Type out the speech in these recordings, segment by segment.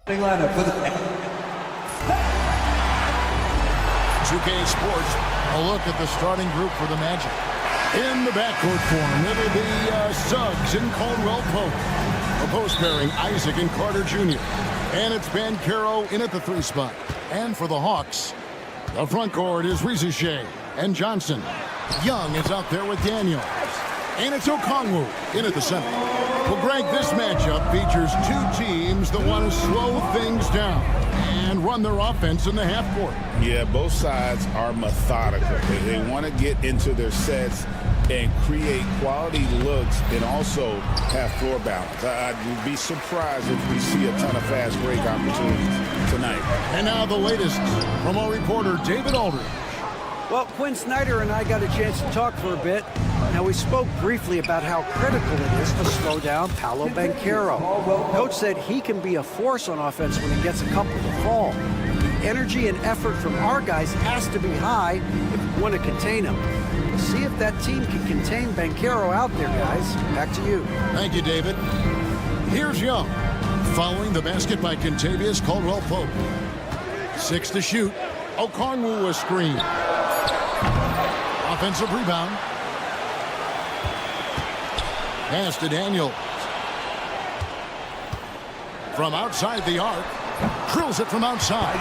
Lineup for the 2K Sports, a look at the starting group for the Magic. In the backcourt form, it'll be Suggs and Caldwell Pope. A post pairing, Isaac and Carter Jr. And it's Banchero in at the 3 spot. And for the Hawks, the front court is Rizushea and Johnson. Young is out there with Daniels. And it's Okongwu in at the center. Well, Greg, this matchup features 2 teams that want to slow things down and run their offense in the half court. Yeah, both sides are methodical. They want to get into their sets and create quality looks and also have floor balance. I'd be surprised if we see a ton of fast break opportunities tonight. And now the latest from our reporter, David Aldridge. Well, Quinn Snyder and I got a chance to talk for a bit. Now, we spoke briefly about how critical it is to slow down Paolo Banchero. Coach said he can be a force on offense when he gets a couple to fall. The energy and effort from our guys has to be high if we want to contain him. We'll see if that team can contain Banchero out there, guys. Back to you. Thank you, David. Here's Young, following the basket by Kentavious Caldwell-Pope. 6 to shoot. Okongwu a screen. Offensive rebound. Pass to Daniels. From outside the arc. Drills it from outside.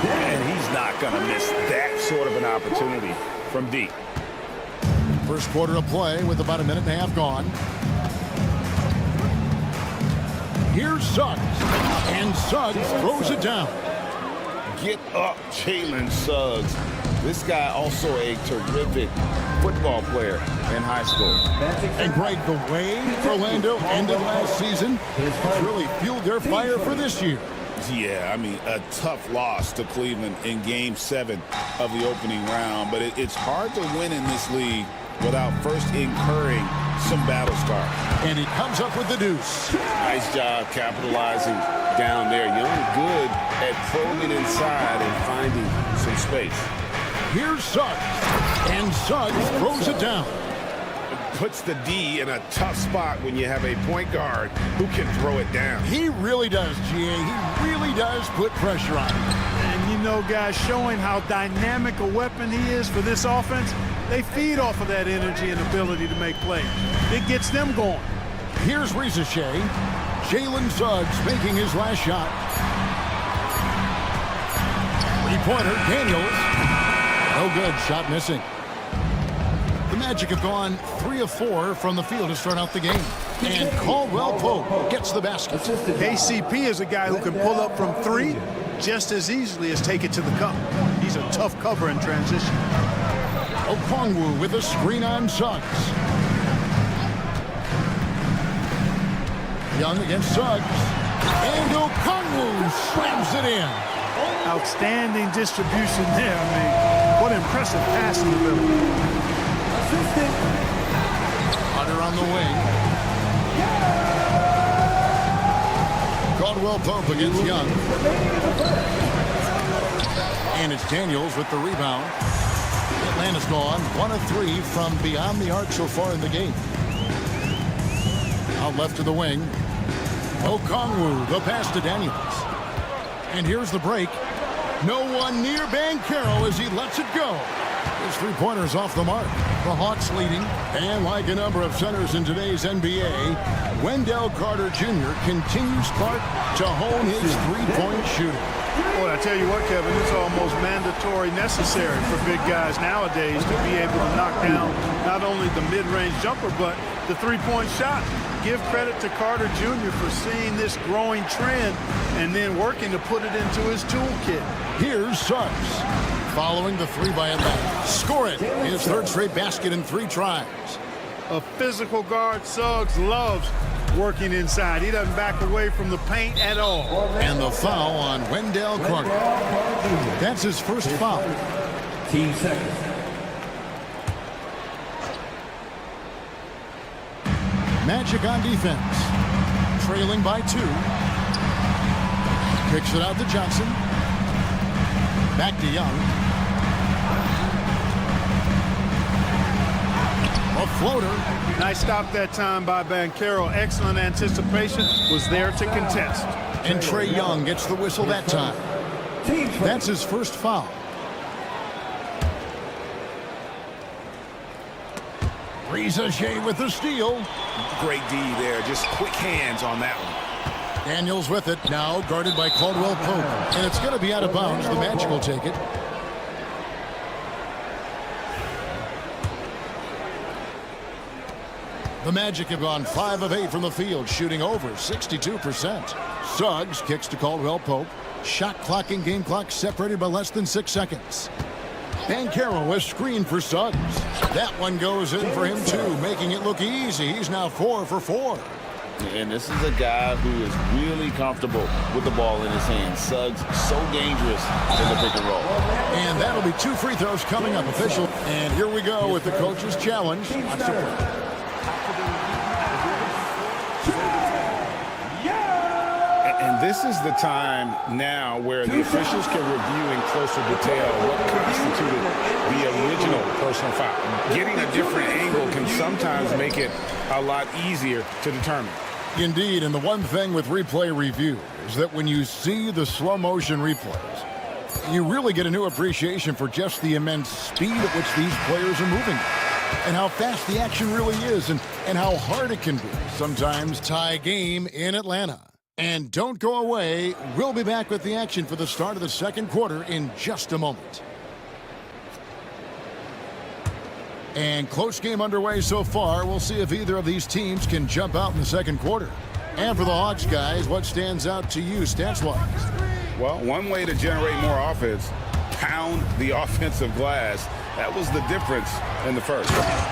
And he's not going to miss that sort of an opportunity from deep. First quarter of play with about a minute and a half gone. Here's Suggs. And Suggs throws it down. Get up, Jalen Suggs. This guy also a terrific football player in high school. And Greg, the way Orlando ended last season has really fueled their fire for this year. Yeah, I mean, a tough loss to Cleveland in Game 7 of the opening round. But it's hard to win in this league without first incurring some battle scars. And he comes up with the deuce. Nice job capitalizing down there. Young good at probing inside and finding some space. Here's Suggs. And Suggs throws it down. Puts the D in a tough spot when you have a point guard who can throw it down. He really does, GA. He really does put pressure on him. And you know, guys, showing how dynamic a weapon he is for this offense, they feed off of that energy and ability to make plays. It gets them going. Here's Rizushea. Jalen Suggs making his last shot. 3-pointer, Daniels. No good, shot missing. The Magic have gone 3 of 4 from the field to start out the game. And Caldwell Pope gets the basket. KCP is a guy who can pull up from 3 just as easily as take it to the cup. He's a tough cover in transition. Okongwu with a screen on Suggs. Young against Suggs. And Okongwu slams it in. Outstanding distribution there. I mean, what impressive passing ability. Hunter on the wing. Caldwell Pope against Young. And it's Daniels with the rebound. Atlanta's gone 1 of 3 from beyond the arc so far in the game. Out left to the wing. Okongwu, the pass to Daniels. And here's the break. No one near Banchero as he lets it go. His 3-pointer's off the mark. The Hawks leading. And like a number of centers in today's NBA, Wendell Carter Jr. continues Clark to hone his 3-point shooting. Boy, I tell you what, Kevin, it's almost mandatory necessary for big guys nowadays to be able to knock down not only the mid-range jumper, but the 3-point shot. Give credit to Carter Jr. for seeing this growing trend and then working to put it into his toolkit. Here's Suggs. Following the 3 by Atlanta. Score it. His 3rd straight basket in 3 tries. A physical guard, Suggs loves working inside. He doesn't back away from the paint at all. And the foul on Wendell Carter. That's his first foul. team seconds. Magic on defense. Trailing by 2. Kicks it out to Johnson. Back to Young. A floater. Nice stop that time by Banchero. Excellent anticipation. Was there to contest. And Trae Young gets the whistle that time. That's his first foul. Riza with the steal. Great D there. Just quick hands on that one. Daniels with it. Now guarded by Caldwell Pope. And it's going to be out of bounds. The Magic will take it. The Magic have gone 5 of 8 from the field, shooting over 62%. Suggs kicks to Caldwell Pope. Shot clock and game clock separated by less than 6 seconds. Banchero is screened for Suggs. That one goes in for him too, making it look easy. He's now 4 for 4. And this is a guy who is really comfortable with the ball in his hands. Suggs, so dangerous in the pick and roll. And that'll be 2 free throws coming up, official. And here we go with the coach's challenge. Watch the play. And this is the time now where the officials can review in closer detail what constituted the original personal foul. Getting a different angle can sometimes make it a lot easier to determine. Indeed, and the one thing with replay review is that when you see the slow motion replays, you really get a new appreciation for just the immense speed at which these players are moving and how fast the action really is and how hard it can be. Sometimes tie game in Atlanta. And don't go away. We'll be back with the action for the start of the second quarter in just a moment. And close game underway so far. We'll see if either of these teams can jump out in the second quarter. And for the Hawks, guys, what stands out to you stats-wise? Well, one way to generate more offense, pound the offensive glass. That was the difference in the first.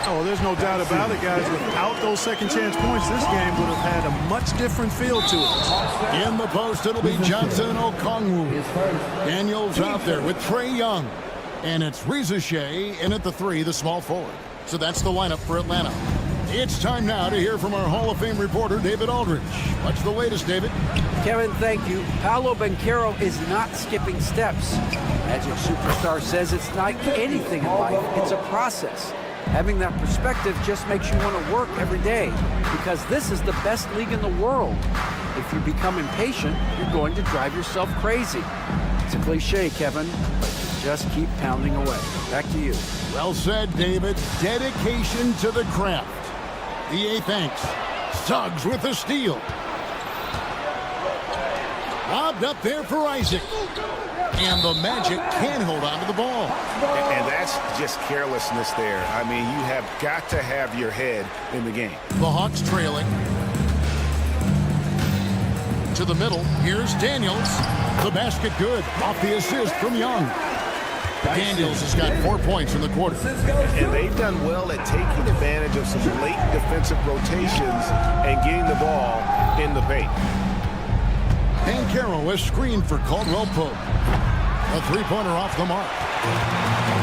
Oh, there's no doubt about it, guys. Without those second chance points, this game would have had a much different feel to it. In the post, it'll be Johnson Okongwu. Daniels out there with Trae Young. And it's Riza in at the 3, the small forward. So that's the lineup for Atlanta. It's time now to hear from our Hall of Fame reporter, David Aldridge. What's the latest, David? Kevin, thank you. Paolo Banchero is not skipping steps. Magic superstar says it's like anything in life. It's a process. Having that perspective just makes you want to work every day because this is the best league in the world. If you become impatient, you're going to drive yourself crazy. It's a cliche, Kevin, but you just keep pounding away. Back to you. Well said, David. Dedication to the craft. The 8th inch. Suggs with the steal. Lobbed up there for Isaac. And the Magic can hold on to the ball. And that's just carelessness there. I mean, you have got to have your head in the game. The Hawks trailing. To the middle. Here's Daniels. The basket good. Off the assist from Young. Daniels has got 4 points in the quarter. And they've done well at taking advantage of some late defensive rotations and getting the ball in the paint. Banchero is screened for Caldwell Pope. A 3-pointer off the mark.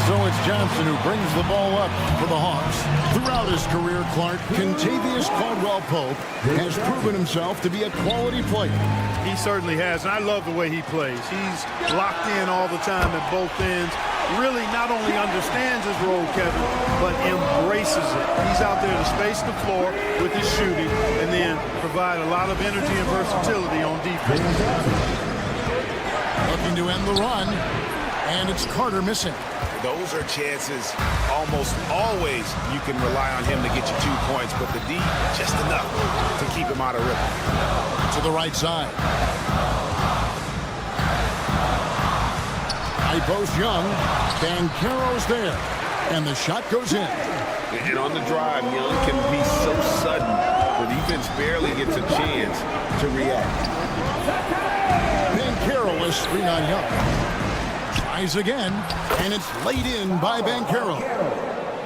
So it's Johnson who brings the ball up for the Hawks. Throughout his career, Clark, Contavious Caldwell Pope has proven himself to be a quality player. He certainly has, and I love the way he plays. He's locked in all the time at both ends. Really not only understands his role, Kevin, but embraces it. He's out there to space the floor with his shooting and then provide a lot of energy and versatility on defense. Looking to end the run, and it's Carter missing. Those are chances almost always you can rely on him to get you 2 points, but the D, just enough to keep him out of rhythm. To the right side. High post Young. Banchero's there. And the shot goes in. And on the drive, Young can be so sudden. The defense barely gets a chance to react. Banchero is screen on Young. Tries again, and it's laid in by Banchero.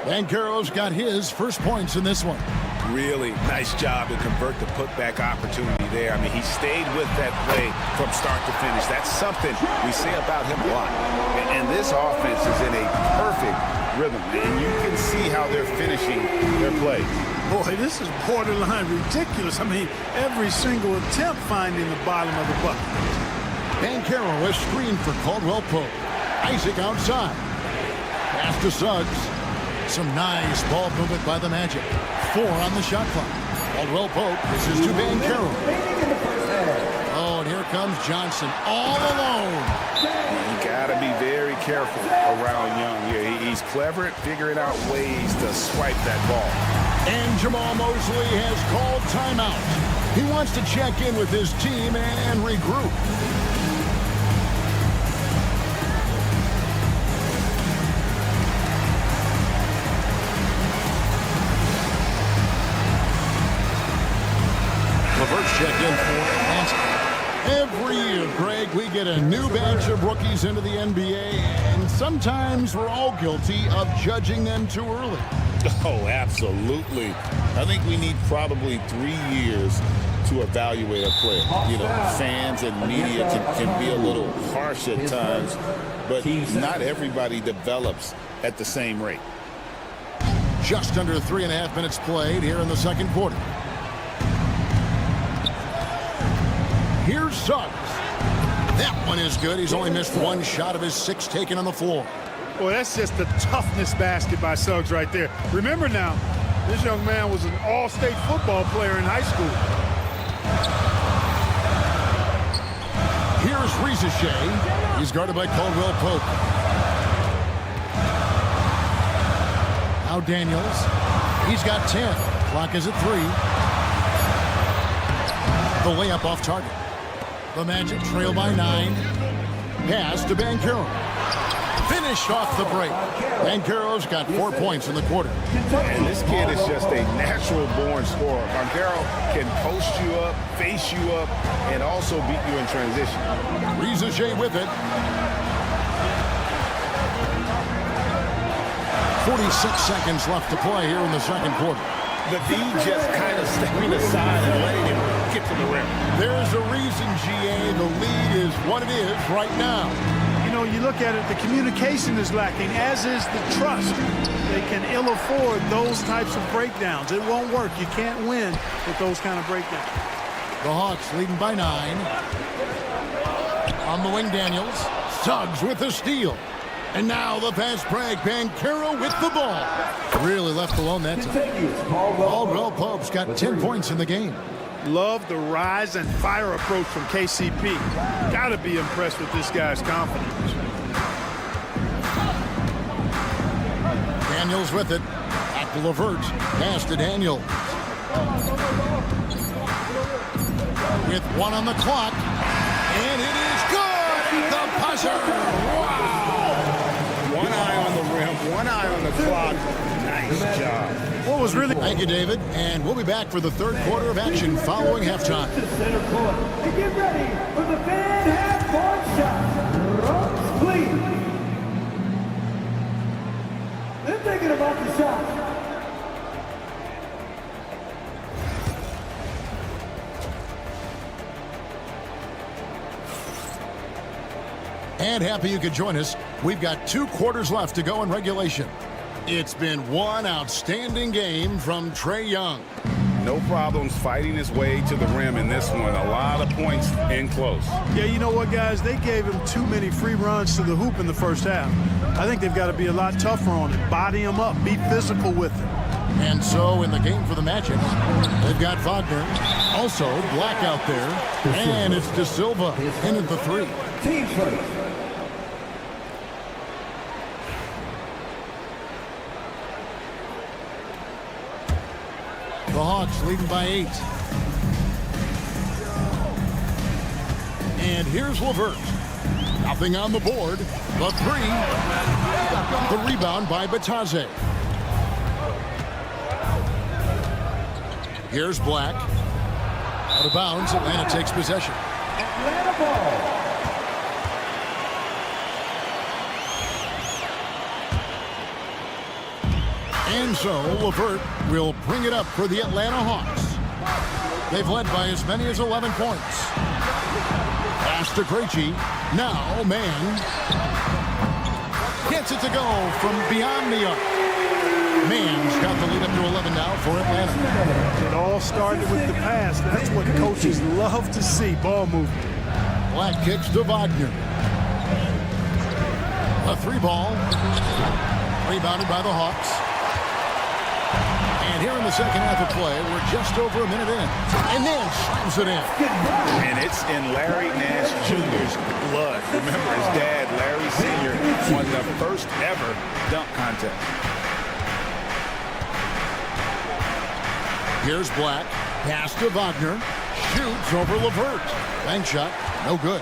Banchero's got his first points in this one. Really nice job to convert the putback opportunity there. I mean, he stayed with that play from start to finish. That's something we say about him a lot. And this offense is in a perfect rhythm, and you can see how they're finishing their play. Boy, this is borderline ridiculous. I mean, every single attempt finding the bottom of the bucket. Banchero is screened for Caldwell Pope. Isaac outside. Pass to Suggs. Some nice ball movement by the Magic. 4 on the shot clock. Caldwell Pope. This is to Banchero. Oh, and here comes Johnson all alone. You got to be very careful around Young here. He's clever at figuring out ways to swipe that ball. And Jamal Mosley has called timeout. He wants to check in with his team and regroup. LeVert's check in for Atlanta. Every year, Greg, we get a new batch of rookies into the NBA, and sometimes we're all guilty of judging them too early. Oh, absolutely. I think we need probably 3 years to evaluate a player. You know, fans and media can be a little harsh at times, but not everybody develops at the same rate. Just under 3.5 minutes played here in the second quarter. Here's Suggs. That one is good. He's only missed one shot of his 6 taken on the floor. Well, that's just the toughness basket by Suggs right there. Remember now, this young man was an all-state football player in high school. Here's Rizichet. He's guarded by Caldwell Pope. Now Daniels. He's got 10. Clock is at 3. The layup off target. The Magic trail by 9. Pass to Banchero. Finished off the break. Banchero's got 4 points in the quarter. And this kid is just a natural-born scorer. Banchero can post you up, face you up, and also beat you in transition. Rizichet with it. 46 seconds left to play here in the second quarter. The D just kind of stepping aside and letting him get to the rim. There's a reason, GA, the lead is what it is right now. You know, you look at it, the communication is lacking, as is the trust. They can ill afford those types of breakdowns. It won't work. You can't win with those kind of breakdowns. The Hawks leading by 9. On the wing, Daniels. Suggs with the steal. And now the fast break. Banchero with the ball. Really left alone that time. Caldwell Pope's got 10 points in the game. Love the rise and fire approach from KCP. Got to be impressed with this guy's confidence. Daniels with it. Back to LeVert. Pass to Daniels. With 1 on the clock. And it is good. The buzzer. Wow. 1 eye on the rim, 1 eye on the clock. Nice job. What was really... Thank you, David. And we'll be back for the third quarter of action following halftime. Center court. And get ready for the fan half-court shot. Runs, please. They're thinking about the shot. And happy you could join us. We've got 2 quarters left to go in regulation. It's been one outstanding game from Trae Young. No problems fighting his way to the rim in this one. A lot of points in close. Yeah, you know what, guys? They gave him too many free runs to the hoop in the first half. I think they've got to be a lot tougher on him. Body him up. Be physical with him. And so in the game for the Magic, they've got Wagner. Also, Black out there. And it's De Silva in at the 3. Team first. The Hawks leading by 8. And here's LeVert. Nothing on the board. The 3. The rebound by Bataze. Here's Black. Out of bounds. Atlanta takes possession. Atlanta ball. And so LeVert will bring it up for the Atlanta Hawks. They've led by as many as 11 points. Pass to Krejci. Now man gets it to go from beyond the arc. Man's got the lead up to 11 now for Atlanta. It all started with the pass. That's what coaches love to see, ball movement. Black kicks to Wagner. A 3 ball. Rebounded by the Hawks. And And here in the second half of play, we're just over a minute in. And Nance slams it in. And it's in Larry Nance Jr.'s blood. Remember, his dad, Larry Sr., won the first ever dunk contest. Here's Black. Pass to Wagner. Shoots over LeVert. Bank shot. No good.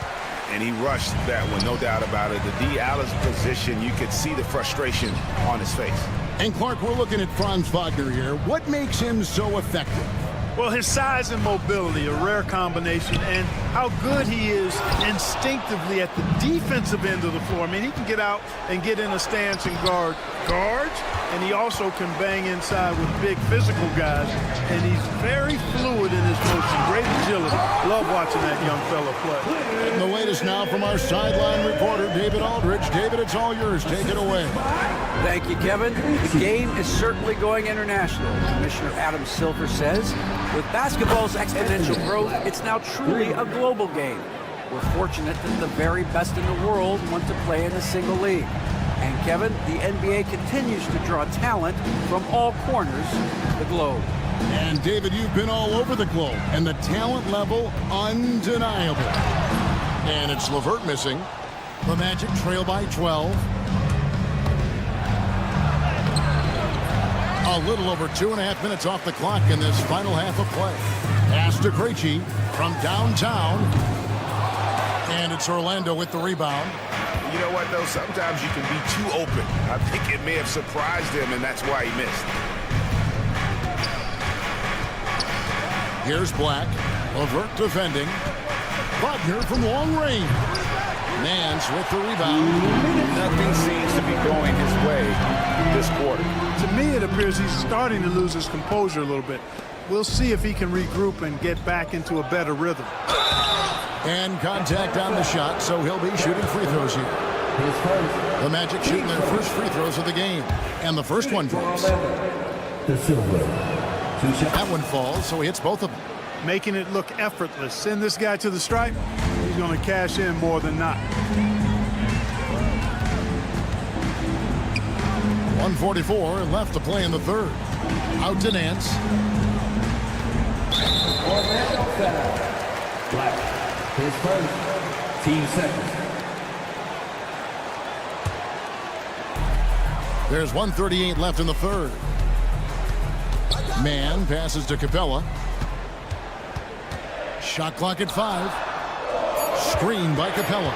And he rushed that one, no doubt about it. The D. Allen's position, you could see the frustration on his face. And Clark, we're looking at Franz Wagner here. What makes him so effective? Well, his size and mobility, a rare combination, and how good he is instinctively at the defensive end of the floor. I mean, he can get out and get in a stance and guard guards, and he also can bang inside with big physical guys, and he's very fluid in his motion, great agility. Love watching that young fella play. And the latest now from our sideline reporter, David Aldridge. David, it's all yours. Take it away. Thank you, Kevin. The game is certainly going international. Commissioner Adam Silver says, with basketball's exponential growth, it's now truly a global game. We're fortunate that the very best in the world want to play in a single league. And Kevin, the NBA continues to draw talent from all corners of the globe. And David, you've been all over the globe, and the talent level undeniable. And it's LeVert missing. The Magic trail by 12. A little over 2.5 minutes off the clock in this final half of play. Pass to Krejci from downtown. And it's Orlando with the rebound. You know what, though? Sometimes you can be too open. I think it may have surprised him, and that's why he missed. Here's Black. LeVert defending. Wagner from long range. Nance with the rebound. Nothing seems to be going his way this quarter. To me, it appears he's starting to lose his composure a little bit. We'll see if he can regroup and get back into a better rhythm. And contact on the shot, so he'll be shooting free throws here. The Magic shooting their first free throws of the game. And the first one falls. That one falls, so he hits both of them. Making it look effortless. Send this guy to the stripe. He's going to cash in more than not. 1:44 left to play in the third. Out to Nance. Black, his first, team second. There's 1:38 left in the third. Man passes to Capella. Shot clock at 5. Screen by Capella.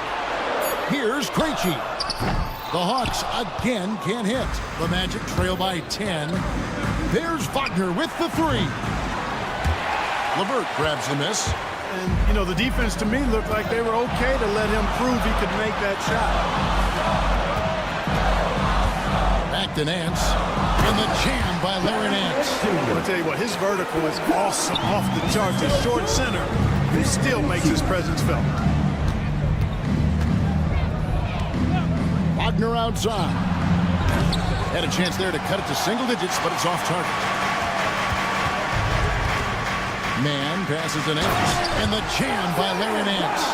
Here's Krejci. The Hawks again can't hit. The Magic trail by 10. There's Wagner with the 3. LeVert grabs the miss. And, you know, the defense to me looked like they were okay to let him prove he could make that shot. Back to Nance. And the jam by Larry Nance. I'm going to tell you what, his vertical is awesome, off the charts. A short center, he still makes his presence felt. Wagner outside. Had a chance there to cut it to single digits, but it's off target. Man passes to Nance. And the jam by Larry Nance.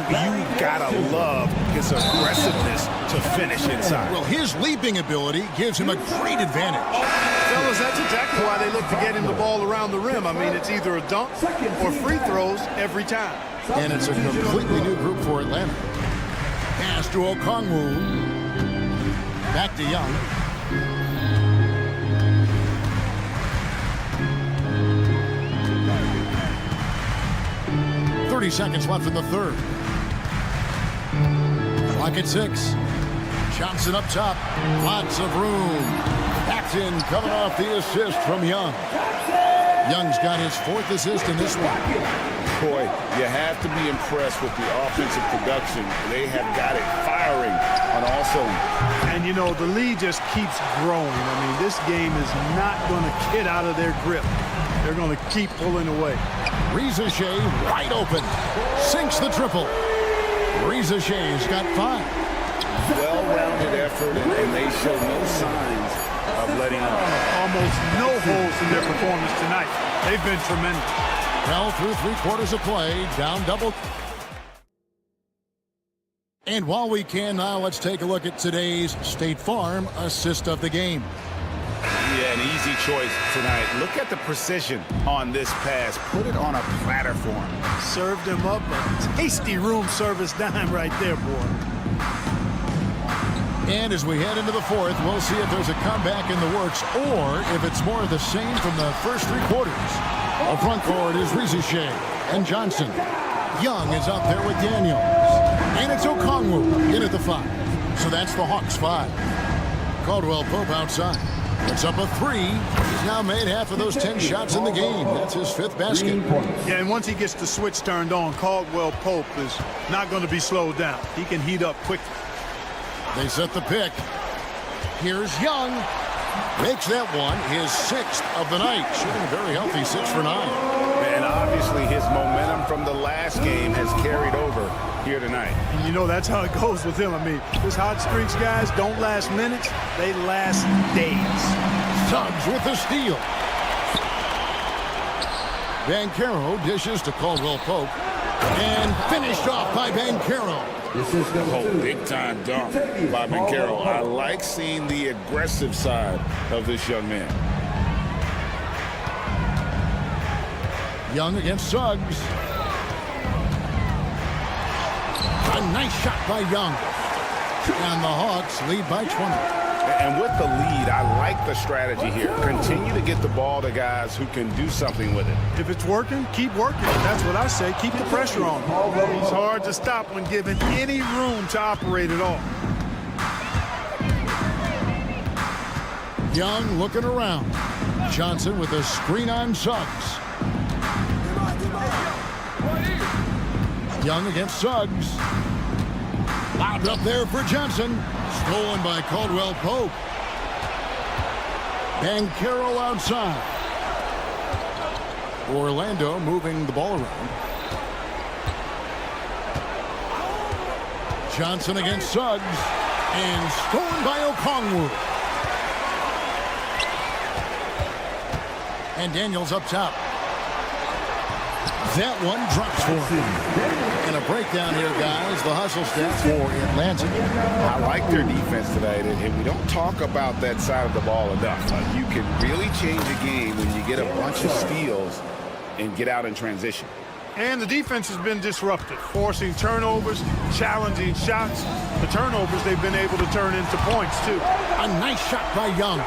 You gotta love his aggressiveness to finish inside. Well, his leaping ability gives him a great advantage. Fellas, that's exactly why they look to get him the ball around the rim. I mean, it's either a dunk or free throws every time. And it's a completely new group for Atlanta. Pass to Okongwu. Back to Young. .30 seconds left in the third. Clock at 6. Johnson up top. Lots of room. Paxton coming off the assist from Young. Young's got his 4th assist in this one. Boy, you have to be impressed with the offensive production. They have got it firing on all cylinders. And, you know, the lead just keeps growing. I mean, this game is not going to get out of their grip. They're going to keep pulling away. Reza Shea wide open. Sinks the triple. Reza Shea's got 5. Well-rounded effort, and they show no signs of letting up. Almost no holes in their performance tonight. They've been tremendous. Well, through 3/4 of play, down double. And while we can now, let's take a look at today's State Farm assist of the game. Yeah, an easy choice tonight. Look at the precision on this pass. Put it on a platter for him. Served him up a tasty room service dime right there, boy. And as we head into the fourth, we'll see if there's a comeback in the works or if it's more of the same from the first three quarters. Up front court is Rizier and Johnson. Young is out there with Daniels. And it's Okongwu in at the 5. So that's the Hawks 5. Caldwell Pope outside. Puts up a 3. He's now made half of those 10 shots in the game. That's his 5th basket. Yeah, and once he gets the switch turned on, Caldwell Pope is not going to be slowed down. He can heat up quickly. They set the pick. Here's Young. Makes that one his 6th of the night. Shooting a very healthy 6 for 9. And obviously his momentum from the last game has carried over here tonight. And you know that's how it goes with him. I mean, his hot streaks, guys, don't last minutes. They last days. Suggs with the steal. Banchero dishes to Caldwell Pope. And finished off by Banchero. This is Oh, big-time dunk by Banchero. I like seeing the aggressive side of this young man. Young against Suggs. A nice shot by Young. And the Hawks lead by 20. And with the lead, I like the strategy here. Continue to get the ball to guys who can do something with it. If it's working, keep working. That's what I say. Keep the pressure on him. He's hard to stop when given any room to operate at all. Young looking around. Johnson with a screen on Suggs. Young against Suggs. Lobbed up there for Johnson. Stolen by Caldwell Pope. Banchero outside. Orlando moving the ball around. Johnson against Suggs. And stolen by Okongwu. And Daniels up top. That one drops for him. And a breakdown here, guys. The hustle stats for Atlanta. I like their defense tonight, and we don't talk about that side of the ball enough. You can really change a game when you get a bunch of steals and get out in transition. And the defense has been disruptive, forcing turnovers, challenging shots. The turnovers they've been able to turn into points, too. A nice shot by Young.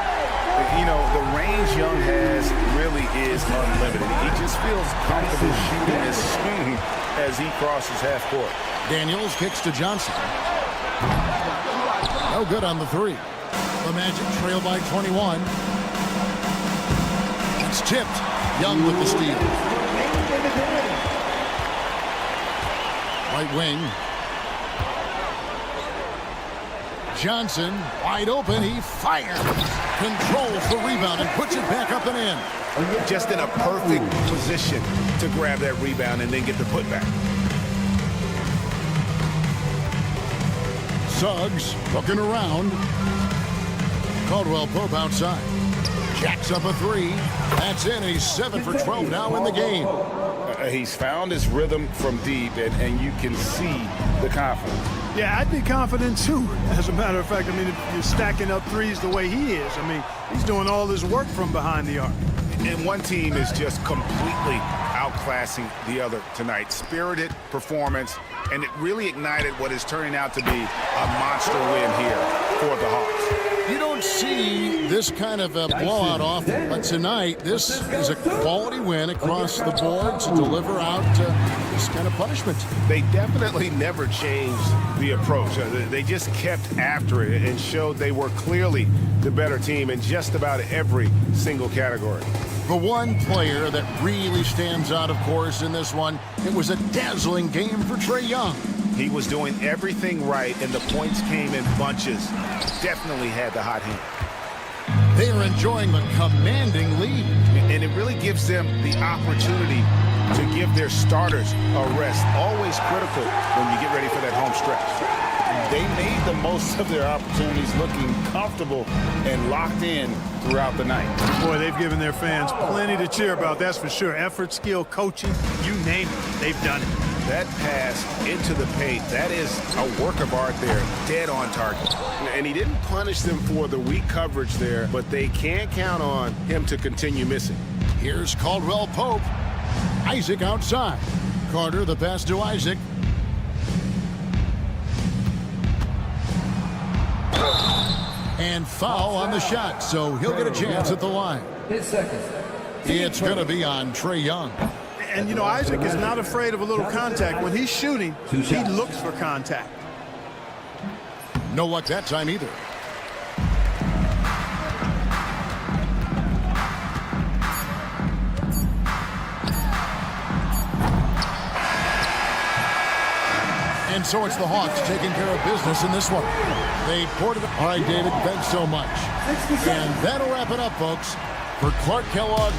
You know, the range Young has really is unlimited. He just feels comfortable shooting as soon as he crosses half court. Daniels kicks to Johnson. No good on the 3. The Magic trail by 21. It's tipped. Young with the steal. Right wing. Johnson wide open. He fires. Controls the rebound and puts it back up and in. Just in a perfect position to grab that rebound and then get the putback. Suggs looking around. Caldwell Pope outside. Jacks up a 3. That's in. He's 7 for 12 now in the game. He's found his rhythm from deep, and you can see the confidence. Yeah, I'd be confident, too. As a matter of fact, I mean, if you're stacking up threes the way he is, I mean, he's doing all his work from behind the arc. And one team is just completely outclassing the other tonight. Spirited performance, and it really ignited what is turning out to be a monster win here for the Hawks. You don't see this kind of a blowout often, but tonight this is a quality win across the board to deliver out this kind of punishment. They definitely never changed the approach. They just kept after it and showed they were clearly the better team in just about every single category. The one player that really stands out, of course, in this one, it was a dazzling game for Trae Young. He was doing everything right, and the points came in bunches. Definitely had the hot hand. They are enjoying the commanding lead. And it really gives them the opportunity to give their starters a rest. Always critical when you get ready for that home stretch. They made the most of their opportunities, looking comfortable and locked in throughout the night. Boy, they've given their fans plenty to cheer about, that's for sure. Effort, skill, coaching, you name it, they've done it. That pass into the paint, that is a work of art there, dead on target. And he didn't punish them for the weak coverage there, but they can't count on him to continue missing. Here's Caldwell Pope. Isaac outside. Carter, the pass to Isaac. And foul on the shot, so he'll get a chance at the line. 10 seconds. It's going to be on Trae Young. And, you know, Isaac is not afraid of a little contact. When he's shooting, he looks for contact. No luck that time either. And so it's the Hawks taking care of business in this one. They poured it. All right, David, thanks so much. And that'll wrap it up, folks. For Clark Kellogg.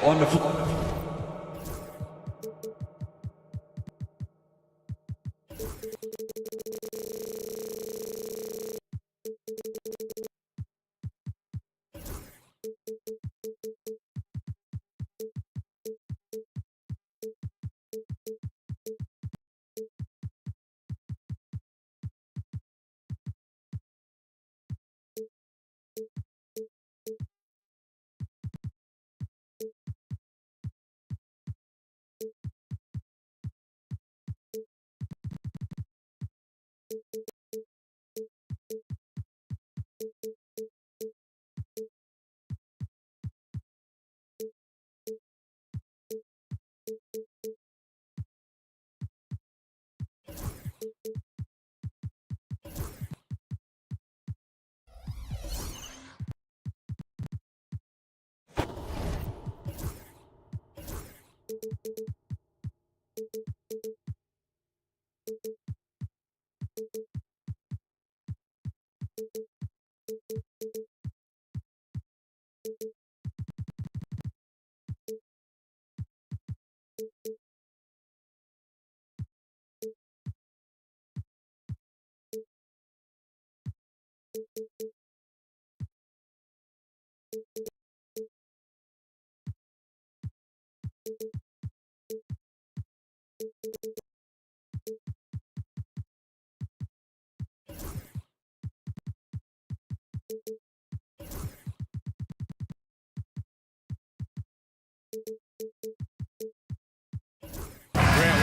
on the floor.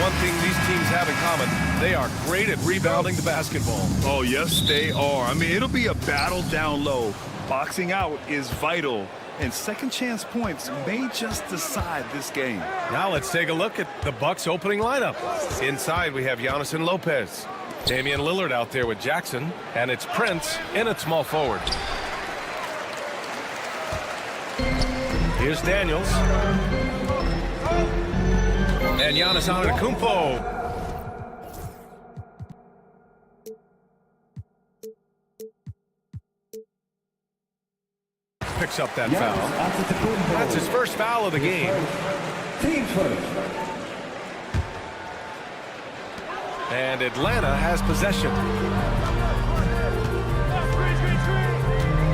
One thing these teams have in common, they are great at rebounding the basketball. Oh, yes, they are. I mean, it'll be a battle down low. Boxing out is vital, and second chance points may just decide this game. Now let's take a look at the Bucks' opening lineup. Inside, we have Giannis and Lopez. Damian Lillard out there with Jackson, and it's Prince in at small forward. Here's Daniels. And Giannis Antetokounmpo. Picks up that foul. That's his first foul of the game. Team first. And Atlanta has possession.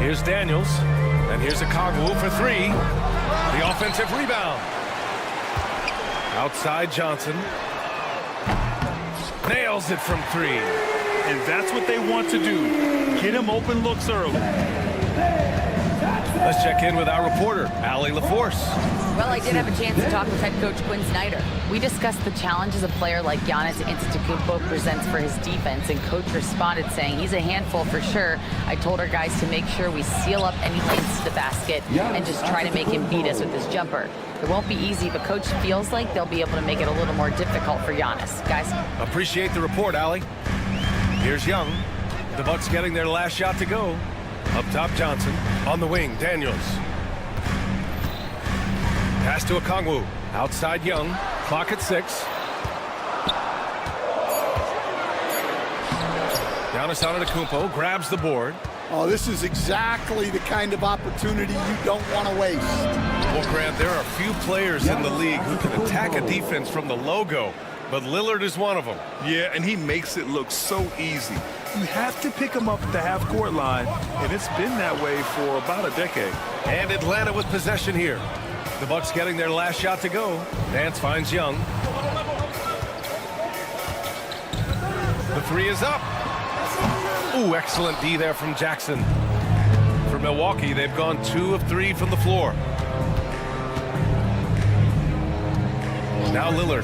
Here's Daniels. And here's Okongwu for three. The offensive rebound. Outside Johnson. Nails it from three. And that's what they want to do. Get him open looks early. Let's check in with our reporter, Allie LaForce. Well, I did have a chance to talk with head coach Quinn Snyder. We discussed the challenges a player like Giannis Antetokounmpo presents for his defense, and coach responded saying he's a handful for sure. I told our guys to make sure we seal up any lanes to the basket and just try to make him beat us with his jumper. It won't be easy, but coach feels like they'll be able to make it a little more difficult for Giannis. Guys? Appreciate the report, Allie. Here's Young. The Bucks getting their last shot to go. Up top, Johnson. On the wing, Daniels. Pass to Okongwu. Outside Young. Clock at 6. Giannis Antetokounmpo grabs the board. Oh, this is exactly the kind of opportunity you don't want to waste. Well, Grant, there are few players in the league who can attack a defense from the logo, but Lillard is one of them. Yeah, and he makes it look so easy. You have to pick him up at the half-court line, and it's been that way for about a decade. And Atlanta with possession here. The Bucks getting their last shot to go. Nance finds Young. The three is up. Ooh, excellent D there from Jackson. For Milwaukee, they've gone 2 of 3 from the floor. Now Lillard.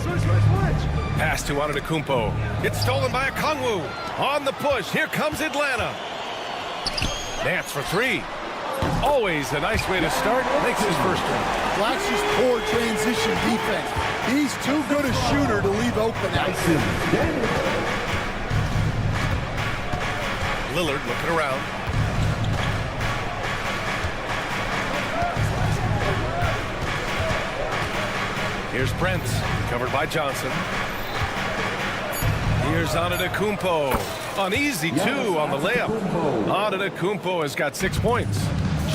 Pass to Antetokounmpo. It's stolen by Okongwu. On the push. Here comes Atlanta. Nance for 3. Always a nice way to start. Makes his first one. Well, that's just poor transition defense. He's too good a shooter to leave open out. Lillard looking around. Here's Prince, covered by Johnson. Here's Antetokounmpo. An easy 2 on the layup. Antetokounmpo has got 6 points.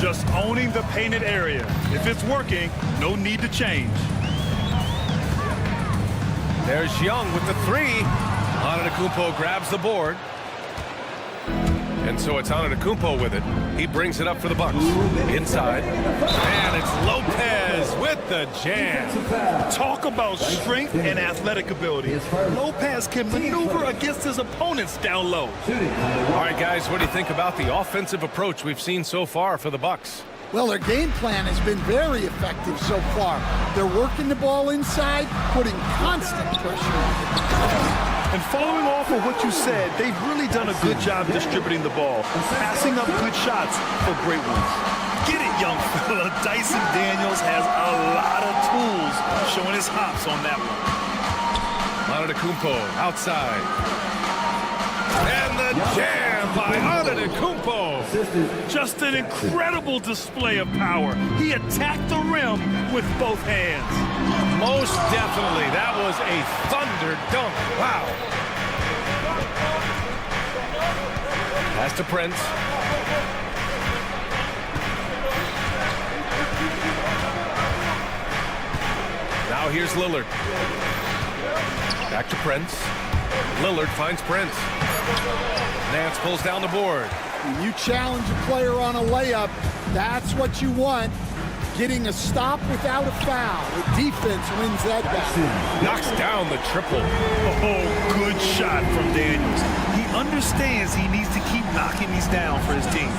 Just owning the painted area. If it's working, no need to change. There's Young with the three. Antetokounmpo grabs the board. And so it's Antetokounmpo with it. He brings it up for the Bucks. Inside. And it's Lopez with the jam. Talk about strength and athletic ability. Lopez can maneuver against his opponents down low. All right, guys, what do you think about the offensive approach we've seen so far for the Bucks? Well, their game plan has been very effective so far. They're working the ball inside, putting constant pressure on it. And following off of what you said, they've really done a good job distributing the ball, passing up good shots for great ones. Get it, young fella. Dyson Daniels has a lot of tools, showing his hops on that one. Antetokounmpo outside. And the jam by Antetokounmpo. Just an incredible display of power. He attacked the rim with both hands. Most definitely. That was a thunder dunk. Wow. Pass to Prince. Now here's Lillard. Back to Prince. Lillard finds Prince. Nance pulls down the board. When you challenge a player on a layup, that's what you want. Getting a stop without a foul. The defense wins that battle. Knocks down the triple. Oh, good shot from Daniels. He understands he needs to keep knocking these down for his team.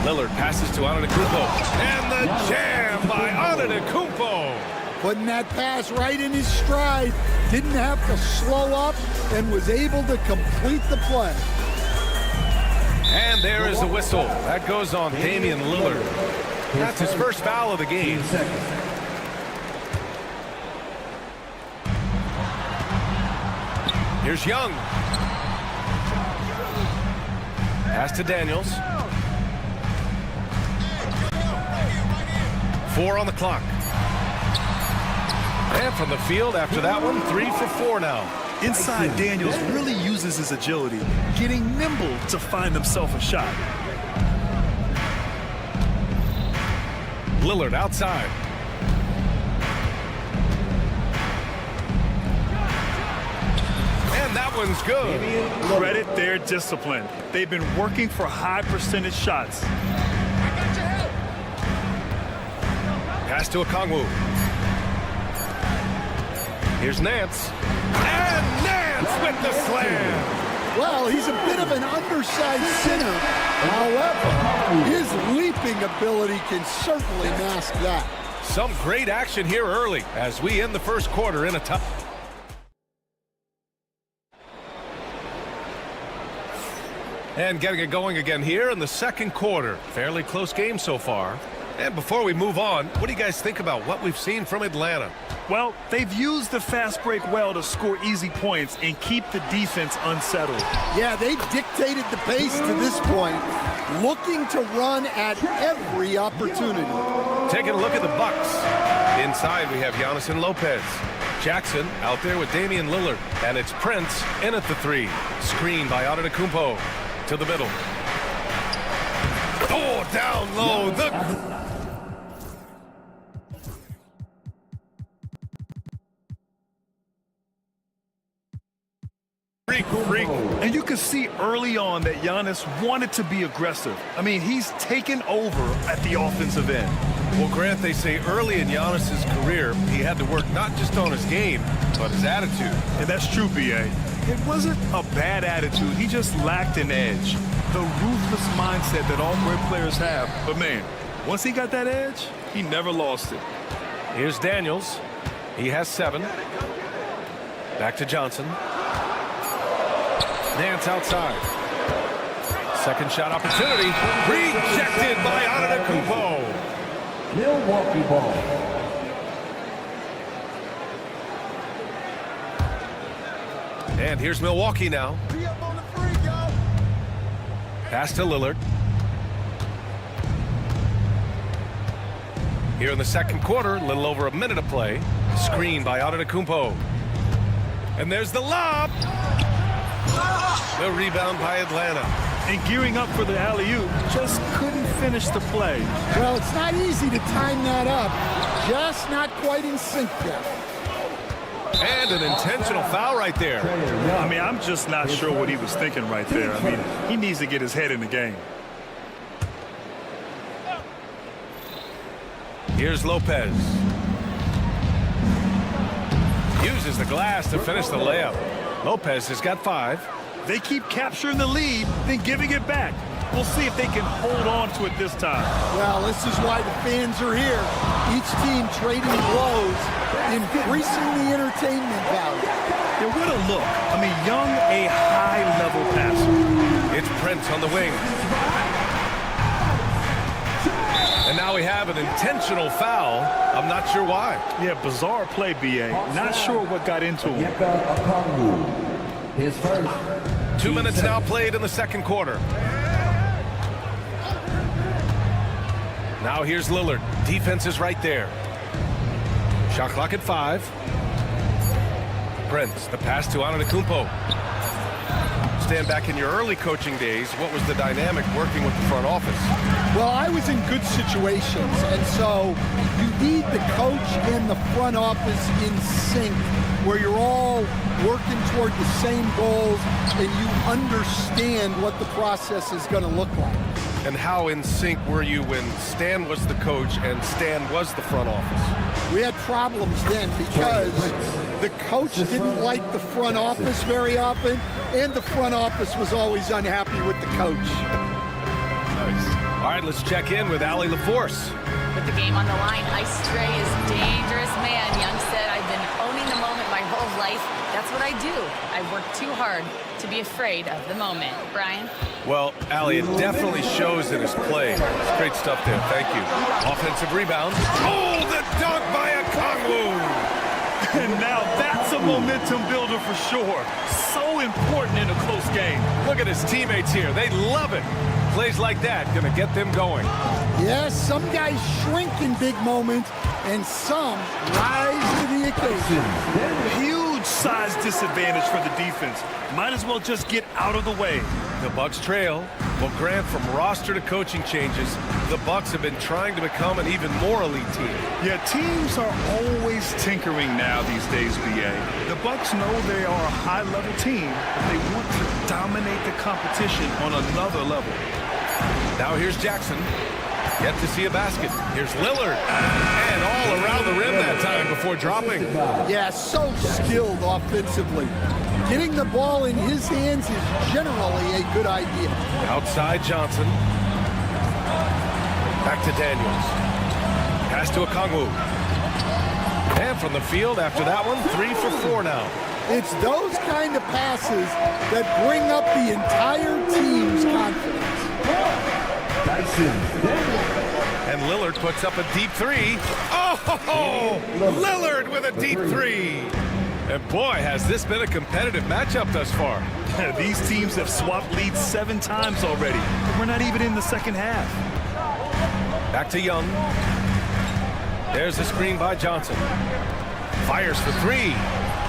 Lillard passes to Antetokounmpo. And the jam by Antetokounmpo. Putting that pass right in his stride. Didn't have to slow up and was able to complete the play. And there is the whistle. That goes on Damian Lillard. That's his first foul of the game. Here's Young. Pass to Daniels. 4 on the clock. And from the field after that one, 3 for 4 now. Inside, Daniels really uses his agility, getting nimble to find himself a shot. Lillard outside. And that one's good. Credit their discipline. They've been working for high percentage shots. Pass to Okongwu. Here's Nance. And Nance with the slam. Well, he's a bit of an undersized center. However, his leaping ability can certainly mask that. Some great action here early as we end the first quarter in a tie. And getting it going again here in the second quarter. Fairly close game so far. And before we move on, what do you guys think about what we've seen from Atlanta? Well, they've used the fast break well to score easy points and keep the defense unsettled. Yeah, they've dictated the pace to this point, looking to run at every opportunity. Taking a look at the Bucks. Inside, we have Giannis and Lopez. Jackson out there with Damian Lillard. And it's Prince in at the 3. Screen by Antetokounmpo to the middle. Oh, down low. Freak. And you can see early on that Giannis wanted to be aggressive. I mean, he's taken over at the offensive end. Well, Grant, they say early in Giannis's career, he had to work not just on his game, but his attitude. And that's true, B.A. It wasn't a bad attitude. He just lacked an edge. The ruthless mindset that all great players have. But, man, once he got that edge, he never lost it. Here's Daniels. He has 7. Back to Johnson. Nance outside. Second shot opportunity. Rejected by Antetokounmpo. Milwaukee ball. And here's Milwaukee now. Pass to Lillard. Here in the second quarter, a little over a minute of play. Screen by Antetokounmpo. And there's the lob. The rebound by Atlanta. And gearing up for the alley-oop, just couldn't finish the play. Well, it's not easy to time that up. Just not quite in sync yet. And an intentional foul right there. I mean, I'm just not sure what he was thinking right there. I mean, he needs to get his head in the game. Here's Lopez. Uses the glass to finish the layup. Lopez has got 5. They keep capturing the lead, then giving it back. We'll see if they can hold on to it this time. Well, this is why the fans are here. Each team trading blows, increasing the entertainment value. Yeah, what a look. I mean, Young, a high-level passer. It's Prince on the wing. And now we have an intentional foul. I'm not sure why. Yeah, bizarre play, B.A. Not sure what got into him. His first. 2 minutes now played in the second quarter. Now here's Lillard. Defense is right there. Shot clock at 5. Prince, the pass to Antetokounmpo. Stan, back in your early coaching days, what was the dynamic working with the front office? Well, I was in good situations, and so you need the coach and the front office in sync, where you're all working toward the same goals and you understand what the process is going to look like. And how in sync were you when Stan was the coach and Stan was the front office? We had problems then because the coach didn't like the front office very often, and the front office was always unhappy with the coach. Nice. All right, let's check in with Allie LaForce. With the game on the line, Ice Stray is dangerous, man. Young said, I've been owning the moment my whole life. That's what I do. I work too hard to be afraid of the moment. Brian? Well, Allie, it definitely shows in his play. It's great stuff there. Thank you. Offensive rebound. Oh, the dunk by a Kongwu. And now that's a momentum builder for sure. So important in a close game. Look at his teammates here. They love it. Plays like that going to get them going. Yes, some guys shrink in big moments, and some rise to the occasion. Huge size disadvantage for the defense. Might as well just get out of the way. The Bucks trail. Well, Grant, from roster to coaching changes, the Bucks have been trying to become an even more elite team. Yeah, teams are always tinkering now these days, B.A. The Bucks know they are a high-level team, but they want to dominate the competition on another level. Now here's Jackson. Yet to see a basket. Here's Lillard. And all around the rim that time before dropping. Yeah, so skilled offensively. Getting the ball in his hands is generally a good idea. Outside Johnson. Back to Daniels. Pass to Okongwu. And from the field after that one, 3 for 4 now. It's those kind of passes that bring up the entire team's confidence. And Lillard puts up a deep 3. Oh, Lillard with a deep 3. And boy, has this been a competitive matchup thus far. These teams have swapped leads 7 times already. We're not even in the second half. Back to Young. There's the screen by Johnson. Fires for 3.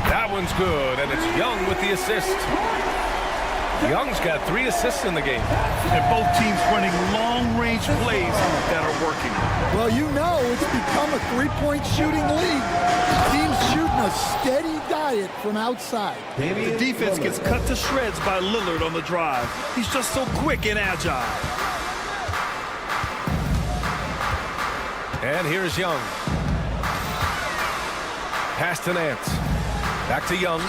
That one's good, and it's Young with the assist. Young's got 3 assists in the game. And both teams running long-range plays that are working. Well, you know it's become a three-point shooting league. Teams shooting a steady diet from outside. The defense gets cut to shreds by Lillard on the drive. He's just so quick and agile. And here's Young. Pass to Nance. Back to Young.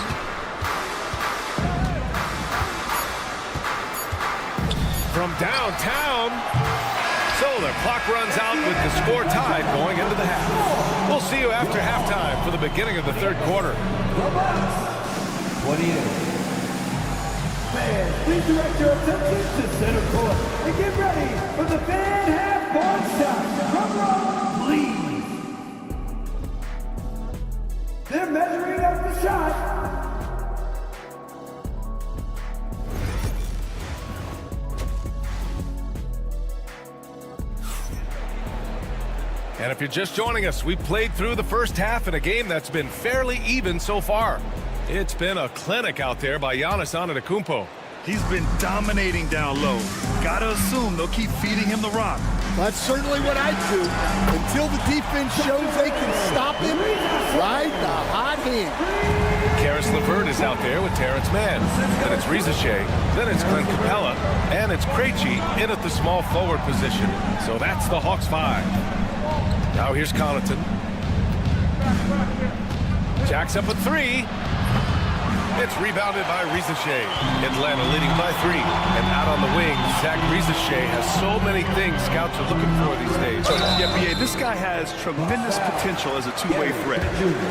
From downtown. So the clock runs out with the score tied going into the half. We'll see you after halftime for the beginning of the third quarter. 28. Fans, please direct your attention to center court and get ready for the fan half-court shot. Drum roll, please. They're measuring up the shot. And if you're just joining us, we played through the first half in a game that's been fairly even so far. It's been a clinic out there by Giannis Antetokounmpo. He's been dominating down low. Gotta assume they'll keep feeding him the rock. That's certainly what I'd do. Until the defense shows they can stop him, ride the hot hand. Karis LeVert is out there with Terrence Mann. Then it's Ricochet. Then it's Clint Capella. And it's Krejci in at the small forward position. So that's the Hawks 5. Now here's Connaughton. Jacks up a 3. It's rebounded by Ricochet. Atlanta leading by 3. And out on the wing, Zach Ricochet has so many things scouts are looking for these days. Yeah, BA, this guy has tremendous potential as a two-way threat.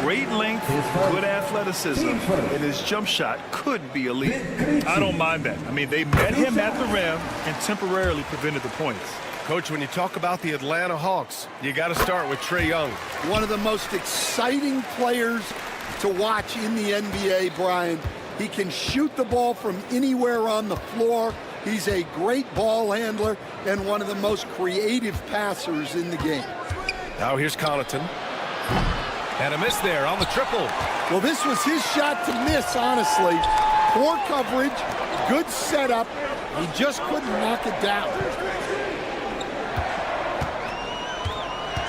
Great length, good athleticism, and his jump shot could be elite. I don't mind that. I mean, they met him at the rim and temporarily prevented the points. Coach, when you talk about the Atlanta Hawks, you got to start with Trae Young. One of the most exciting players to watch in the NBA, Brian. He can shoot the ball from anywhere on the floor. He's a great ball handler and one of the most creative passers in the game. Now here's Connaughton. And a miss there on the triple. Well, this was his shot to miss, honestly. Poor coverage, good setup. He just couldn't knock it down.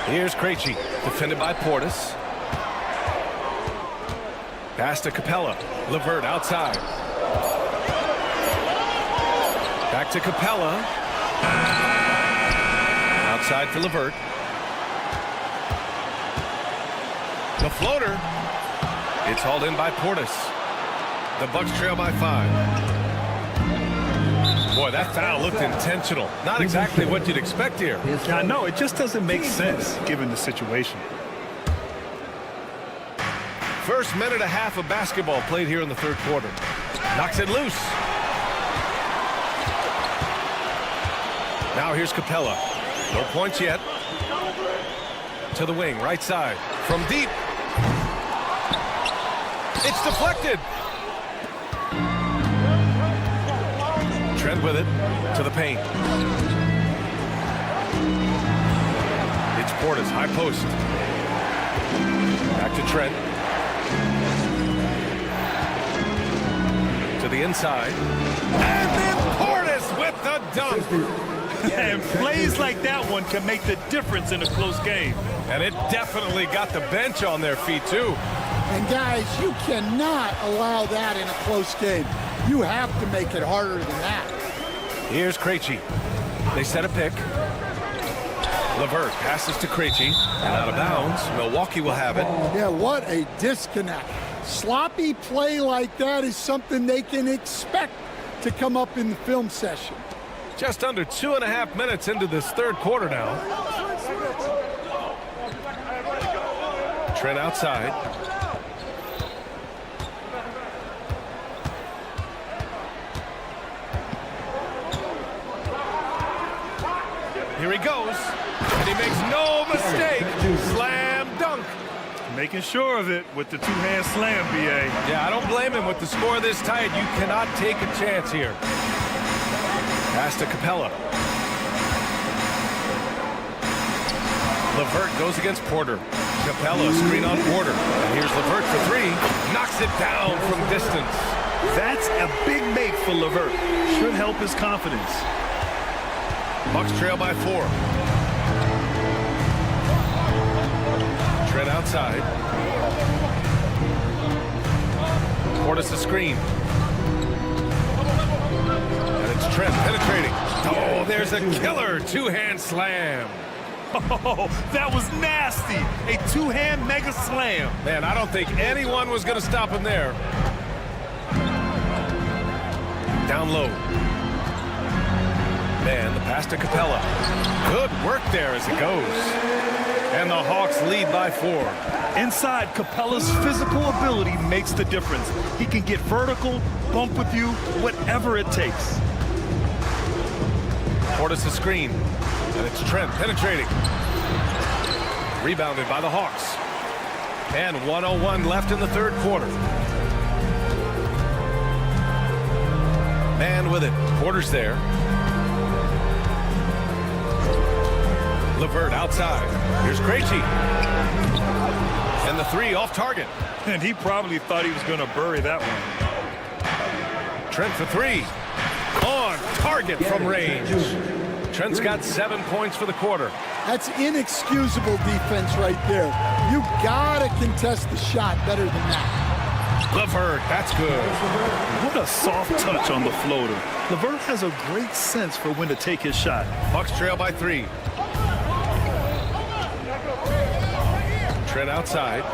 Here's Krejci, defended by Portis. Pass to Capella. LeVert outside. Back to Capella. Outside for LeVert. The floater. It's hauled in by Portis. The Bucks trail by 5. Boy, that foul looked intentional. Not exactly what you'd expect here. I know, it just doesn't make sense given the situation. First minute and a half of basketball played here in the third quarter. Knocks it loose. Now here's Capella. No points yet. To the wing, right side. From deep. It's deflected. Trent with it. To the paint. It's Portis, high post. Back to Trent. To the inside. And then Portis with the dunk. And plays like that one can make the difference in a close game. And it definitely got the bench on their feet, too. And, guys, you cannot allow that in a close game. You have to make it harder than that. Here's Krejci. They set a pick. LeVert passes to Krejci. And out of bounds. Milwaukee will have it. Yeah, what a disconnect. Sloppy play like that is something they can expect to come up in the film session. Just under 2.5 minutes into this third quarter now. Trent outside. Here he goes. And he makes no mistake. Slam dunk. Making sure of it with the two-hand slam, BA. Yeah, I don't blame him with the score this tight. You cannot take a chance here. Pass to Capella. LeVert goes against Porter. Capella screen on Porter. And here's LeVert for 3. Knocks it down from distance. That's a big make for LeVert. Should help his confidence. Bucks trail by 4. Trent outside. Portis the screen. And it's Trent penetrating. Oh, there's a killer two-hand slam. Oh, that was nasty. A two-hand mega slam. Man, I don't think anyone was going to stop him there. Down low. Man, the pass to Capella. Good work there as it goes. And the Hawks lead by 4. Inside, Capella's physical ability makes the difference. He can get vertical, bump with you, whatever it takes. Portis the screen. And it's Trent penetrating. Rebounded by the Hawks. And 1:01 left in the third quarter. Man with it. Porter's there. LeVert outside. Here's Krejci. And the 3 off target. And he probably thought he was going to bury that one. Trent for 3. On target. target from range. Trent's got 7 points for the quarter. That's inexcusable defense right there. You gotta contest the shot better than that. LeVert, that's good. What a soft touch on the floater. LeVert has a great sense for when to take his shot. Bucks trail by 3. Trent outside.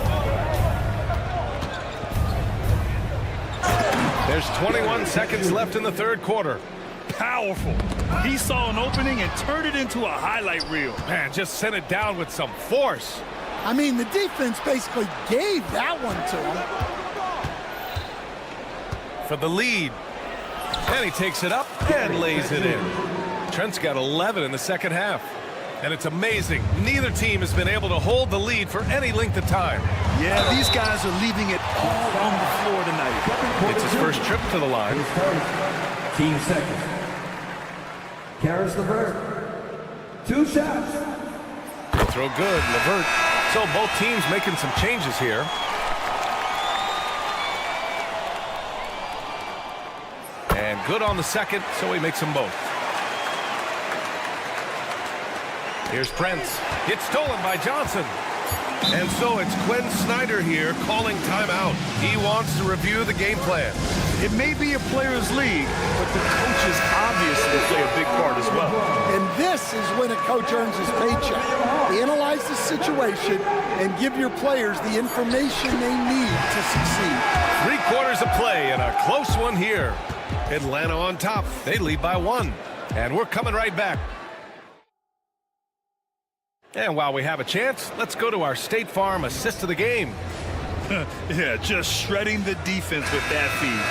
There's 21 seconds left in the third quarter. Powerful. He saw an opening and turned it into a highlight reel. Man, just sent it down with some force. I mean, the defense basically gave that one to him. For the lead. And he takes it up and lays it in. Trent's got 11 in the second half. And it's amazing. Neither team has been able to hold the lead for any length of time. Yeah, these guys are leaving it all on the floor tonight. It's his first trip to the line. Team second. Carries LeVert. 2 shots. Throw good, LeVert. So both teams making some changes here. And good on the second, so he makes them both. Here's Prince. It's stolen by Johnson. And so it's Quinn Snyder here calling timeout. He wants to review the game plan. It may be a player's league, but the coaches obviously play a big part as well. And this is when a coach earns his paycheck. Analyze the situation and give your players the information they need to succeed. 3 quarters of play and a close one here. Atlanta on top. They lead by 1. And we're coming right back. And while we have a chance, let's go to our State Farm assist of the game. Yeah, just shredding the defense with that feed.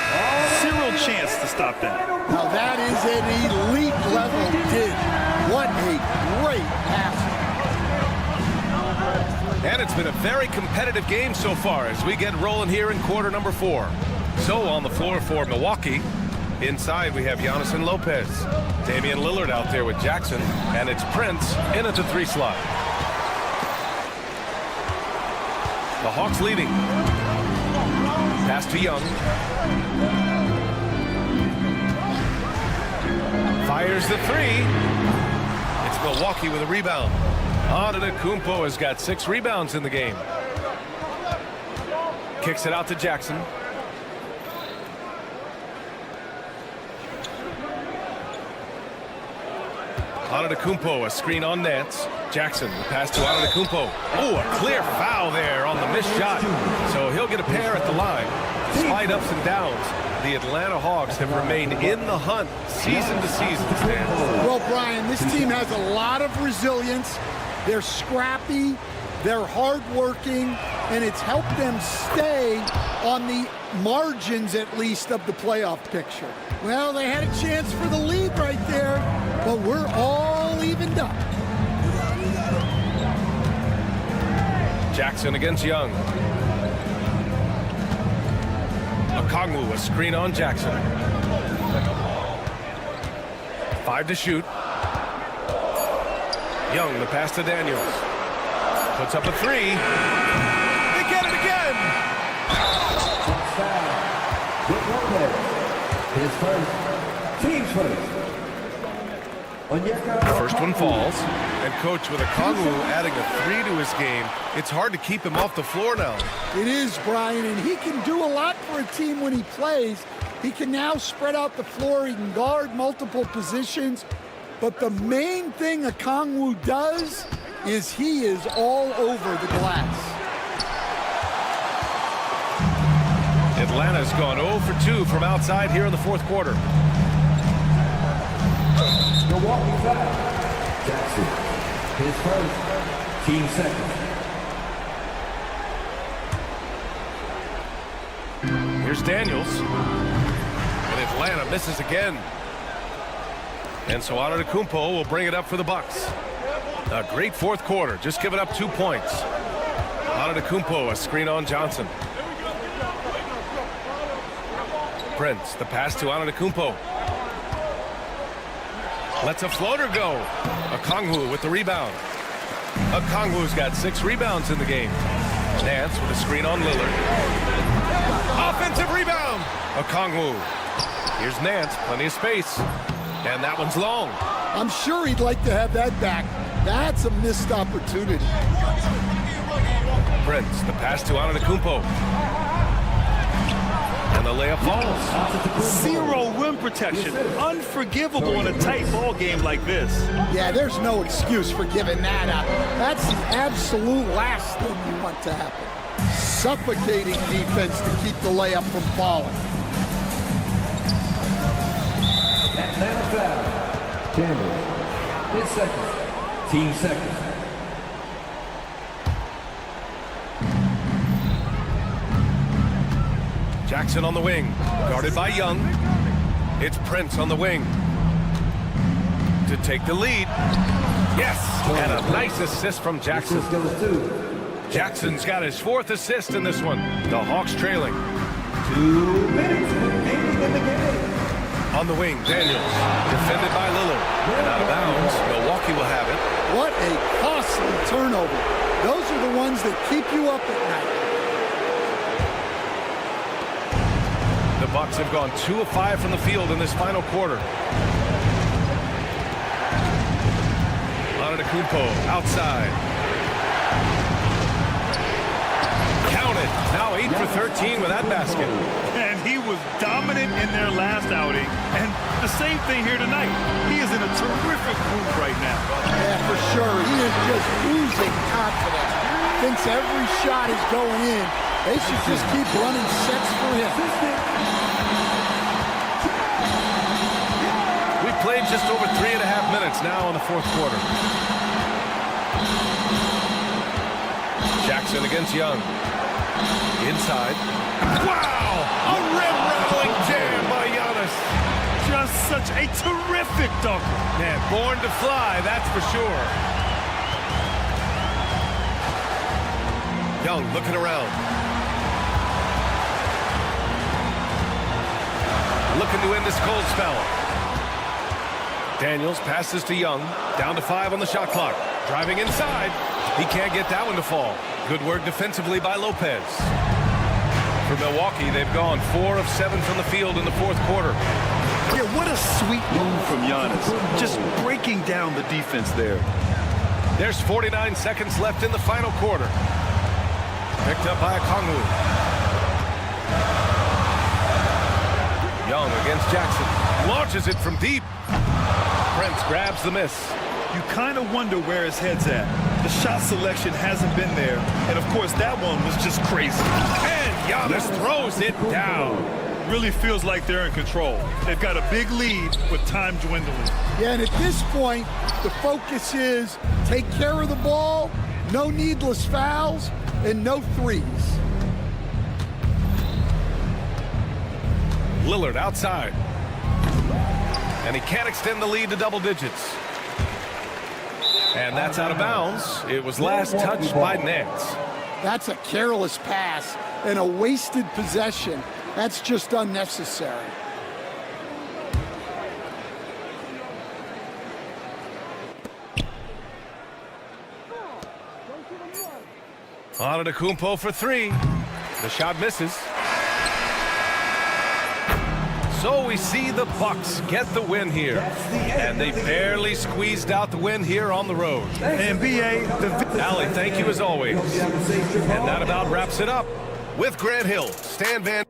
Zero chance to stop that. Now that is an elite level dig. What a great pass. And it's been a very competitive game so far as we get rolling here in quarter number 4. So on the floor for Milwaukee, inside we have Giannis and Lopez. Damian Lillard out there with Jackson, and it's Prince in at the 3 slot. The Hawks leading. Pass to Young. Fires the 3. It's Milwaukee with a rebound. Antetokounmpo has got 6 rebounds in the game. Kicks it out to Jackson. Antetokounmpo, a screen on Nance. Jackson, the pass to Antetokounmpo. Oh, a clear foul there on the missed shot. So he'll get a pair at the line. Despite ups and downs, the Atlanta Hawks have remained in the hunt season to season, Stan. Well, Brian, this team has a lot of resilience. They're scrappy, they're hardworking, and it's helped them stay on the margins, at least, of the playoff picture. Well, they had a chance for the lead right there, but we're all evened up. Jackson against Young. Okongwu, a screen on Jackson. 5 to shoot. Young, the pass to Daniels. Puts up a 3. They get it again! His first. Team's first. The first one falls. And coach, with Okongwu adding a 3 to his game, it's hard to keep him off the floor now. It is, Brian, and he can do a lot for a team when he plays. He can now spread out the floor. He can guard multiple positions. But the main thing Okongwu does is he is all over the glass. Atlanta's gone 0 for 2 from outside here in the fourth quarter. Milwaukee foul. Jackson, his first. Team second. Here's Daniels. And Atlanta misses again. And so Antetokounmpo will bring it up for the Bucks. A great fourth quarter, just giving up 2 points. Antetokounmpo, a screen on Johnson. Prince, the pass to Antetokounmpo. Lets a floater go. Okongwu with the rebound. Okongwu's got 6 rebounds in the game. Nance with a screen on Lillard. Offensive rebound. Okongwu. Here's Nance, plenty of space. And that one's long. I'm sure he'd like to have that back. That's a missed opportunity. Prince, the pass to Antetokounmpo. And the layup falls. Zero rim protection. Unforgivable in a tight ball game like this. Yeah, there's no excuse for giving that up. That's the absolute last thing you want to happen. Suffocating defense to keep the layup from falling. Atlanta foul. Chambers. 10 seconds. Team seconds. Jackson on the wing, guarded by Young. It's Prince on the wing to take the lead. Yes, and a nice assist from Jackson. Jackson's got his 4th assist in this one. The Hawks trailing. 2 minutes remaining in the game. On the wing, Daniels, defended by Lillard. And out of bounds, Milwaukee will have it. What a costly turnover. Those are the ones that keep you up at night. The Bucks have gone 2 of 5 from the field in this final quarter. Antetokounmpo outside. Counted. Now 8 for 13 with that basket. And he was dominant in their last outing. And the same thing here tonight. He is in a terrific mood right now. Yeah, for sure. He is just losing confidence. Thinks every shot is going in. They should just keep running sets for him. We've played just over 3.5 minutes now in the 4th quarter. Jackson against Young. Inside. Wow! A rim-rattling jam by Giannis. Just such a terrific dunk. Man, born to fly, that's for sure. Young looking around. Looking to end this cold spell. Daniels passes to Young. Down to 5 on the shot clock. Driving inside. He can't get that one to fall. Good work defensively by Lopez. For Milwaukee, they've gone 4 of 7 from the field in the 4th quarter. Yeah, what a sweet move from Giannis. Just breaking down the defense there. There's 49 seconds left in the final quarter. Picked up by Okongwu. Young against Jackson. Launches it from deep. Prince grabs the miss. You kind of wonder where his head's at. The shot selection hasn't been there. And, of course, that one was just crazy. And Giannis throws it down. Really feels like they're in control. They've got a big lead with time dwindling. Yeah, and at this point, the focus is take care of the ball, no needless fouls, and no threes. Lillard outside. And he can't extend the lead to double digits. And that's out of bounds. It was last touched by Nance. That's a careless pass and a wasted possession. That's just unnecessary. Antetokounmpo for 3. The shot misses. So we see the Bucks get the win here. And they barely squeezed out the win here on the road. NBA, Allie, thank you as always. And that about wraps it up. With Grant Hill, Stan Van...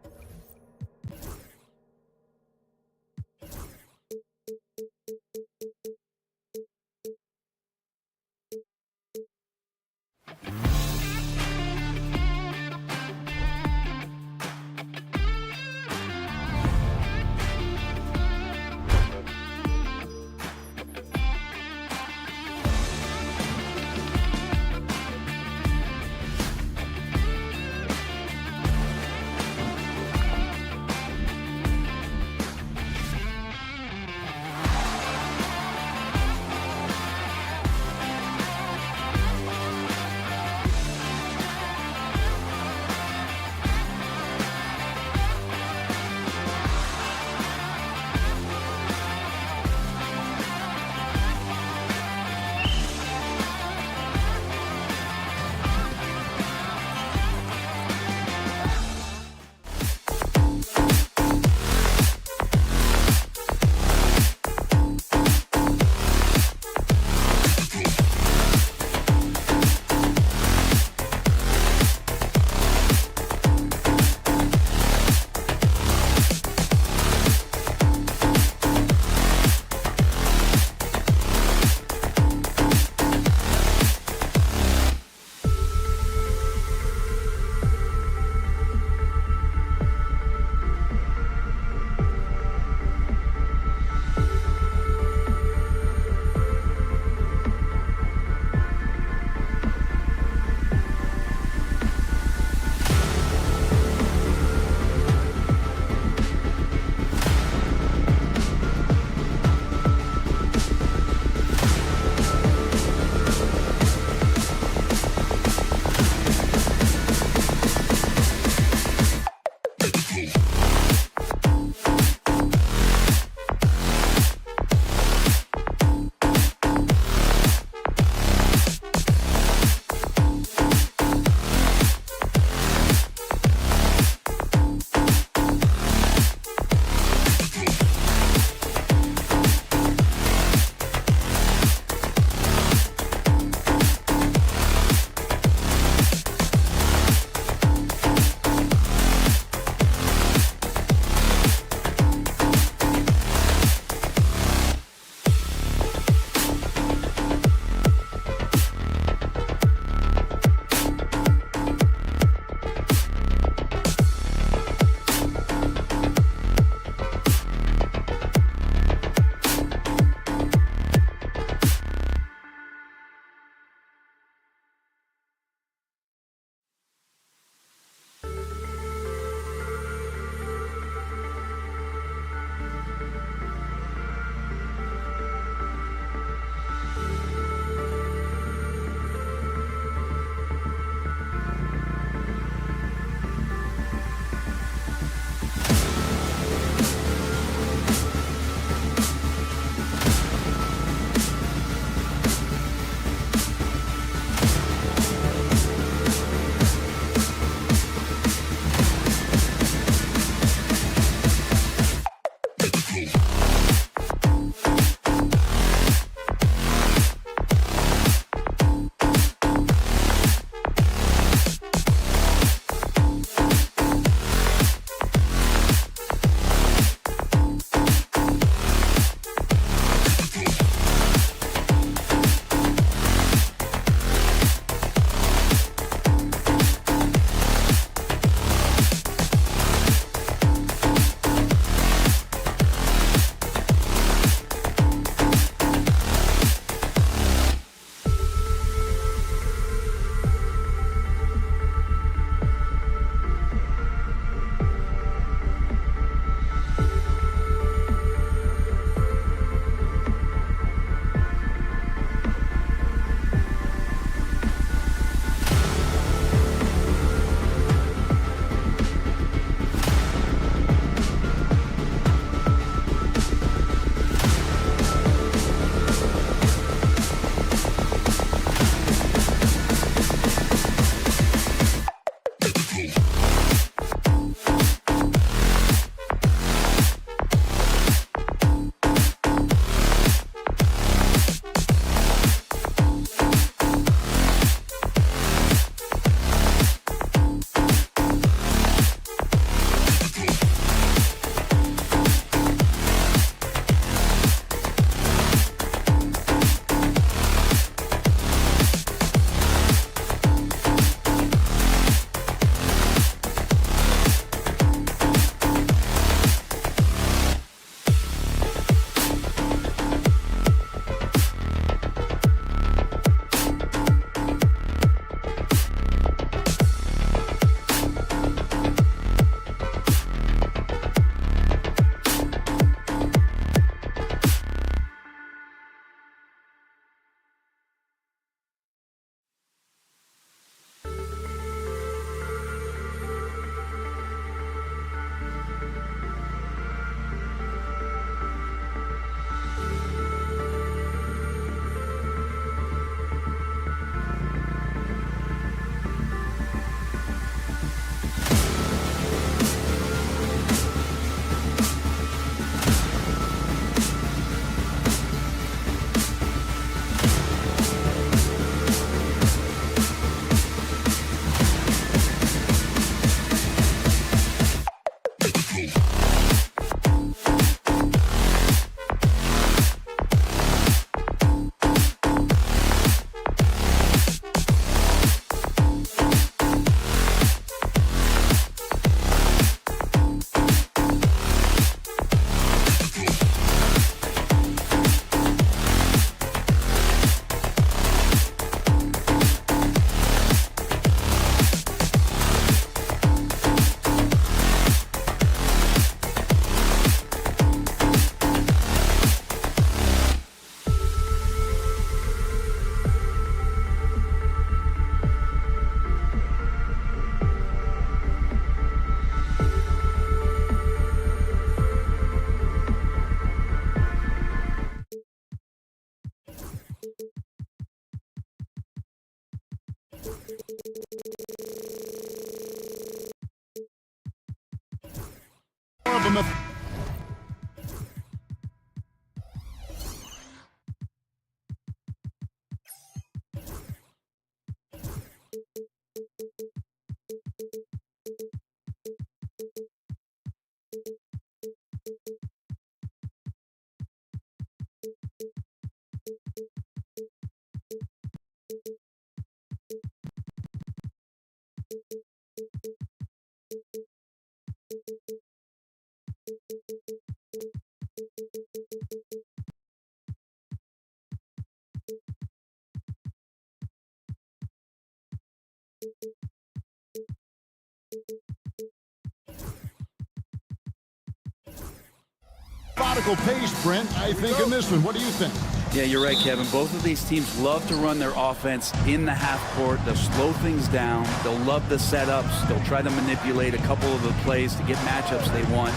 Methodical pace, Brent, I think, in this one. What do you think? Yeah, you're right, Kevin. Both of these teams love to run their offense in the half court. They'll slow things down. They'll love the setups. They'll try to manipulate a couple of the plays to get matchups they want.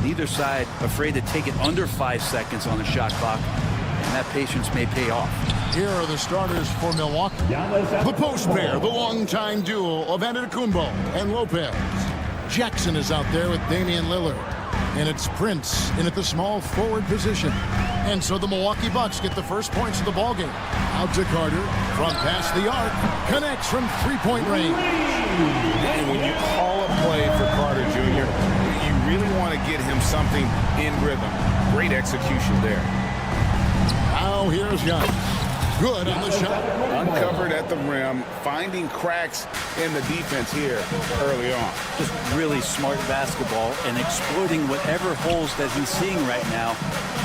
Neither side afraid to take it under 5 seconds on the shot clock, and that patience may pay off. Here are the starters for Milwaukee. The post pair, the longtime duo of Antetokounmpo and Lopez. Jackson is out there with Damian Lillard. And it's Prince in at the small forward position. And so the Milwaukee Bucks get the first points of the ballgame. Out to Carter from past the arc. Connects from three-point range. And when you call a play for Carter Jr., you really want to get him something in rhythm. Great execution there. Now here's Giannis. Good on the shot. Uncovered at the rim, finding cracks in the defense here early on. Just really smart basketball and exploiting whatever holes that he's seeing right now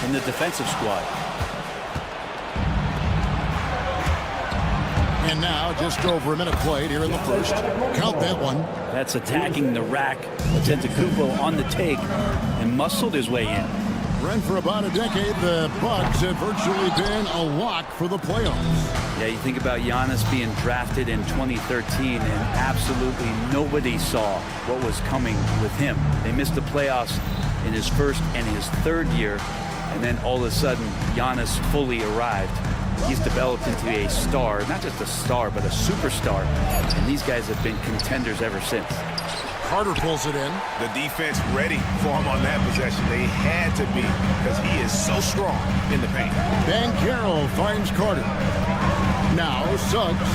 in the defensive squad. And now just over a minute played here in the first. Count that one. That's attacking the rack. Antetokounmpo on the take and muscled his way in. Brent, for about a decade, the Bucks have virtually been a lock for the playoffs. Yeah, you think about Giannis being drafted in 2013, and absolutely nobody saw what was coming with him. They missed the playoffs in his first and his third year, and then all of a sudden, Giannis fully arrived. He's developed into a star, not just a star, but a superstar, and these guys have been contenders ever since. Carter pulls it in. The defense ready for him on that possession. They had to be because he is so strong in the paint. Banchero finds Carter. Now Suggs.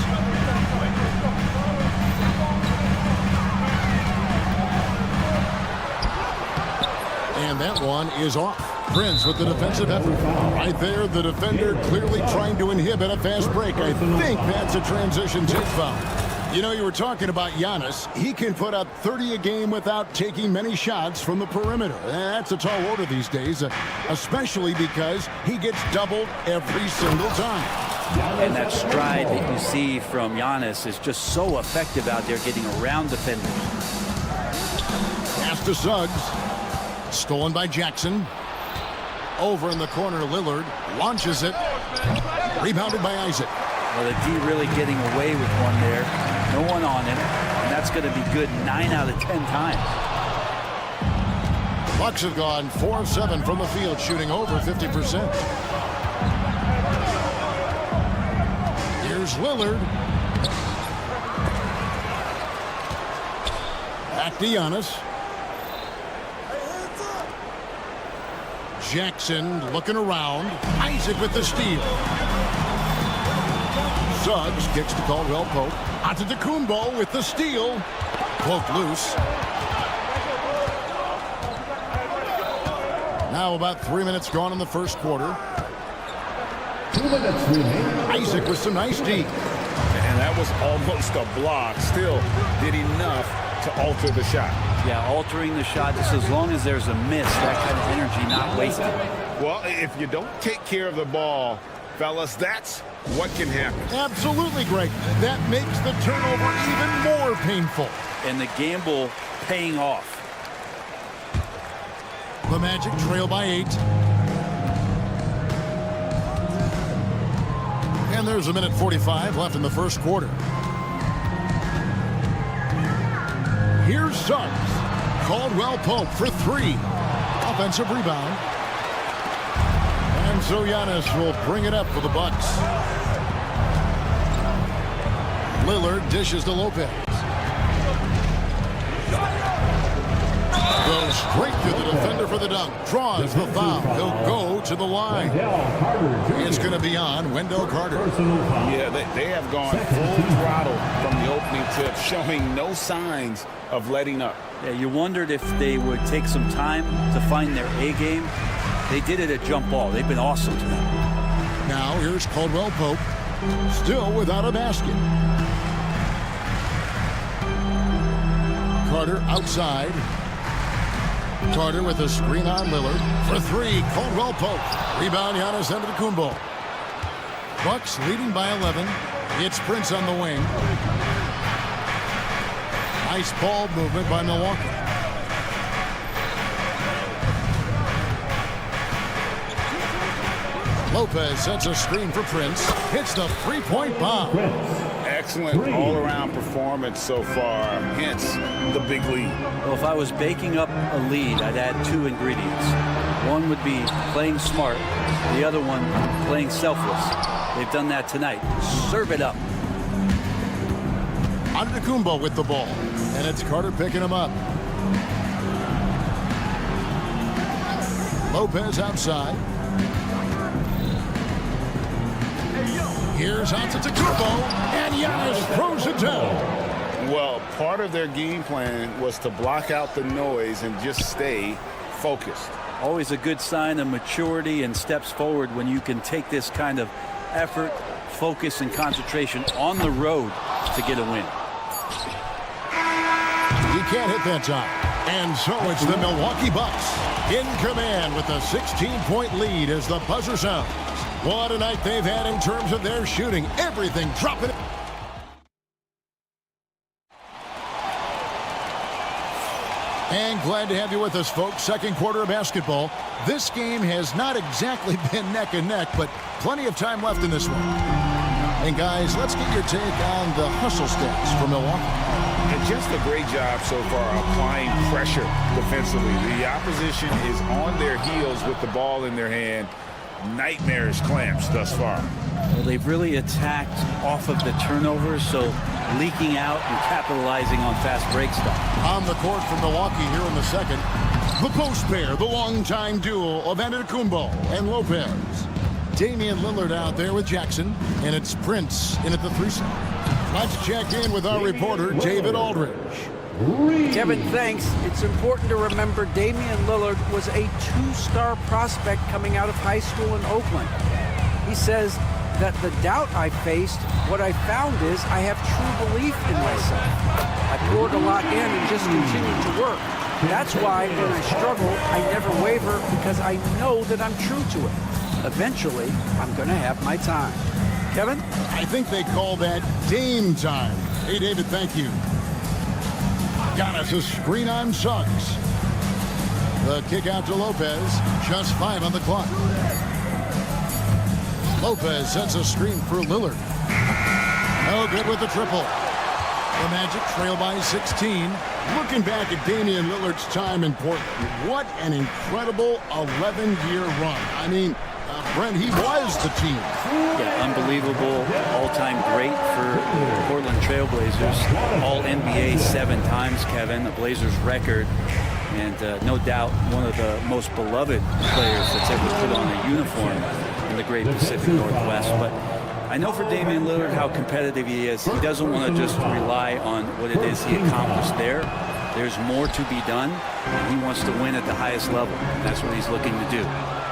And that one is off. Prince with the defensive effort. Right there, the defender clearly trying to inhibit a fast break. I think that's a transition take foul. You know, you were talking about Giannis. He can put up 30 a game without taking many shots from the perimeter. That's a tall order these days, especially because he gets doubled every single time. And that stride that you see from Giannis is just so effective out there getting around defenders. Pass to Suggs. Stolen by Jackson. Over in the corner, Lillard launches it. Rebounded by Isaac. Well, the D really getting away with one there. No one on him, and that's going to be good 9 out of 10 times. Bucks have gone 4 of 7 from the field, shooting over 50%. Here's Lillard. Back to Giannis. Jackson looking around. Isaac with the steal. Suggs kicks to Caldwell Pope. Antetokounmpo with the steal. Pope loose. Now about 3 minutes gone in the first quarter. 2 minutes remaining. Isaac with some nice D. And that was almost a block. Still did enough to alter the shot. Yeah, altering the shot just as long as there's a miss. That kind of energy not wasted. Well, if you don't take care of the ball, fellas, that's what can happen. Absolutely, Greg. That makes the turnover even more painful. And the gamble paying off. The Magic trail by 8. And there's a minute 45 left in the first quarter. Here's Suggs. Caldwell Pope for 3. Offensive rebound. And so Giannis will bring it up for the Bucks. Lillard dishes to Lopez. Goes straight to the defender for the dunk. Draws the foul. He'll go to the line. It's going to be on Wendell Carter. Yeah, they have gone full throttle from the opening tip, showing no signs of letting up. Yeah, you wondered if they would take some time to find their A game. They did it at jump ball. They've been awesome tonight. Now here's Caldwell Pope, still without a basket. Carter outside. Carter with a screen on Lillard. For three, Caldwell Pope. Rebound, Giannis Antetokounmpo. Bucks leading by 11. It's Prince on the wing. Nice ball movement by Milwaukee. Lopez sets a screen for Prince. Hits the three-point bomb. Excellent all-around performance so far, hence the big lead. Well, if I was baking up a lead, I'd add two ingredients. One would be playing smart. The other one, playing selfless. They've done that tonight. Serve it up. Antetokounmpo with the ball. And it's Carter picking him up. Lopez outside. Here's Antetokounmpo, and Giannis throws it down. Well, part of their game plan was to block out the noise and just stay focused. Always a good sign of maturity and steps forward when you can take this kind of effort, focus, and concentration on the road to get a win. He can't hit that time. And so it's the Milwaukee Bucks in command with a 16-point lead as the buzzer sounds. What a night they've had in terms of their shooting. Everything dropping. And glad to have you with us, folks. Second quarter of basketball. This game has not exactly been neck and neck, but plenty of time left in this one. And guys, let's get your take on the hustle stats for Milwaukee. And just a great job so far applying pressure defensively. The opposition is on their heels with the ball in their hand. Nightmarish clamps thus far. Well, they've really attacked off of the turnovers, so leaking out and capitalizing on fast break stuff. On the court for Milwaukee here in the second, the post pair, the longtime duo of Antetokounmpo and Lopez. Damian Lillard out there with Jackson, and it's Prince in at the threesome. Let's check in with our reporter, David Aldridge. Kevin, thanks. It's important to remember Damian Lillard was a two-star prospect coming out of high school in Oakland. He says that the doubt I faced, what I found is I have true belief in myself. I poured a lot in and just continued to work. That's why when I struggle, I never waver because I know that I'm true to it. Eventually, I'm going to have my time. Kevin? I think they call that Dame time. Hey, David, thank you. Giannis, a screen on Suggs. The kick out to Lopez. Just 5 on the clock. Lopez sets a screen for Lillard. No good with the triple. The Magic trail by 16. Looking back at Damian Lillard's time in Portland, what an incredible 11-year run. I mean, Brent, he was the team. Yeah, unbelievable, all-time great for the Portland Trailblazers. All-NBA 7 times, Kevin, the Blazers record. And no doubt one of the most beloved players that's ever put on a uniform in the great Pacific Northwest. But I know for Damian Lillard how competitive he is. He doesn't want to just rely on what it is he accomplished there. There's more to be done, and he wants to win at the highest level. That's what he's looking to do.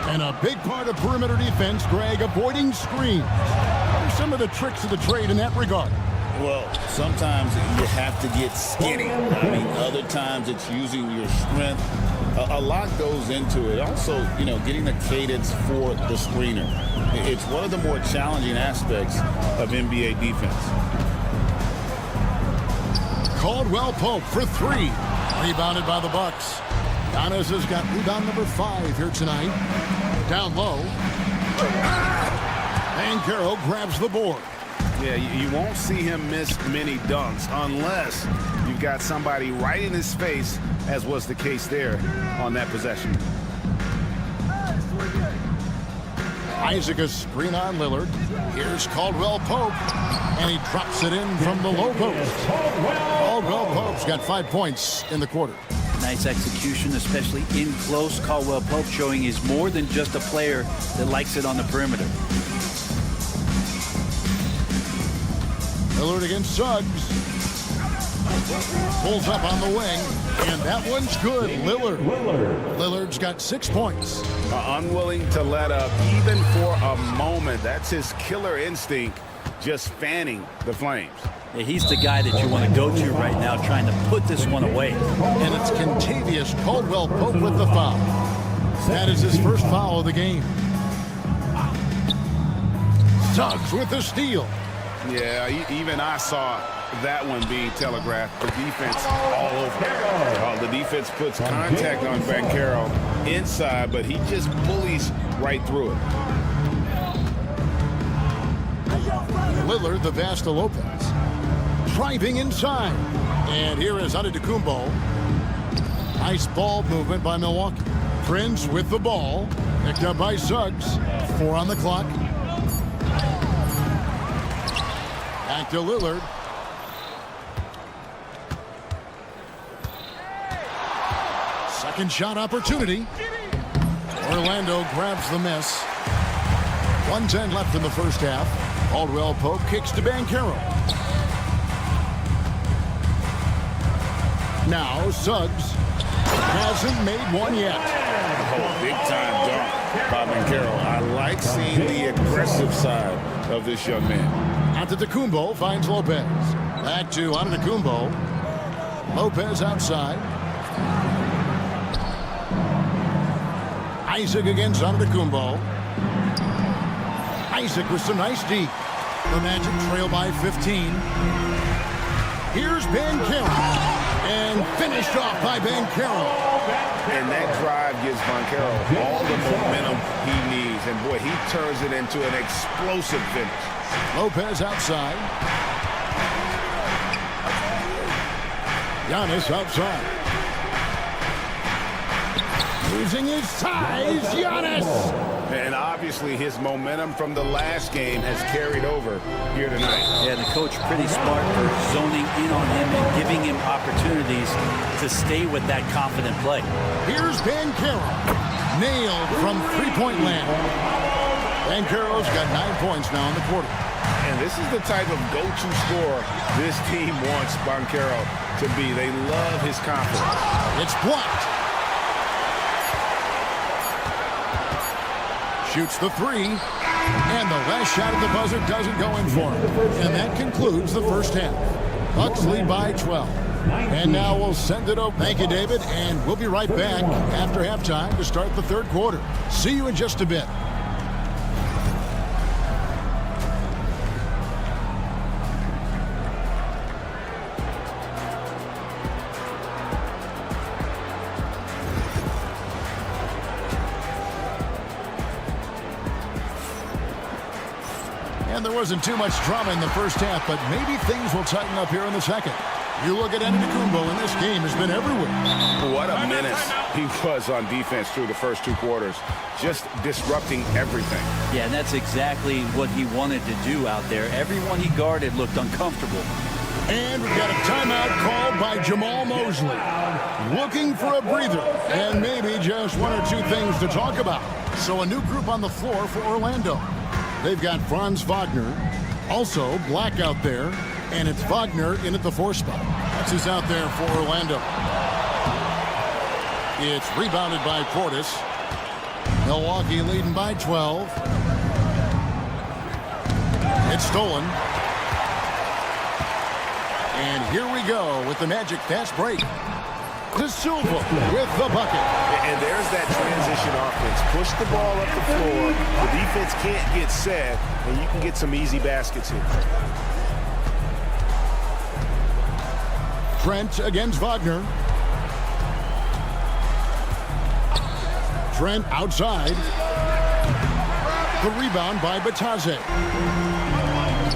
And a big part of perimeter defense, Greg, avoiding screens. What are some of the tricks of the trade in that regard? Well, sometimes you have to get skinny. I mean, other times it's using your strength. A lot goes into it. Also, you know, getting the cadence for the screener. It's one of the more challenging aspects of NBA defense. Caldwell Pope for 3. Rebounded by the Bucks. Giannis has got rebound number 5 here tonight. Down low. And Carroll grabs the board. Yeah, you won't see him miss many dunks unless you've got somebody right in his face, as was the case there on that possession. Isaac a screen on Lillard. Here's Caldwell Pope. And he drops it in from the low post. Caldwell Pope's got 5 points in the quarter. Nice execution, especially in close. Caldwell Pope showing he's more than just a player that likes it on the perimeter. Lillard against Suggs. Pulls up on the wing, and that one's good. Lillard's got 6 points. Unwilling to let up even for a moment. That's his killer instinct, just fanning the flames. Yeah, he's the guy that you want to go to right now, trying to put this one away. And it's Contavious Caldwell Pope with the foul. That is his first foul of the game. Suggs with the steal. Yeah, even I saw that one being telegraphed. The defense all over. The defense puts contact on Banchero inside, but he just bullies right through it. Lillard, the Vasta Lopez. Driving inside. And here is Antetokounmpo. Nice ball movement by Milwaukee. Prince with the ball. Picked up by Suggs. 4 on the clock. Back to Lillard. Second shot opportunity. Orlando grabs the miss. 1:10 left in the first half. Caldwell Pope kicks to Banchero. Now Suggs hasn't made one yet. Oh, big time dunk by Banchero. I like seeing the aggressive side of this young man. Antetokounmpo finds Lopez. Back to Antetokounmpo. Lopez outside. Isaac against Antetokounmpo. Isaac with some nice deep. The Magic trail by 15. Here's Banchero. And finished off by Banchero. And that drive gives Banchero all the momentum he needs. And boy, he turns it into an explosive finish. Lopez outside. Giannis outside. Losing his size, Giannis! And obviously his momentum from the last game has carried over here tonight. Yeah, the coach pretty smart for zoning in on him and giving him opportunities to stay with that confident play. Here's Banchero. Nailed from three-point land. Banchero's got 9 points now in the quarter. And this is the type of go-to scorer this team wants Banchero to be. They love his confidence. It's blocked. Shoots the three, and the last shot at the buzzer doesn't go in for him. And that concludes the first half. Bucks lead by 12. And now we'll send it over. Thank you, David, and we'll be right back after halftime to start the third quarter. See you in just a bit. And there wasn't too much drama in the first half, but maybe things will tighten up here in the second. You look at Antetokounmpo, and this game has been everywhere. What a menace he was on defense through the first 2 quarters, just disrupting everything. Yeah, and that's exactly what he wanted to do out there. Everyone he guarded looked uncomfortable. And we've got a timeout called by Jamal Mosley. Looking for a breather, and maybe just 1 or 2 things to talk about. So a new group on the floor for Orlando. They've got Franz Wagner, also Black out there, and it's Wagner in at the 4 spot. That's who's out there for Orlando. It's rebounded by Portis. Milwaukee leading by 12. It's stolen. And here we go with the Magic fast break. To Silva with the bucket. And there's that transition offense. Push the ball up the floor. The defense can't get set, and you can get some easy baskets here. Trent against Wagner. Trent outside. The rebound by Bataze.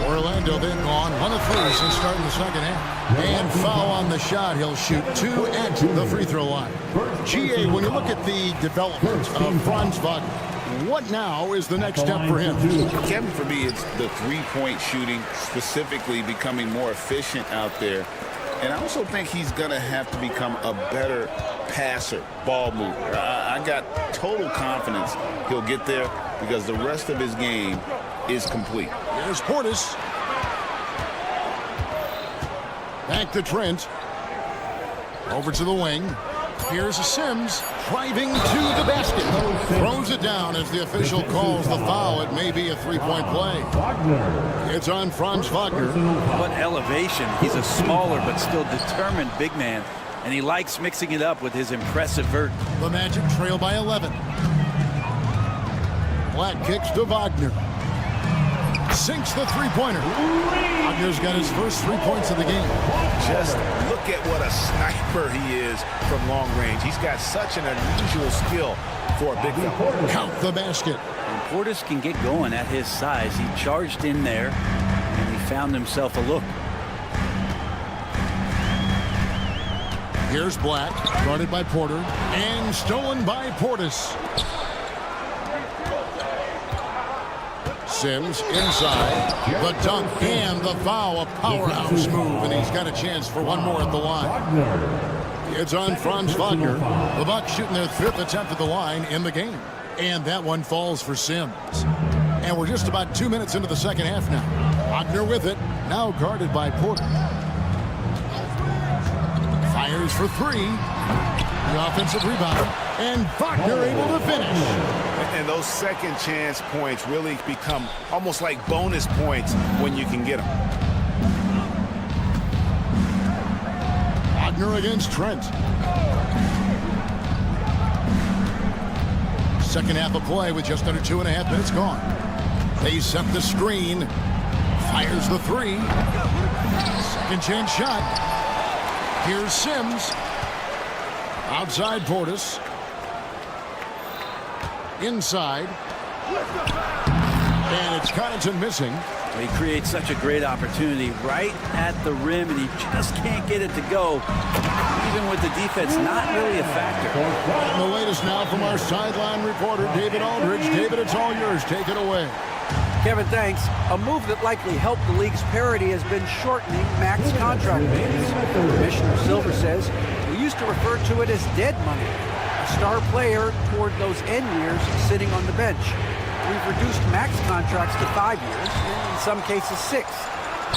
Orlando then gone 1 of 3 since starting the second half. And foul on the shot. He'll shoot 2 at the free throw line. GA, when you look at the development of Franz Wagner, What now is the next step for him? Kevin, for me, it's the three-point shooting, specifically becoming more efficient out there. And I also think he's going to have to become a better passer, ball mover. I got total confidence he'll get there because the rest of his game is complete. Here's Portis. Back to Trent. Over to the wing. Here's Sims driving to the basket. Throws it down as the official calls the foul. It may be a three-point play. It's on Franz Wagner. What elevation. He's a smaller but still determined big man, and he likes mixing it up with his impressive vert. The Magic trail by 11. Black kicks to Wagner. Sinks the three-pointer. Wagner's got his first 3 points of the game. Just look at what a sniper he is from long range. He's got such an unusual skill for a big fella. Count the basket. And Portis can get going at his size. He charged in there, and he found himself a look. Here's Black, guarded by Porter, and stolen by Portis. Sims inside, the dunk and the foul, a powerhouse move, and he's got a chance for one more at the line. It's on Franz Wagner. The Bucks shooting their 5th attempt at the line in the game. And that one falls for Sims. And we're just about 2 minutes into the second half now. Wagner with it, now guarded by Porter. Fires for 3. The offensive rebound. And Wagner able to finish. And those second chance points really become almost like bonus points when you can get them. Wagner against Trent. Second half of play with just under 2.5 minutes gone. They set the screen. Fires the 3. Second chance shot. Here's Sims. Outside Portis. Inside. And it's Connaughton missing. He creates such a great opportunity right at the rim, and he just can't get it to go. Even with the defense not really a factor. And the latest now from our sideline reporter, David Aldridge. David, it's all yours. Take it away. Kevin, thanks. A move that likely helped the league's parity has been shortening max contract payments. Commissioner Silver says we used to refer to it as dead money. A star player toward those end years sitting on the bench. We've reduced max contracts to 5 years, and in some cases 6.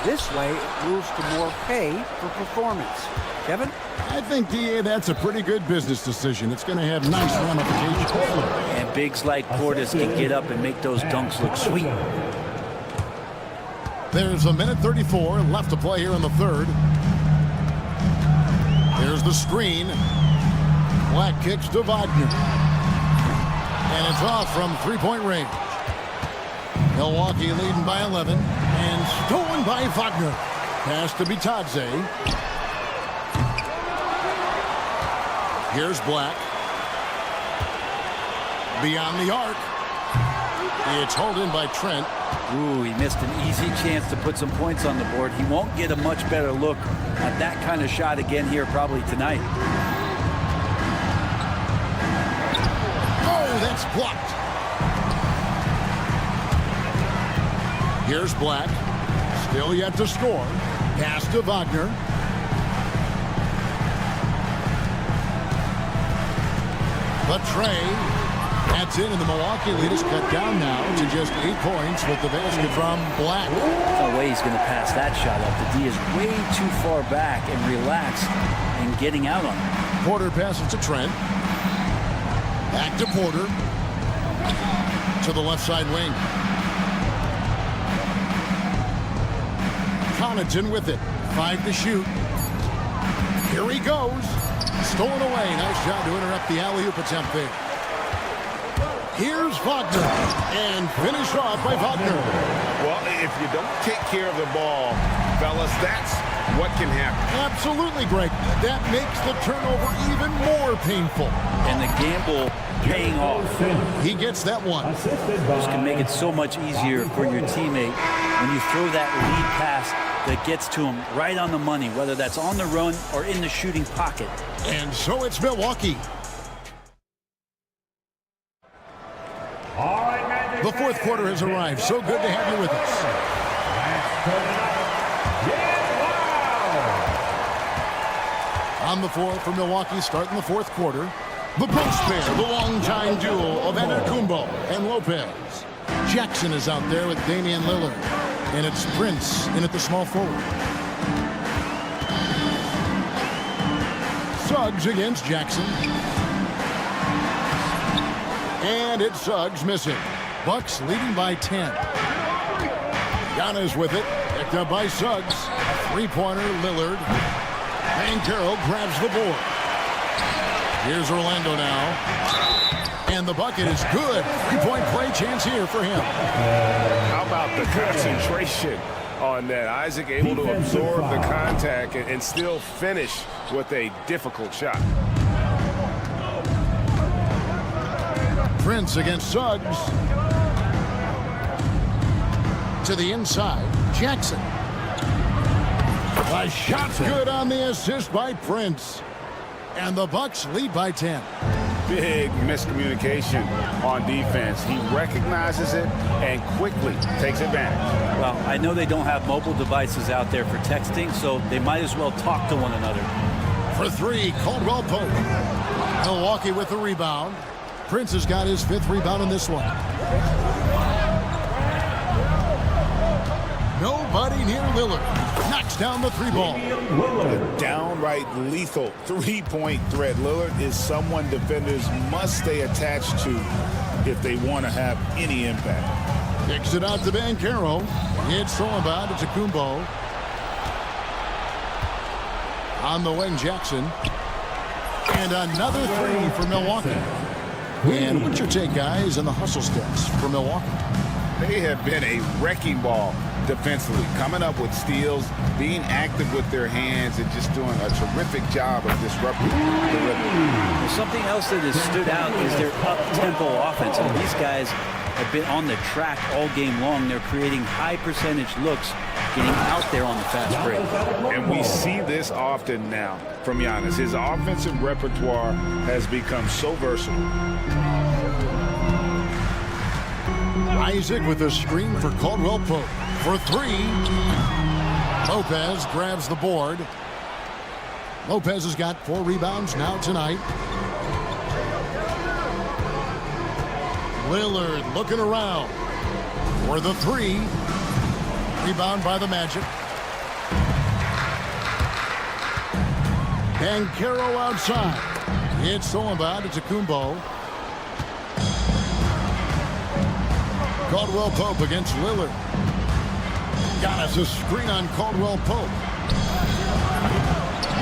This way, it moves to more pay for performance. Kevin? I think, DA, that's a pretty good business decision. It's going to have nice ramifications. And bigs like Portis can get up and make those dunks look sweet. There's a minute 34 left to play here in the third. There's the screen. Black kicks to Wagner. And it's off from three-point range. Milwaukee leading by 11. And stolen by Wagner. Pass to Bitadze. Here's Black. Beyond the arc. It's hauled in by Trent. Ooh, he missed an easy chance to put some points on the board. He won't get a much better look at that kind of shot again here probably tonight. Oh, that's blocked. Here's Black. Still yet to score. Pass to Wagner. The tray. That's in, and the Milwaukee lead is cut down now to just 8 points with the basket from Black. No way he's going to pass that shot up. The D is way too far back and relaxed in getting out on it. Porter passes to Trent. Back to Porter. To the left side wing. Connaughton with it. 5 to shoot. Here he goes. Stolen away. Nice job to interrupt the alley-oop attempt there. Here's Wagner. And finished off by Wagner. Well, if you don't take care of the ball, fellas, that's what can happen. Absolutely, Greg. That makes the turnover even more painful. And the gamble paying off. He gets that one. This can make it so much easier for your teammate when you throw that lead pass that gets to him right on the money, whether that's on the run or in the shooting pocket. And so it's Milwaukee. The fourth quarter has arrived. So good to have you with us. On the floor for Milwaukee, starting the fourth quarter. The post pair, the long-time duo of Antetokounmpo and Lopez. Jackson is out there with Damian Lillard. And it's Prince in at the small forward. Suggs against Jackson. And it's Suggs missing. Bucks leading by 10. Giannis with it. Picked up by Suggs. Three-pointer, Lillard. Banchero grabs the board. Here's Orlando now. And the bucket is good. Three-point play chance here for him. How about the concentration on that? Isaac able to absorb the contact and still finish with a difficult shot. Prince against Suggs. To the inside. Jackson. A shot's good on the assist by Prince. And the Bucks lead by 10. Big miscommunication on defense. He recognizes it and quickly takes advantage. Well, I know they don't have mobile devices out there for texting, so they might as well talk to one another. For three, Caldwell Pope. Milwaukee with the rebound. Prince has got his 5th rebound in this one. Nobody near Lillard. Knocks down the three ball. A downright lethal three-point threat. Lillard is someone defenders must stay attached to if they want to have any impact. Kicks it out to Banchero. It's Solomon. It's Antetokounmpo. On the wing, Jackson. And another three for Milwaukee. And what's your take, guys, on the hustle steps for Milwaukee? They have been a wrecking ball defensively, coming up with steals, being active with their hands, and just doing a terrific job of disrupting the rhythm. Something else that has stood out is their up-tempo offense. And these guys have been on the track all game long. They're creating high-percentage looks, getting out there on the fast break. And we see this often now from Giannis. His offensive repertoire has become so versatile. Isaac with a screen for Caldwell Pope. For three, Lopez grabs the board. Lopez has got 4 rebounds now tonight. Lillard looking around for the three. Rebound by the Magic. Banchero outside. It's Solomon. It's Antetokounmpo. Caldwell Pope against Lillard. Giannis a screen on Caldwell Pope.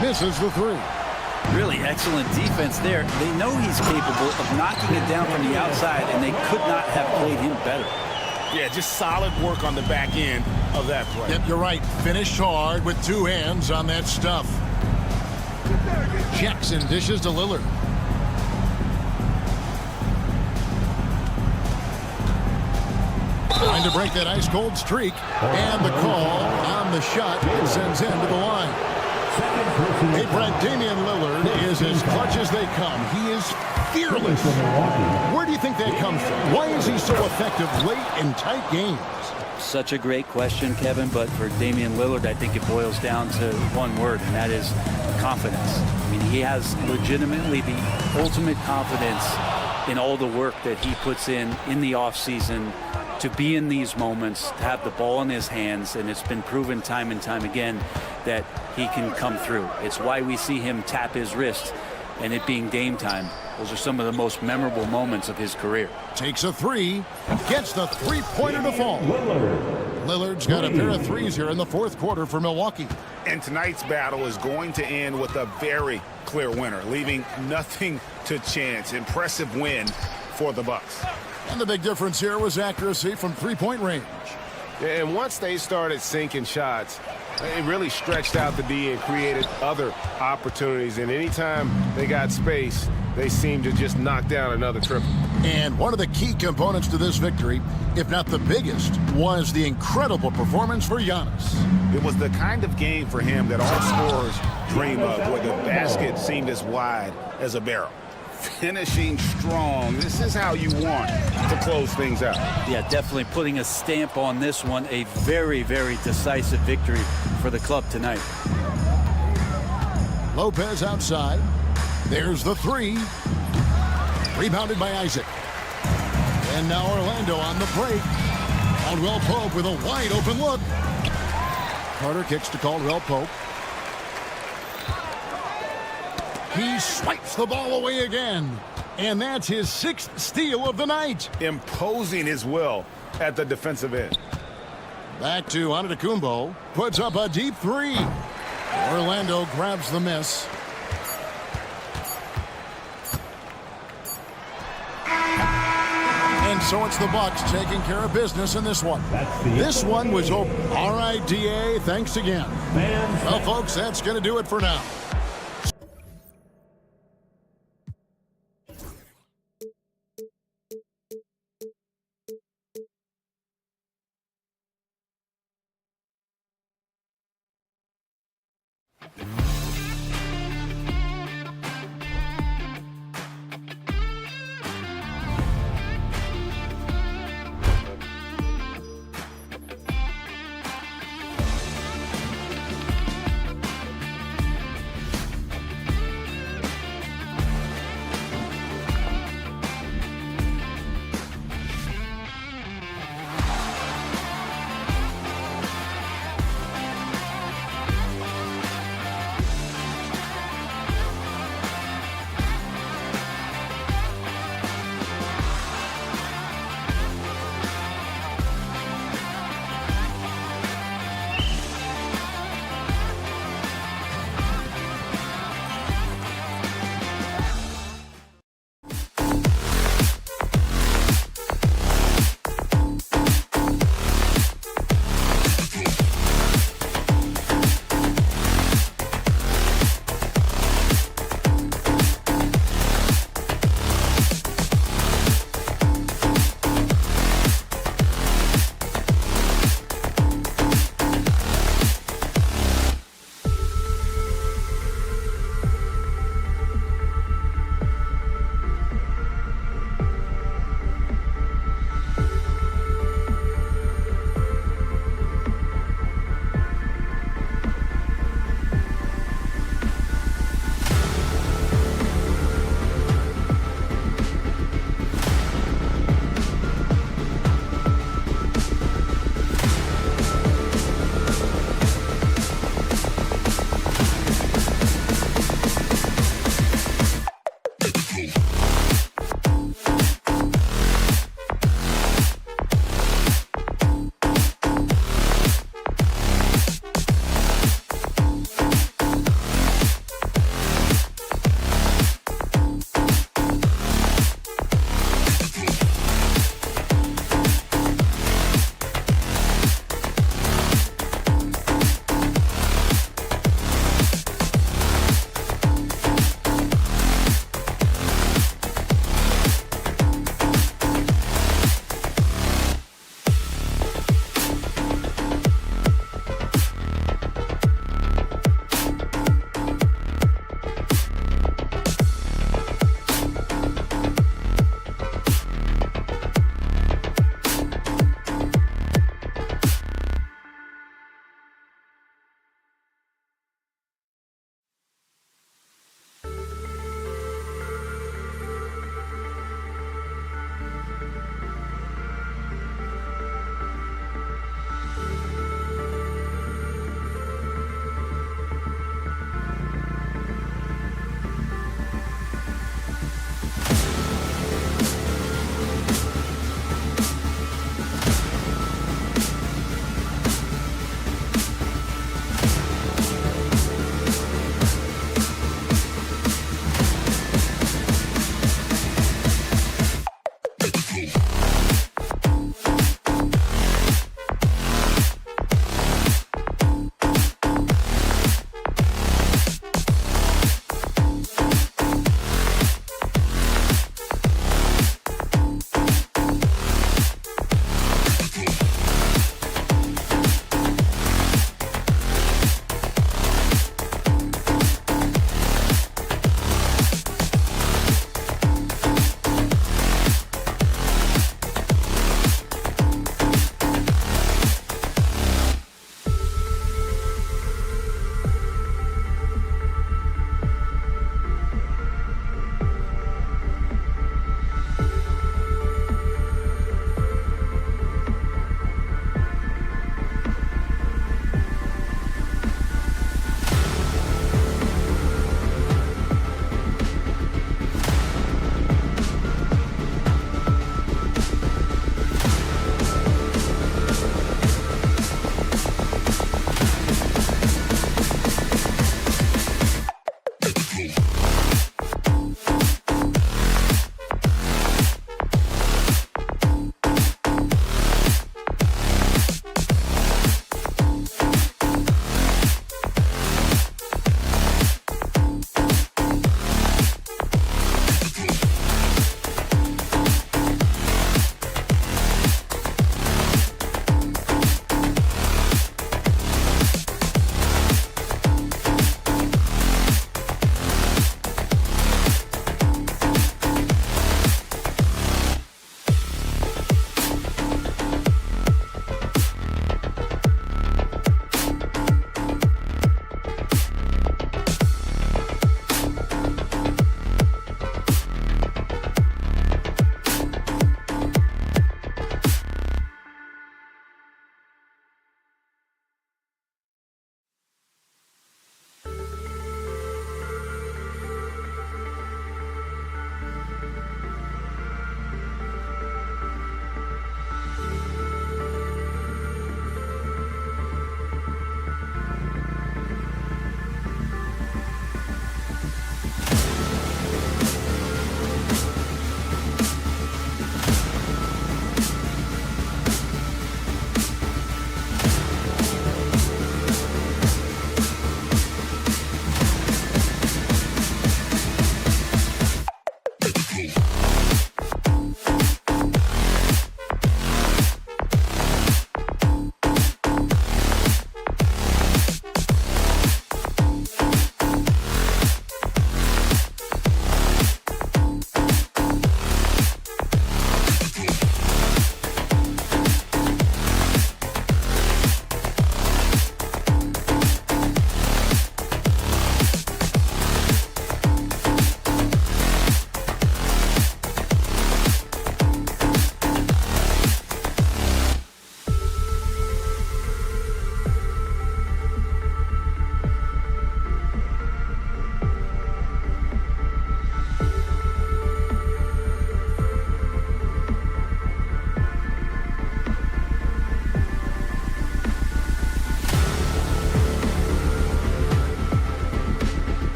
Misses the three. Really excellent defense there. They know he's capable of knocking it down from the outside, and they could not have played him better. Yeah, just solid work on the back end of that play. Yep, you're right. Finished hard with 2 hands on that stuff. Jackson dishes to Lillard. Trying to break that ice-cold streak. And the call on the shot. It sends him to the line. Hey, Brent, Damian Lillard is as clutch as they come. He is fearless. Where do you think that comes from? Why is he so effective late in tight games? Such a great question, Kevin, but for Damian Lillard, I think it boils down to one word, and that is confidence. I mean, he has legitimately the ultimate confidence in all the work that he puts in the offseason to be in these moments, to have the ball in his hands, and it's been proven time and time again that he can come through. It's why we see him tap his wrist, and it being game time. Those are some of the most memorable moments of his career. Takes a three, gets the three-pointer to fall. Lillard's got a pair of threes here in the fourth quarter for Milwaukee. And tonight's battle is going to end with a very clear winner, leaving nothing to chance. Impressive win for the Bucks. And the big difference here was accuracy from three-point range. And once they started sinking shots, it really stretched out the D and created other opportunities. And anytime they got space, they seemed to just knock down another triple. And one of the key components to this victory, if not the biggest, was the incredible performance for Giannis. It was the kind of game for him that all scorers dream of, where the basket seemed as wide as a barrel. finishing strong. This is how you want to close things out. Yeah, definitely putting a stamp on this one. A very, very decisive victory for the club tonight. Lopez outside. There's the three. Rebounded by Isaac. And now Orlando on the break. Caldwell Pope with a wide open look. Carter kicks to Caldwell Pope. He swipes the ball away again. And that's his 6th steal of the night. Imposing his will at the defensive end. Back to Antetokounmpo. Puts up a deep three. Orlando grabs the miss. And so it's the Bucks taking care of business in this one. This one was over. All right, DA, thanks again. Well, folks, that's going to do it for now.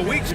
weeks.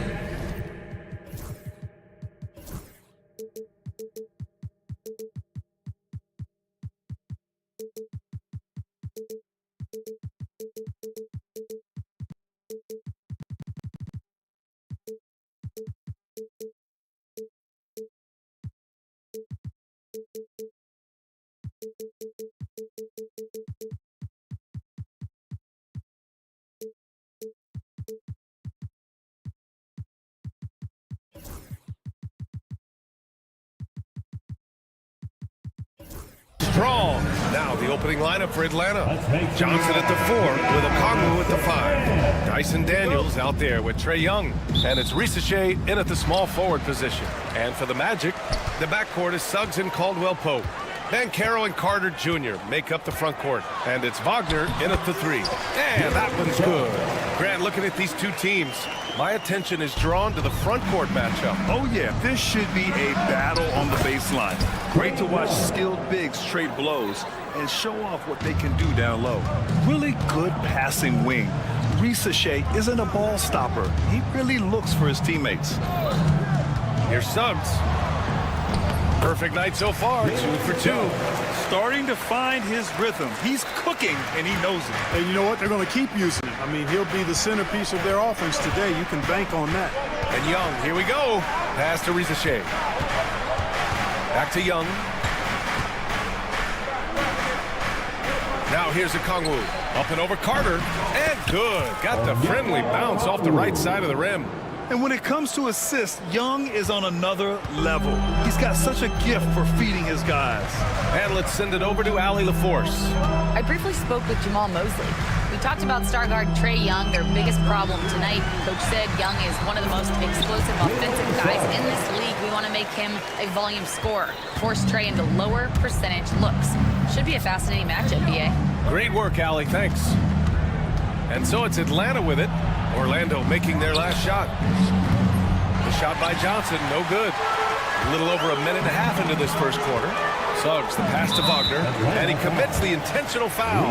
Strong. Now the opening lineup for Atlanta. Johnson at the 4 with Okongwu at the 5. Dyson Daniels out there with Trae Young. And it's Ricochet in at the small forward position. And for the Magic, the backcourt is Suggs and Caldwell-Pope. Banchero and Carter Jr. make up the front court. And it's Wagner in at the 3. And that one's good. Grant, looking at these two teams, my attention is drawn to the front court matchup. Oh, yeah, this should be a battle on the baseline. Great to watch skilled bigs trade blows and show off what they can do down low. Really good passing wing. Ricochet isn't a ball stopper. He really looks for his teammates. Here's Suggs. Perfect night so far, 2 for 2. Starting to find his rhythm. He's cooking, and he knows it. And you know what? They're going to keep using it. I mean, he'll be the centerpiece of their offense today. You can bank on that. And Young, here we go. Pass to Ricochet. Back to Young. Now here's Okongwu. Up and over Carter. And good. Got the friendly bounce off the right side of the rim. And when it comes to assists, Young is on another level. He's got such a gift for feeding his guys. And let's send it over to Allie LaForce. I briefly spoke with Jamal Mosley. We talked about star guard Trae Young, their biggest problem tonight. Coach said Young is one of the most explosive offensive guys in this league. We want to make him a volume scorer, force Trae into lower percentage looks. Should be a fascinating matchup, BA. Great work, Allie. Thanks. And so it's Atlanta with it. Orlando making their last shot. The shot by Johnson, no good. A little over a minute and a half into this first quarter. Suggs, the pass to Wagner, and he commits the intentional foul.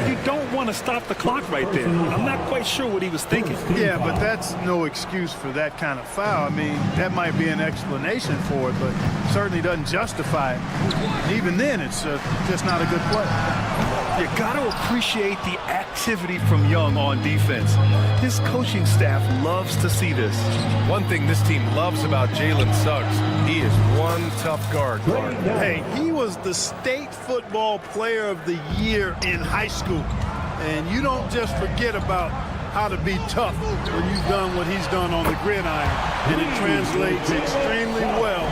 You don't want to stop the clock right there. I'm not quite sure what he was thinking. Yeah, but that's no excuse for that kind of foul. I mean, that might be an explanation for it, but certainly doesn't justify it. And even then, it's just not a good play. You got to appreciate the activity from Young on defense. His coaching staff loves to see this. One thing this team loves about Jalen Suggs, he is one tough guard. Hey, he was the state football player of the year in high school. And you don't just forget about how to be tough when you've done what he's done on the gridiron. And it translates extremely well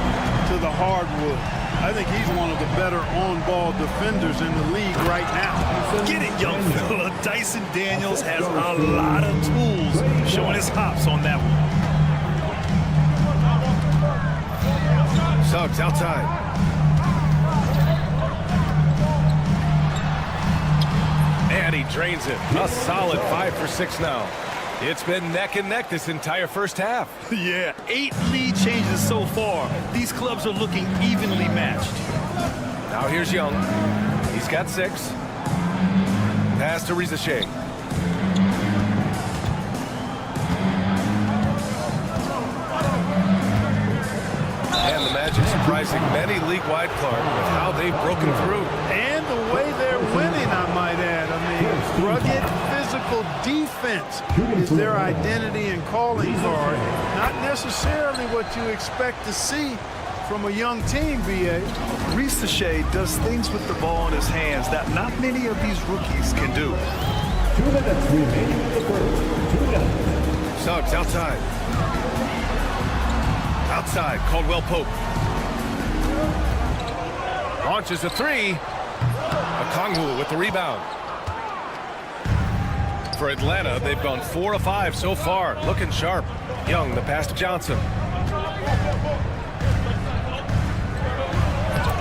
to the hardwood. I think he's one of the better on-ball defenders in the league right now. Get it, young fella. Dyson Daniels has a lot of tools, showing his hops on that one. Suggs outside. And he drains it. A solid 5 for 6 now. It's been neck and neck this entire first half. Yeah, 8 lead changes so far. These clubs are looking evenly matched. Now here's Young. He's got 6. Pass to Ricochet. And the Magic surprising many league-wide, Clark, with how they've broken through. And the way they're winning, I might add. I mean, rugged physical defense is their identity and calling card. Not necessarily what you expect to see from a young team, B.A. Ricochet does things with the ball in his hands that not many of these rookies can do. 2 minutes remaining in the first. 2 minutes. Suggs outside. Outside, Caldwell-Pope. Launches a 3. Okongwu with the rebound. For Atlanta, they've gone 4 of 5 so far. Looking sharp. Young, the pass to Johnson.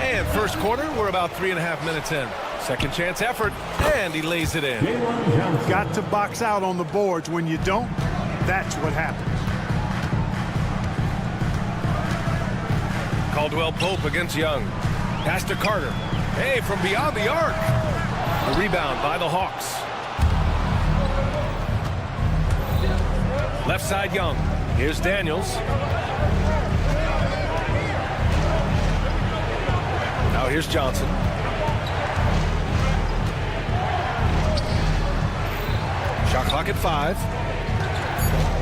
And first quarter, we're about 3.5 minutes in. Second chance effort, and he lays it in. Got to box out on the boards. When you don't, that's what happens. Caldwell-Pope against Young. Pass to Carter. Hey, from beyond the arc. The rebound by the Hawks. Left side Young. Here's Daniels. Now here's Johnson. Shot clock at 5.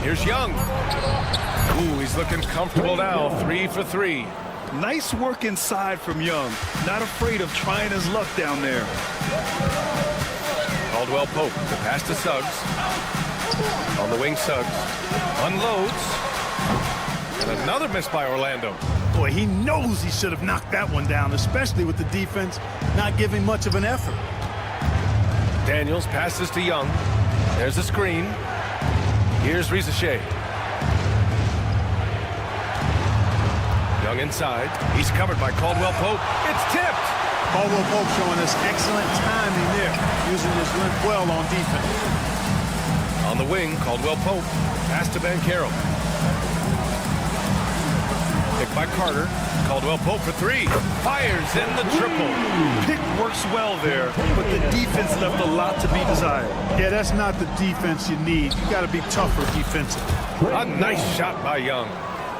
Here's Young. Ooh, he's looking comfortable now. 3 for 3. Nice work inside from Young. Not afraid of trying his luck down there. Caldwell Pope, the pass to Suggs. On the wing, Suggs unloads. And another miss by Orlando. Boy, he knows he should have knocked that one down, especially with the defense not giving much of an effort. Daniels passes to Young. There's a screen. Here's Rizachet. Young inside. He's covered by Caldwell Pope. It's tipped. Caldwell Pope showing us excellent timing there, using his length well on defense. On the wing, Caldwell Pope. Pass to Banchero. Picked by Carter. Caldwell Pope for 3. Fires in the triple. Pick works well there, but the defense left a lot to be desired. Yeah, that's not the defense you need. You got to be tougher defensively. A nice shot by Young.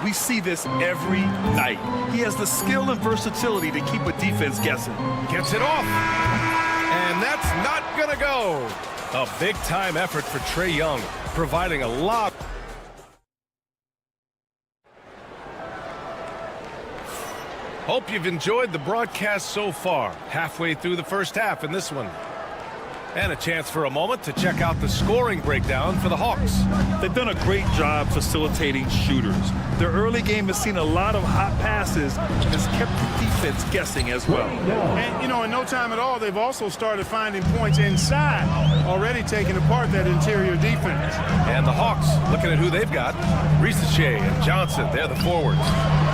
We see this every night. He has the skill and versatility to keep a defense guessing. Gets it off. And that's not going to go. A big-time effort for Trae Young, providing a lot. Hope you've enjoyed the broadcast so far. Halfway through the first half in this one. And a chance for a moment to check out the scoring breakdown for the Hawks. They've done a great job facilitating shooters. Their early game has seen a lot of hot passes and has kept the defense guessing as well. And, you know, in no time at all, they've also started finding points inside, already taking apart that interior defense. And the Hawks, looking at who they've got, Rizachet and Johnson, they're the forwards.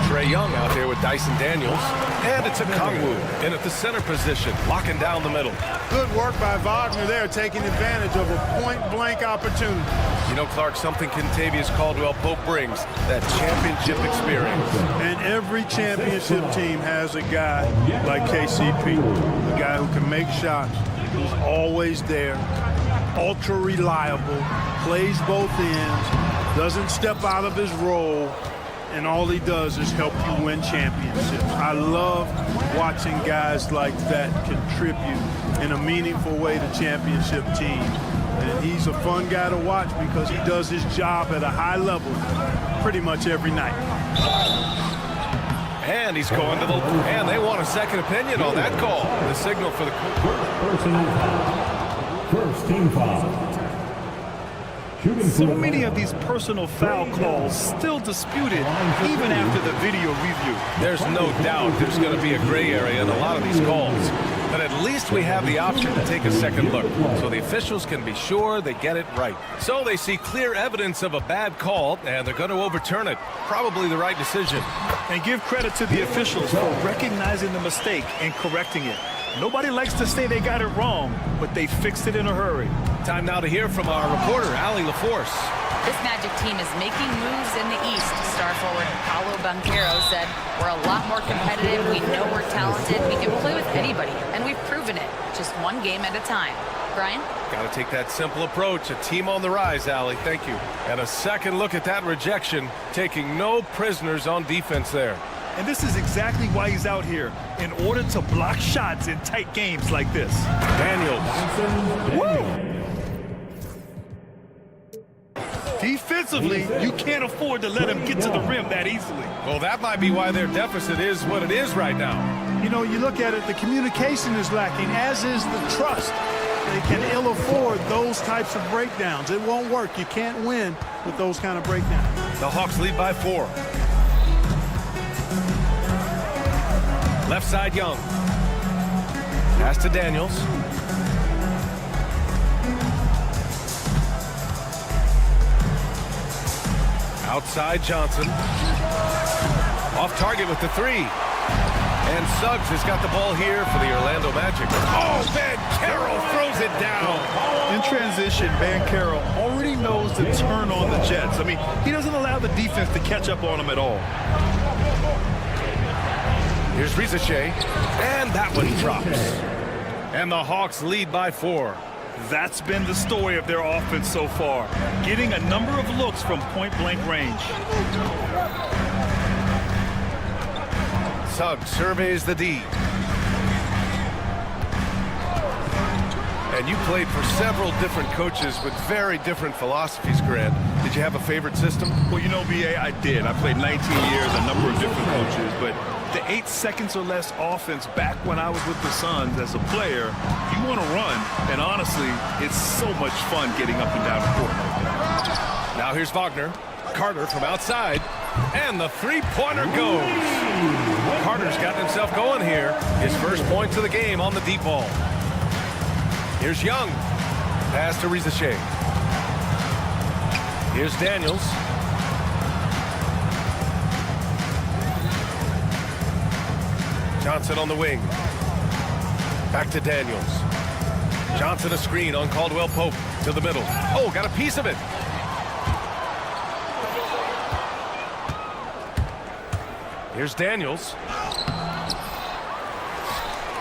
Trae Young out there with Dyson Daniels. And it's a Kongwu in at the center position, locking down the middle. Good work by Wagner there, taking advantage of a point-blank opportunity. You know, Clark, something Kentavious Caldwell-Pope brings, that championship experience. And every championship team has a guy like KCP, a guy who can make shots, who's always there, ultra reliable, plays both ends, doesn't step out of his role, and all he does is help you win championships. I love watching guys like that contribute in a meaningful way to championship teams. And he's a fun guy to watch because he does his job at a high level pretty much every night. And he's going to the... And they want a second opinion on that call. The signal for the... First team foul. So many of these personal foul calls still disputed even after the video review. There's no doubt there's going to be a gray area in a lot of these calls. But at least we have the option to take a second look, so the officials can be sure they get it right. So they see clear evidence of a bad call, and they're going to overturn it. Probably the right decision. And give credit to the officials for recognizing the mistake and correcting it. Nobody likes to say they got it wrong, but they fixed it in a hurry. Time now to hear from our reporter, Allie LaForce. This Magic team is making moves in the East. Star forward Paolo Banchero said, "We're a lot more competitive. We know we're talented. We can play with anybody, and we've proven it. Just one game at a time." Brian? Got to take that simple approach. A team on the rise, Allie. Thank you. And a second look at that rejection, taking no prisoners on defense there. And this is exactly why he's out here, in order to block shots in tight games like this. Daniels. Woo! Defensively, you can't afford to let him get to the rim that easily. Well, that might be why their deficit is what it is right now. You know, you look at it, the communication is lacking, as is the trust. They can ill afford those types of breakdowns. It won't work. You can't win with those kind of breakdowns. The Hawks lead by 4. Left side, Young. Pass to Daniels. Outside, Johnson. Off target with the 3. And Suggs has got the ball here for the Orlando Magic. Oh, Banchero throws it down. In transition, Banchero already knows to turn on the Jets. I mean, he doesn't allow the defense to catch up on him at all. Here's Rizachet, and that one drops. And the Hawks lead by 4. That's been the story of their offense so far, getting a number of looks from point-blank range. Suggs surveys the D. And you played for several different coaches with very different philosophies, Grant. Did you have a favorite system? Well, you know, B.A., I did. I played 19 years, a number of different coaches, but the 8 seconds or less offense back when I was with the Suns as a player, you want to run, and honestly, it's so much fun getting up and down the court like that. Now here's Wagner. Carter from outside, and the three-pointer goes. Carter's gotten himself going here. His first points of the game on the deep ball. Here's Young. Pass to Rizachet. Here's Daniels. Johnson on the wing. Back to Daniels. Johnson a screen on Caldwell Pope to the middle. Oh, got a piece of it. Here's Daniels.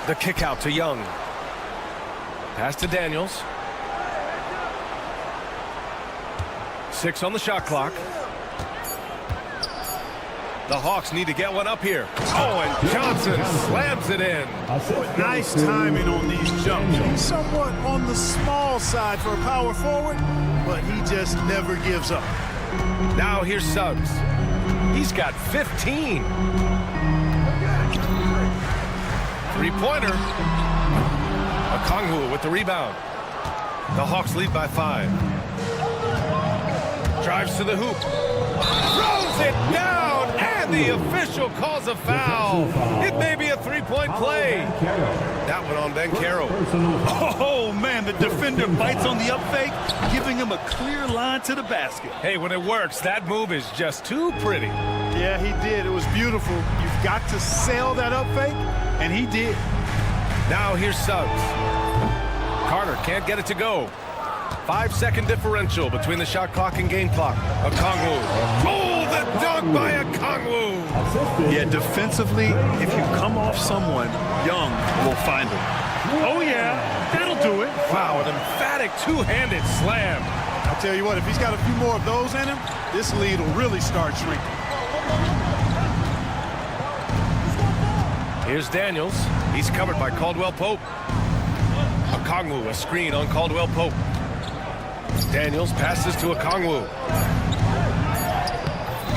The kick out to Young. Pass to Daniels. 6 on the shot clock. The Hawks need to get one up here. Oh, and Johnson slams it in. Nice timing on these jumps. He's somewhat on the small side for a power forward, but he just never gives up. Now here's Suggs. He's got 15. Three-pointer. Okongwu with the rebound. The Hawks lead by 5. Drives to the hoop. Throws it down, and the official calls a foul. It may be a three-point play. That one on Banchero. Oh, man, the defender bites on the up fake, giving him a clear line to the basket. Hey, when it works, that move is just too pretty. Yeah, he did. It was beautiful. You've got to sell that up fake, and he did. Now here's Suggs. Carter can't get it to go. 5-second differential between the shot clock and game clock. Okongwu. Oh, the dunk by Okongwu. Yeah, defensively, if you come off someone, Young will find him. Oh, yeah, that'll do it. Wow, an emphatic two-handed slam. I tell you what, if he's got a few more of those in him, this lead will really start shrinking. Here's Daniels. He's covered by Caldwell Pope. Okongwu, a screen on Caldwell Pope. Daniels passes to Okongwu.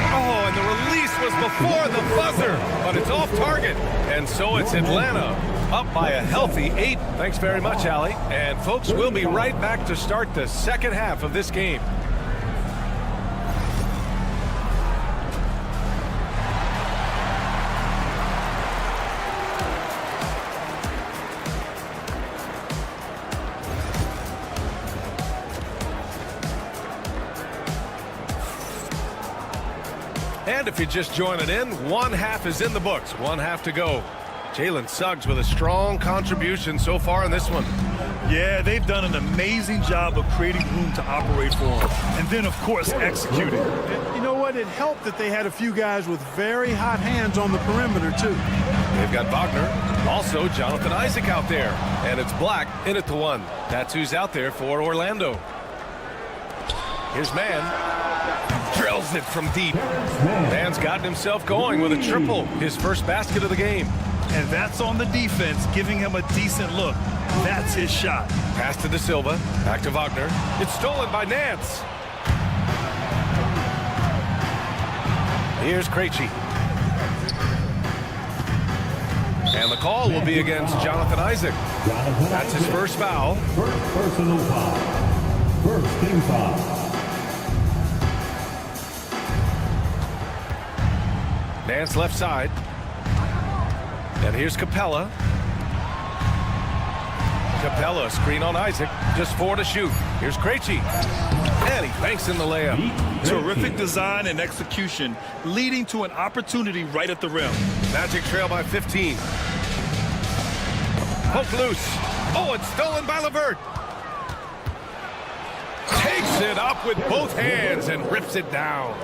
Oh, and the release was before the buzzer, but it's off target. And so it's Atlanta up by a healthy 8. Thanks very much, Allie. And folks, we'll be right back to start the second half of this game. And if you're just joining in, one half is in the books. One half to go. Jalen Suggs with a strong contribution so far in this one. Yeah, they've done an amazing job of creating room to operate for him. And then, of course, executing. You know what? It helped that they had a few guys with very hot hands on the perimeter, too. They've got Wagner. Also, Jonathan Isaac out there. And it's Black in at the 1. That's who's out there for Orlando. Here's Mann. Drills it from deep. Mann's gotten himself going with a triple. His first basket of the game. And that's on the defense, giving him a decent look. That's his shot. Pass to De Silva. Back to Wagner. It's stolen by Nance. Here's Krejci. And the call will be against Jonathan Isaac. That's his first foul. First personal foul. First team foul. Nance left side. And here's Capella. Capella, screen on Isaac. Just 4 to shoot. Here's Krejci. And he banks in the layup. Terrific design and execution, leading to an opportunity right at the rim. Magic trail by 15. Poke loose. Oh, it's stolen by LeVert. Takes it up with both hands and rips it down.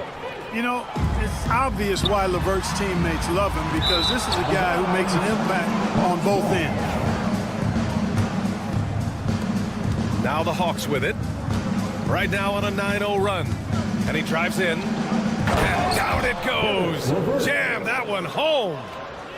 You know, it's obvious why LeVert's teammates love him, because this is a guy who makes an impact on both ends. Now the Hawks with it. Right now on a 9-0 run. And he drives in. And down it goes. Jam that one home.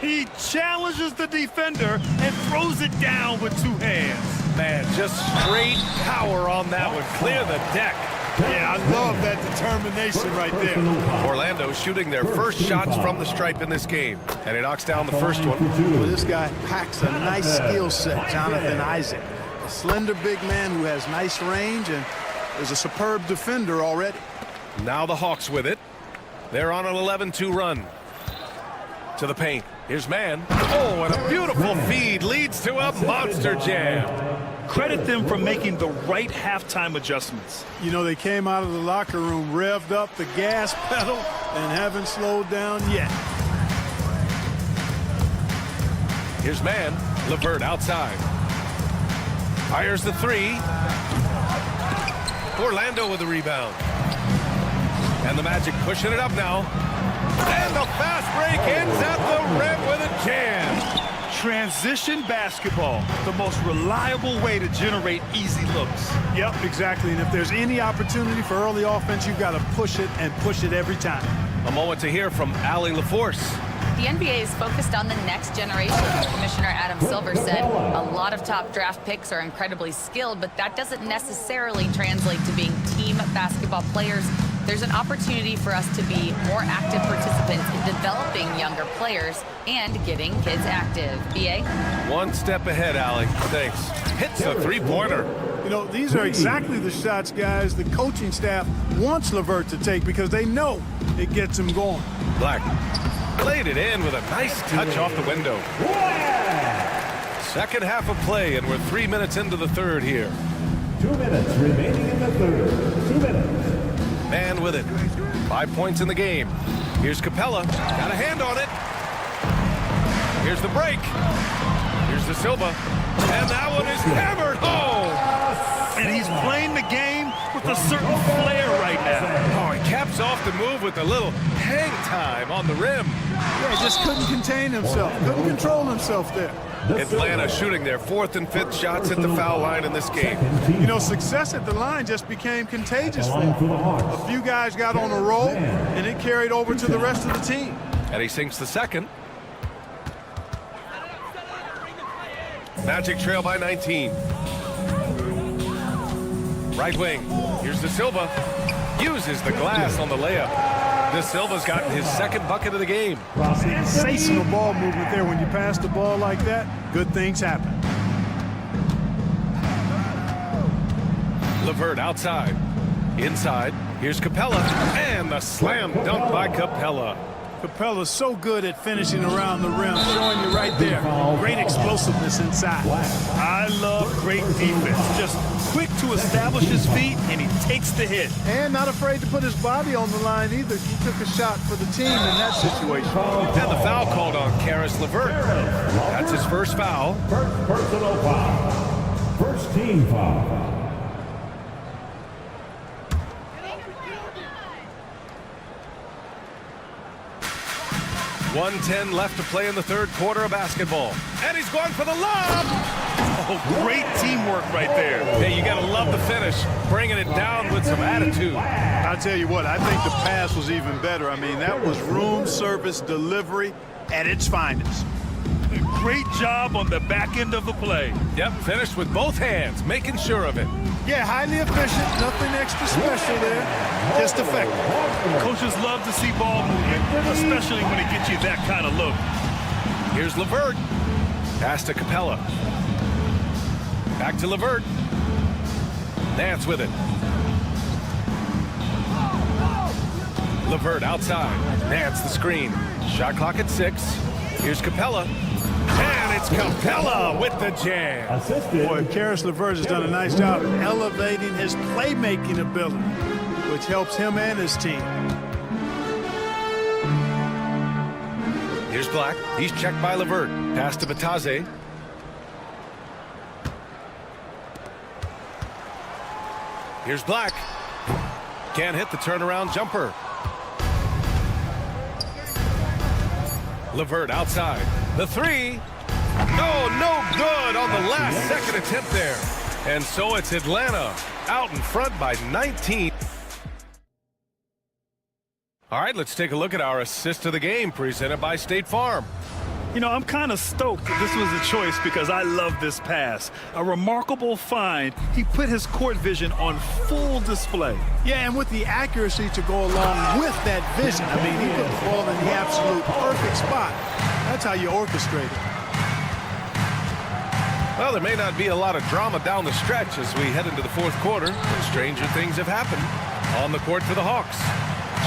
He challenges the defender and throws it down with two hands. Man, just straight power on that one. Clear the deck. Yeah, I love that determination right there. Orlando shooting their first shots from the stripe in this game. And he knocks down the first one. Well, this guy packs a nice skill set, Jonathan Isaac. A slender big man who has nice range and is a superb defender already. Now the Hawks with it. They're on an 11-2 run. To the paint. Here's man. Oh, and a beautiful feed leads to a monster jam. Credit them for making the right halftime adjustments. You know, they came out of the locker room, revved up the gas pedal, and haven't slowed down yet. Here's man. LeVert outside. Fires the three. Orlando with the rebound. And the Magic pushing it up now. And the fast break ends at the rim with a jam. Transition basketball, the most reliable way to generate easy looks. Yep, exactly. And if there's any opportunity for early offense, you've got to push it and push it every time. A moment to hear from Allie LaForce. The NBA is focused on the next generation. Commissioner Adam Silver said a lot of top draft picks are incredibly skilled, but that doesn't necessarily translate to being team basketball players. There's an opportunity for us to be more active participants in developing younger players and getting kids active. BA? One step ahead, Allie. Thanks. Hits the three-pointer. You know, these are exactly the shots, guys, the coaching staff wants LeVert to take because they know it gets him going. Black played it in with a nice touch off the window. Second half of play, and we're 3 minutes into the third here. 2 minutes remaining in the third. 2 minutes. Man with it. 5 points in the game. Here's Capella. Got a hand on it. Here's the break. Here's the Silva. And that one is hammered home. And he's playing the game with a certain flair right now. Oh, he caps off the move with a little hang time on the rim. Yeah, just couldn't contain himself. Couldn't control himself there. Atlanta shooting their 4th and 5th shots at the foul line in this game. You know, success at the line just became contagious for him. A few guys got on a roll, and it carried over to the rest of the team. And he sinks the second. Magic trail by 19. Right wing. Here's De Silva. Uses the glass on the layup. De Silva's gotten his second bucket of the game. Sensational ball movement there. When you pass the ball like that, good things happen. LeVert outside. Inside. Here's Capella. And the slam dunk by Capella. Capella's so good at finishing around the rim, showing you right there. Great explosiveness inside. I love great defense. Just quick to establish his feet, and he takes the hit. And not afraid to put his body on the line either. He took a shot for the team in that situation. And the foul called on Karis LeVert. That's his first foul. First personal foul. First team foul. 1:10 left to play in the third quarter of basketball. And he's going for the lob. Oh, great teamwork right there. Hey, you got to love the finish. Bringing it down with some attitude. I tell you what, I think the pass was even better. I mean, that was room service delivery at its finest. Great job on the back end of the play. Yep, finished with both hands, making sure of it. Yeah, highly efficient. Nothing extra special there. Just effective. Coaches love to see ball movement, especially when it gets you that kind of look. Here's LeVert. Pass to Capella. Back to LeVert. Nance with it. LeVert outside. Nance the screen. Shot clock at 6. Here's Capella. And it's Capella with the jam. Boy, Karis LeVert has done a nice job elevating his playmaking ability, which helps him and his team. Here's Black. He's checked by LeVert. Pass to Batase. Here's Black. Can't hit the turnaround jumper. LeVert outside. The three. Oh, no good on the last second attempt there. And so it's Atlanta out in front by 19. All right, let's take a look at our assist of the game presented by State Farm. You know, I'm kind of stoked that this was a choice because I love this pass. A remarkable find. He put his court vision on full display. Yeah, and with the accuracy to go along with that vision. I mean, he put the ball in the absolute perfect spot. That's how you orchestrate it. Well, there may not be a lot of drama down the stretch as we head into the fourth quarter. Stranger things have happened. On the court for the Hawks.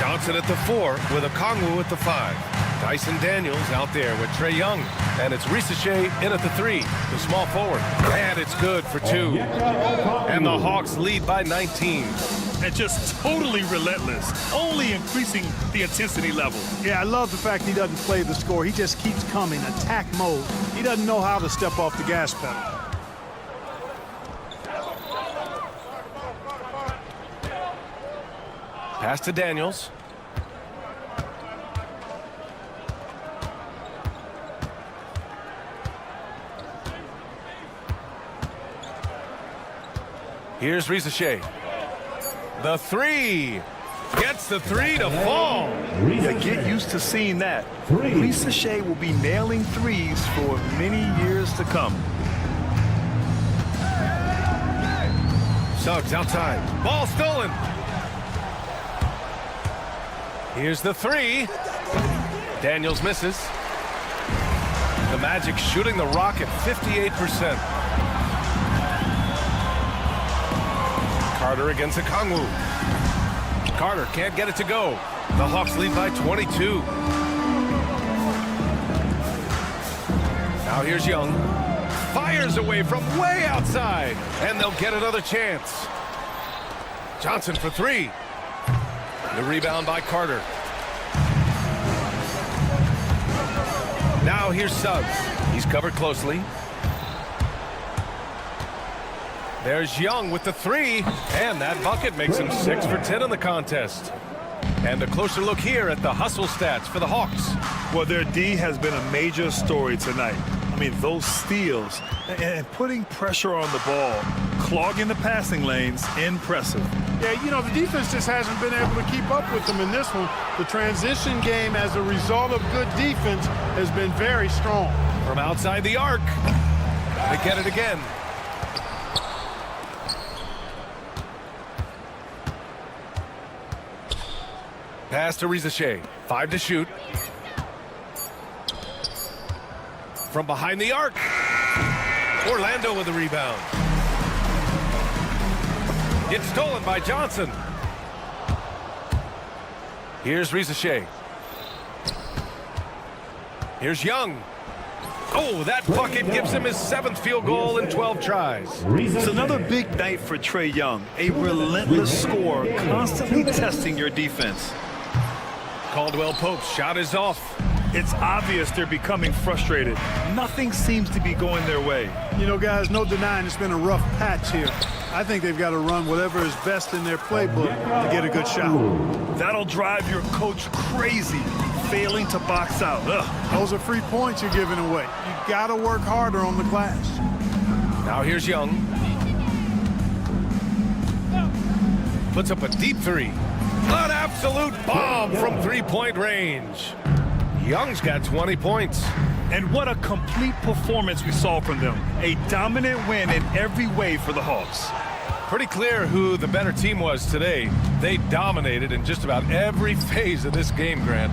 Johnson at the 4 with Okongwu at the 5. Dyson Daniels out there with Trae Young. And it's Risachet in at the 3, the small forward. And it's good for 2. And the Hawks lead by 19. And just totally relentless, only increasing the intensity level. Yeah, I love the fact he doesn't play the score. He just keeps coming, attack mode. He doesn't know how to step off the gas pedal. Pass to Daniels. Here's Risachet. The 3. Gets the 3 to fall. Yeah, get used to seeing that. Risachet will be nailing threes for many years to come. Suggs outside. Ball stolen. Here's the 3. Daniels misses. The Magic shooting the rock at 58%. Carter against Okongwu. Carter can't get it to go. The Hawks lead by 22. Now here's Young. Fires away from way outside. And they'll get another chance. Johnson for 3. The rebound by Carter. Now here's Suggs. He's covered closely. There's Young with the 3, and that bucket makes him 6 for 10 in the contest. And a closer look here at the hustle stats for the Hawks. Well, their D has been a major story tonight. I mean, those steals and putting pressure on the ball, clogging the passing lanes, impressive. Yeah, you know, the defense just hasn't been able to keep up with them in this one. The transition game as a result of good defense has been very strong. From outside the arc, they get it again. Pass to Risachet. 5 to shoot. From behind the arc. Orlando with the rebound. It's stolen by Johnson. Here's Risachet. Here's Young. Oh, that bucket gives him his 7th field goal in 12 tries. It's another big night for Trae Young. A relentless scorer, constantly testing your defense. Caldwell Pope's shot is off. It's obvious they're becoming frustrated. Nothing seems to be going their way. You know, guys, no denying it's been a rough patch here. I think they've got to run whatever is best in their playbook to get a good shot. That'll drive your coach crazy, failing to box out. Ugh. Those are free points you're giving away. You got to work harder on the glass. Now here's Young. Puts up a deep 3. An absolute bomb from three-point range. Young's got 20 points. And what a complete performance we saw from them. A dominant win in every way for the Hawks. Pretty clear who the better team was today. They dominated in just about every phase of this game, Grant.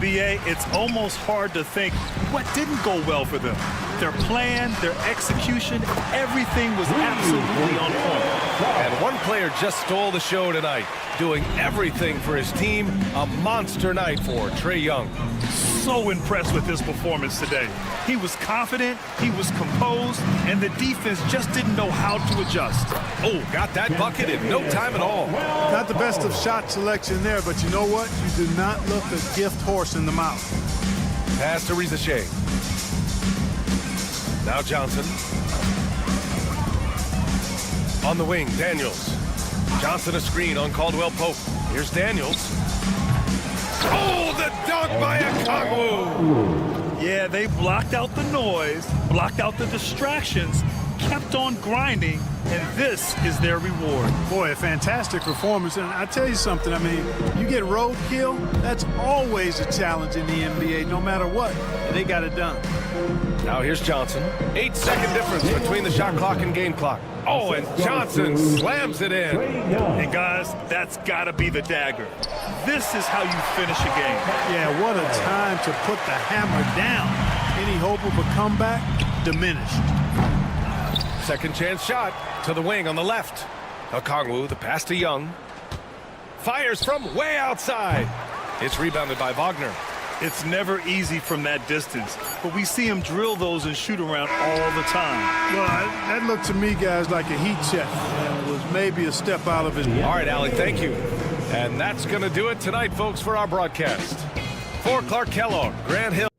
B.A., it's almost hard to think what didn't go well for them. Their plan, their execution, everything was absolutely on point. And one player just stole the show tonight, doing everything for his team. A monster night for Trae Young. So impressed with his performance today. He was confident, he was composed, and the defense just didn't know how to adjust. Oh, got that bucket in no time at all. Not the best of shot selection there, but you know what? You do not look a gift horse in the mouth. Pass to Risachet. Now Johnson. On the wing, Daniels. Johnson a screen on Caldwell Pope. Here's Daniels. Oh, the dunk by Okongwu! Yeah, they blocked out the noise, blocked out the distractions, kept on grinding, and this is their reward. Boy, a fantastic performance. And I tell you something, I mean, you get roadkill, that's always a challenge in the NBA, no matter what. And they got it done. Now here's Johnson. 8-second difference between the shot clock and game clock. Oh, and Johnson slams it in. And guys, that's got to be the dagger. This is how you finish a game. Yeah, what a time to put the hammer down. Any hope of a comeback? Diminished. Second chance shot to the wing on the left. Okongwu, the pass to Young. Fires from way outside. It's rebounded by Wagner. It's never easy from that distance, but we see him drill those and shoot around all the time. Well, that looked to me, guys, like a heat check. And it was maybe a step out of his... All right, Allie, thank you. And that's going to do it tonight, folks, for our broadcast. For Clark Kellogg, Grant Hill.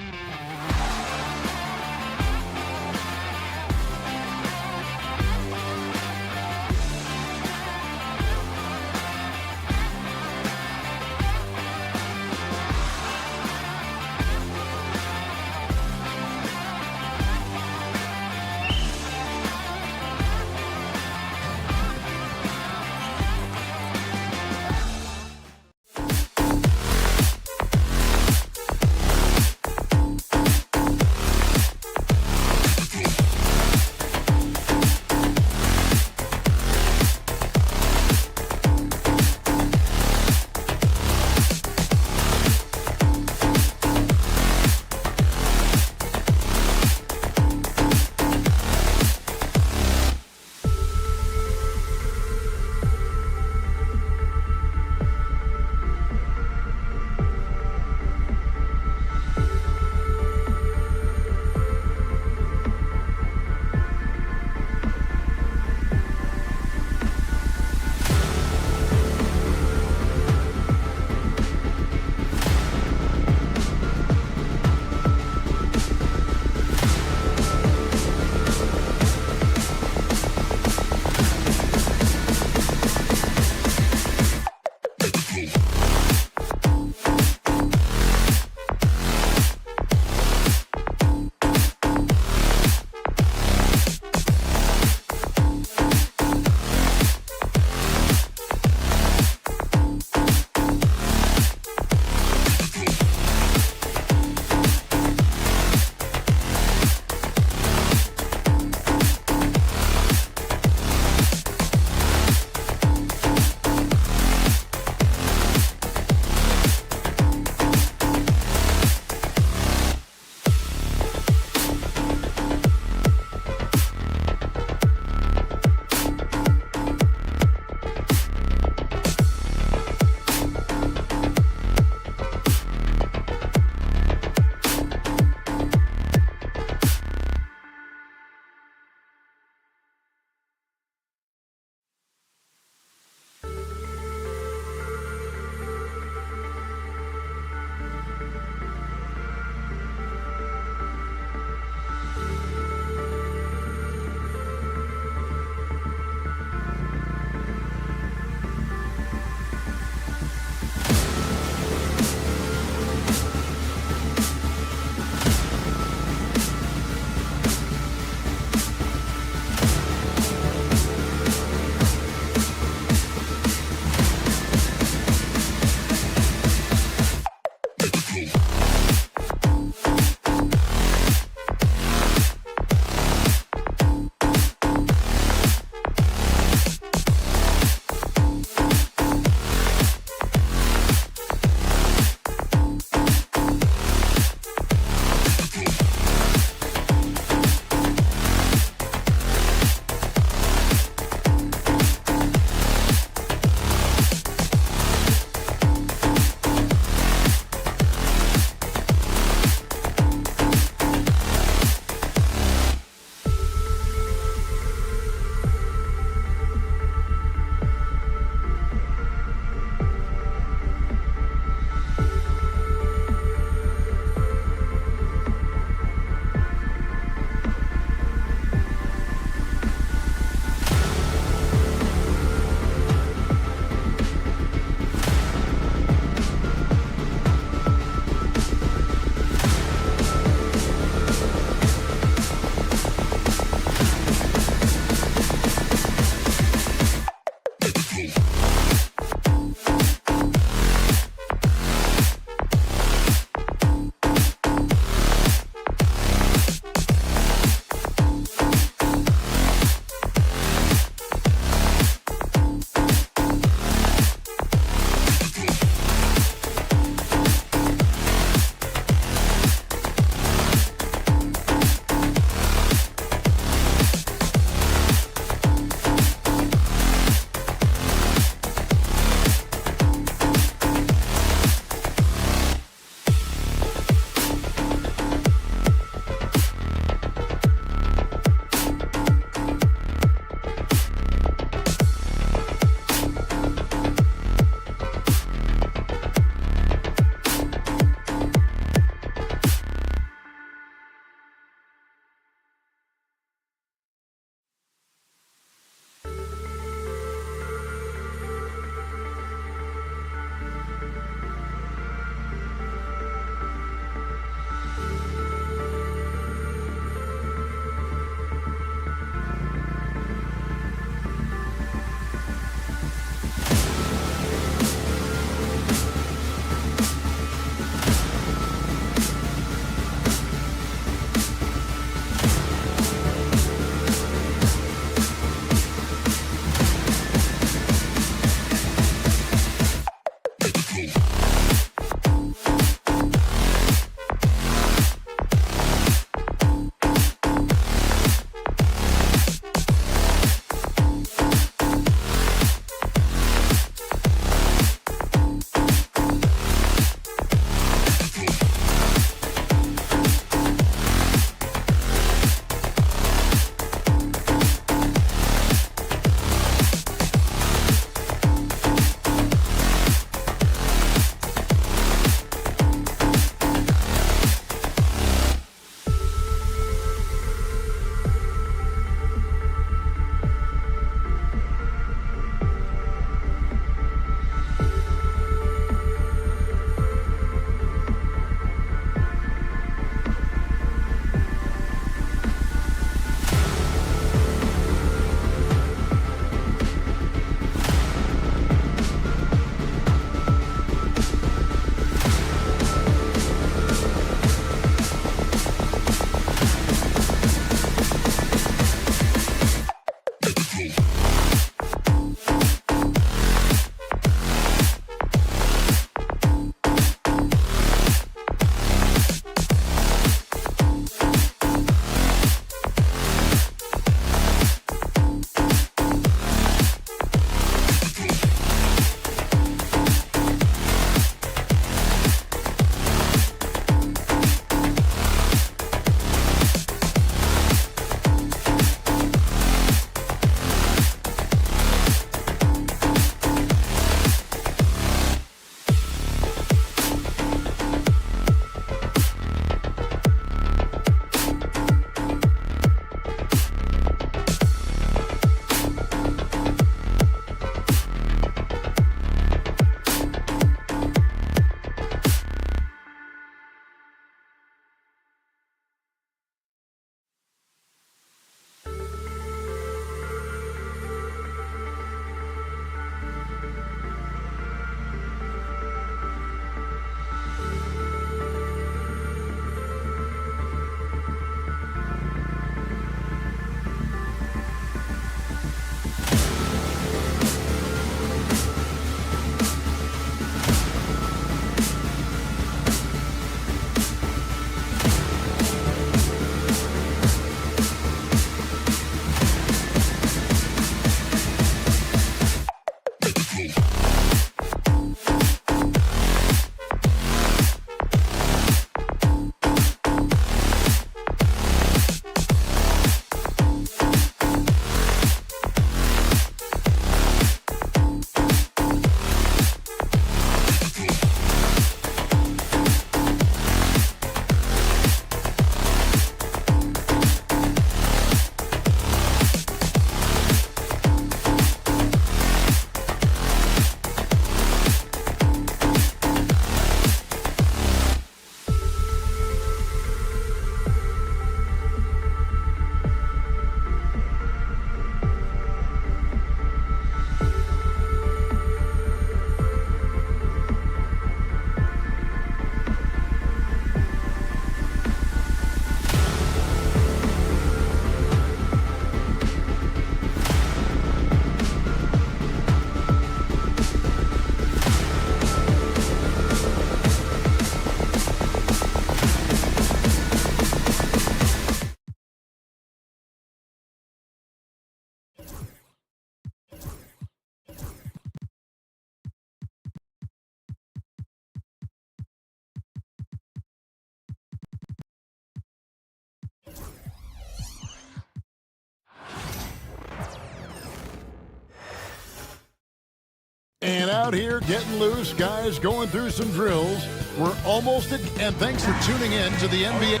out here getting loose, guys going through some drills. We're almost at, and thanks for tuning in to the NBA.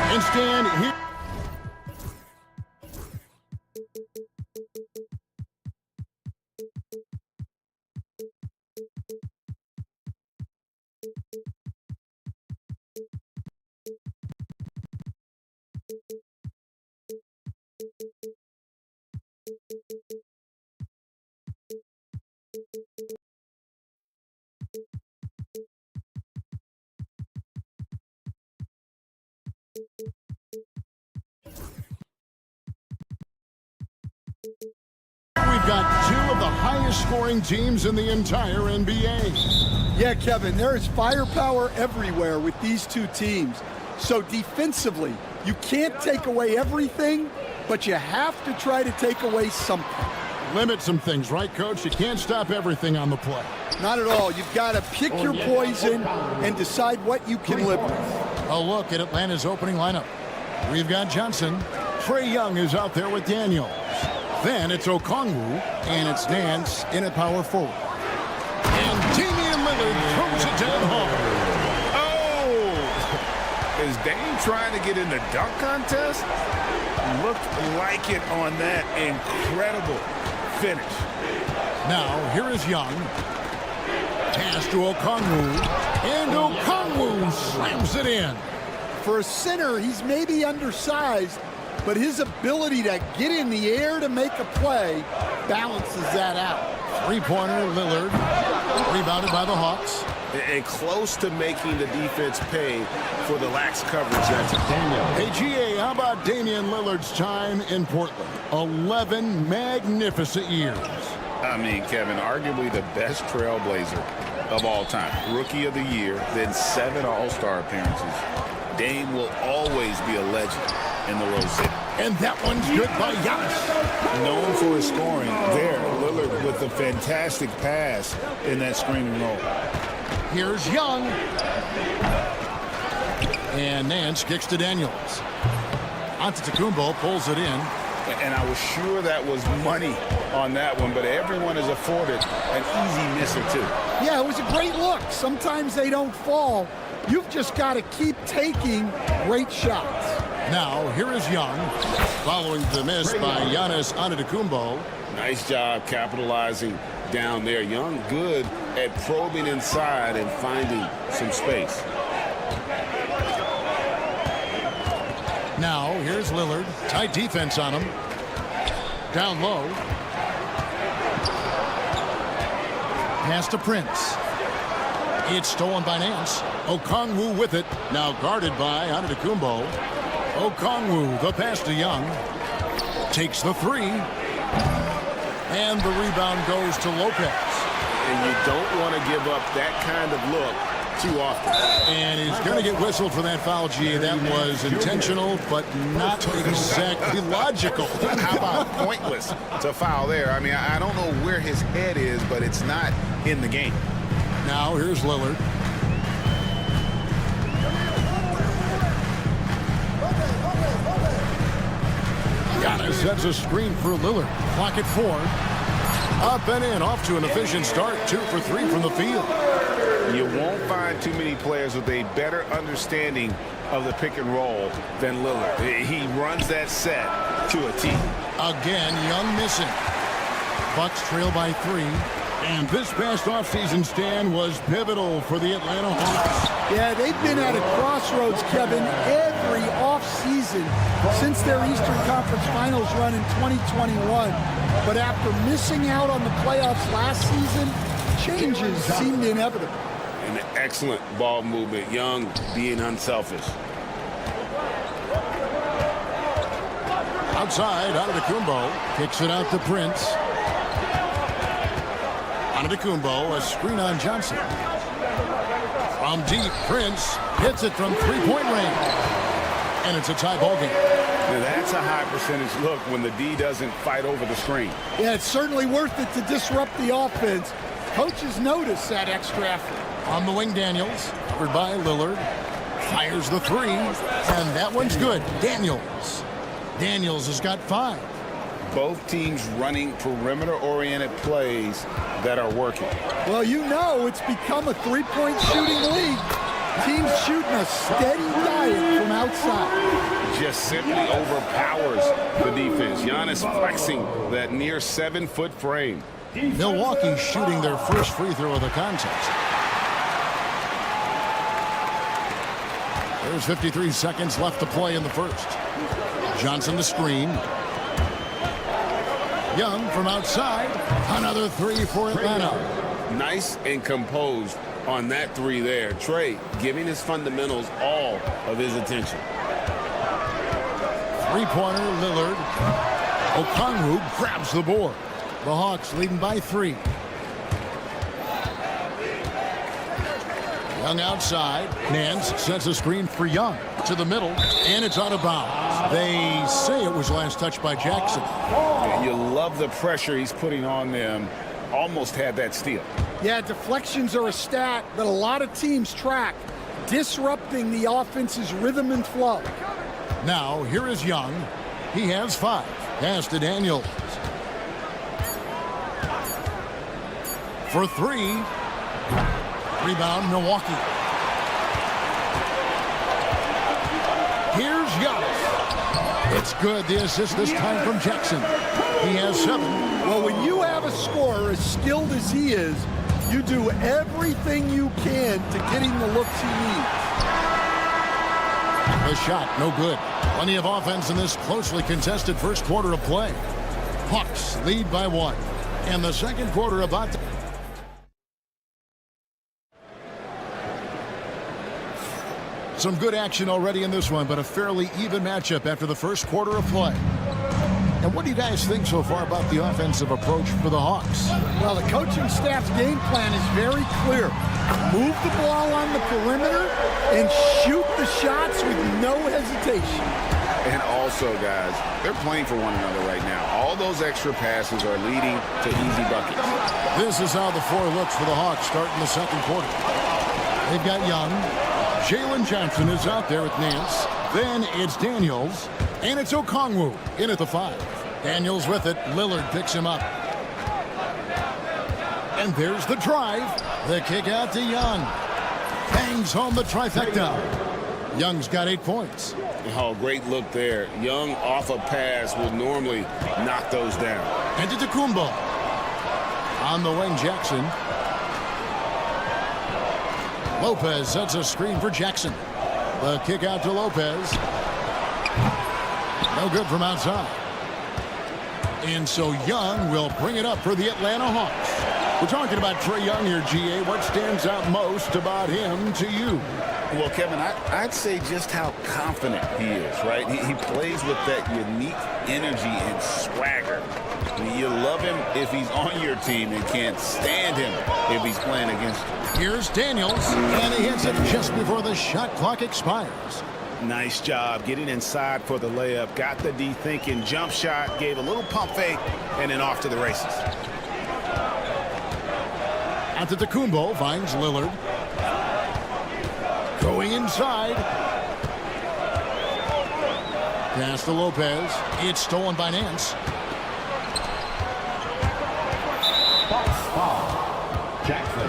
And stand here. We've got two of the highest scoring teams in the entire NBA. Yeah, Kevin, there is firepower everywhere with these two teams. So defensively, you can't take away everything, but you have to try to take away something. Limit some things, right, Coach? You can't stop everything on the play. Not at all. You've got to pick your poison and decide what you can live with. A look at Atlanta's opening lineup. We've got Johnson. Trae Young is out there with Daniels. Then it's Okongwu, and it's Nance in at power forward. And Damian Lillard throws it down hard. Oh! Is Dame trying to get in the dunk contest? Looked like it on that incredible finish. Now, here is Young. Pass to Okongwu, and Okongwu slams it in. For a center, he's maybe undersized, but his ability to get in the air to make a play balances that out. Three-pointer, Lillard, rebounded by the Hawks. And close to making the defense pay for the lax coverage that's Hey, GA, how about Damian Lillard's time in Portland? 11 magnificent years. I mean, Kevin, arguably the best trailblazer of all time. Rookie of the year, then 7 All-Star appearances. Dame will always be a legend in the Rose City. And that one's good by Giannis. Known for his scoring there, Lillard with a fantastic pass in that screening roll. Here's Young. And Nance kicks to Daniels. Antetokounmpo pulls it in. And I was sure that was money on that one, but everyone is afforded an easy misser too. Yeah, it was a great look. Sometimes they don't fall. You've just got to keep taking great shots. Now, here is Young, following the miss by Giannis Antetokounmpo. Nice job capitalizing down there. Young good at probing inside and finding some space. Now, here's Lillard. Tight defense on him. Down low. Pass to Prince. It's stolen by Nance. Okongwu with it. Now guarded by Antetokounmpo. Okongwu, the pass to Young. Takes the three. And the rebound goes to Lopez. And you don't want to give up that kind of look too often. And he's going to get whistled for that foul, G. That was intentional, but not exactly logical. How about pointless to foul there? I mean, I don't know where his head is, but it's not in the game. Now, here's Lillard. Giannis sets a screen for Lillard. Clock at 4. Up and in, off to an efficient start. 2 for 3 from the field. You won't find too many players with a better understanding of the pick and roll than Lillard. He runs that set to a T. Again, Young missing. Bucks trail by 3. And this past offseason stand was pivotal for the Atlanta Hawks. Yeah, they've been at a crossroads, Kevin, every offseason since their Eastern Conference Finals run in 2021. But after missing out on the playoffs last season, changes seemed inevitable. An excellent ball movement. Young being unselfish. Outside, Antetokounmpo kicks it out to Prince. Antetokounmpo, a screen on Johnson. From deep, Prince hits it from three-point range. And it's a tie ball game. Now that's a high percentage look when the D doesn't fight over the screen. Yeah, it's certainly worth it to disrupt the offense. Coaches notice that extra effort. On the wing, Daniels, covered by Lillard. Fires the three, and that one's good. Daniels has got 5. Both teams running perimeter-oriented plays that are working. Well, you know it's become a three-point shooting league. Teams shooting a steady diet from outside. Just simply overpowers the defense. Giannis flexing that near 7-foot frame. Milwaukee shooting their first free throw of the contest. There's 53 seconds left to play in the first. Johnson the screen. Young from outside. Another 3 for Atlanta. Nice and composed on that 3 there. Trey giving his fundamentals all of his attention. Three-pointer, Lillard. Okongwu grabs the board. The Hawks leading by 3. Young outside. Nance sets a screen for Young to the middle, and it's out of bounds. They say it was last touched by Jackson. You love the pressure he's putting on them. Almost had that steal. Yeah, deflections are a stat that a lot of teams track, disrupting the offense's rhythm and flow. Now, here is Young. He has 5. Pass to Daniels. For 3. Rebound, Milwaukee. Here's Giannis. It's good. The assist this time from Jackson. He has 7. Well, when you have a scorer as skilled as he is, you do everything you can to get him the looks he needs. The shot, no good. Plenty of offense in this closely contested first quarter of play. Hawks lead by 1. And the second quarter about to... Some good action already in this one, but a fairly even matchup after the first quarter of play. And what do you guys think so far about the offensive approach for the Hawks? Well, the coaching staff's game plan is very clear. Move the ball on the perimeter and shoot the shots with no hesitation. And also, guys, they're playing for one another right now. All those extra passes are leading to easy buckets. This is how the floor looks for the Hawks starting the second quarter. They've got Young. Jalen Johnson is out there with Nance. Then it's Daniels. And it's Okongwu in at the 5. Daniels with it. Lillard picks him up. And there's the drive. The kick out to Young. Bangs home the trifecta. Young's got 8 points. Oh, great look there. Young off a pass would normally knock those down. Antetokounmpo. On the wing, Jackson. Lopez sets a screen for Jackson. The kick out to Lopez. No good from outside. And so Young will bring it up for the Atlanta Hawks. We're talking about Trae Young here, GA. What stands out most about him to you? Well, Kevin, I'd say just how confident he is, right? He plays with that unique energy and swagger. I mean, you love him if he's on your team and can't stand him if he's playing against you. Here's Daniels, and he hits it just before the shot clock expires. Nice job getting inside for the layup. Got the D thinking. Jump shot, gave a little pump fake, and then off to the races. Antetokounmpo finds Lillard. Going inside. Pass to Lopez. It's stolen by Nance. Foul. Jackson.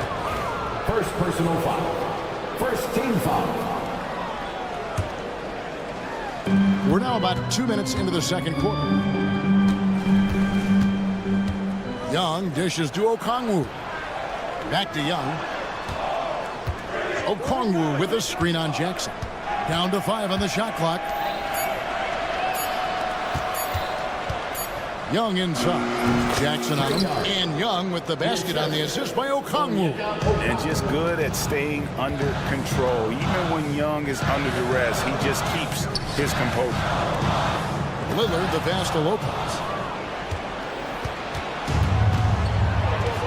First personal foul. First team foul. We're now about 2 minutes into the second quarter. Young dishes to Okongwu. Back to Young. Okongwu with a screen on Jackson. Down to 5 on the shot clock. Young inside. Jackson on him. And Young with the basket on the assist by Okongwu. And just good at staying under control. Even when Young is under duress, he just keeps his composure. Lillard the pass to Lopez.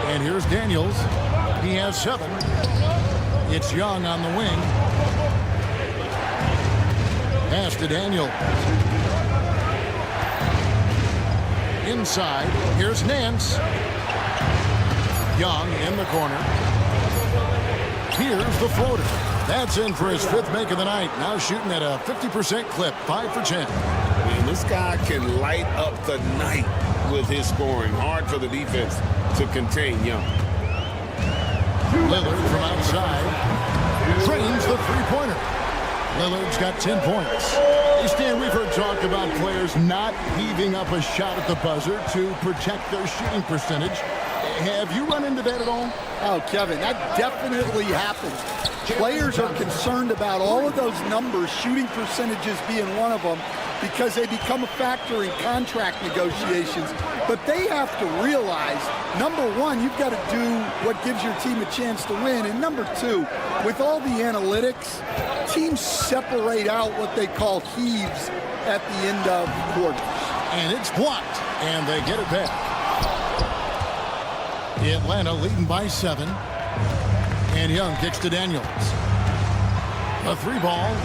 And here's Daniels. He has 7. It's Young on the wing. Pass to Daniels. Inside, here's Nance. Young in the corner. Here's the floater. That's in for his 5th make of the night. Now shooting at a 50% clip, 5 for 10. Man, this guy can light up the night with his scoring. Hard for the defense to contain Young. Lillard from outside trains the three-pointer. Lillard's got 10 points. Hey, Stan, we've heard talk about players not heaving up a shot at the buzzer to protect their shooting percentage. Have you run into that at all? Oh, Kevin, that definitely happens. Players are concerned about all of those numbers, shooting percentages being one of them, because they become a factor in contract negotiations. But they have to realize, number one, you've got to do what gives your team a chance to win. And number two, with all the analytics, teams separate out what they call heaves at the end of quarters. And it's blocked, and they get it back. Atlanta leading by 7. And Young kicks to Daniels. A 3-ball.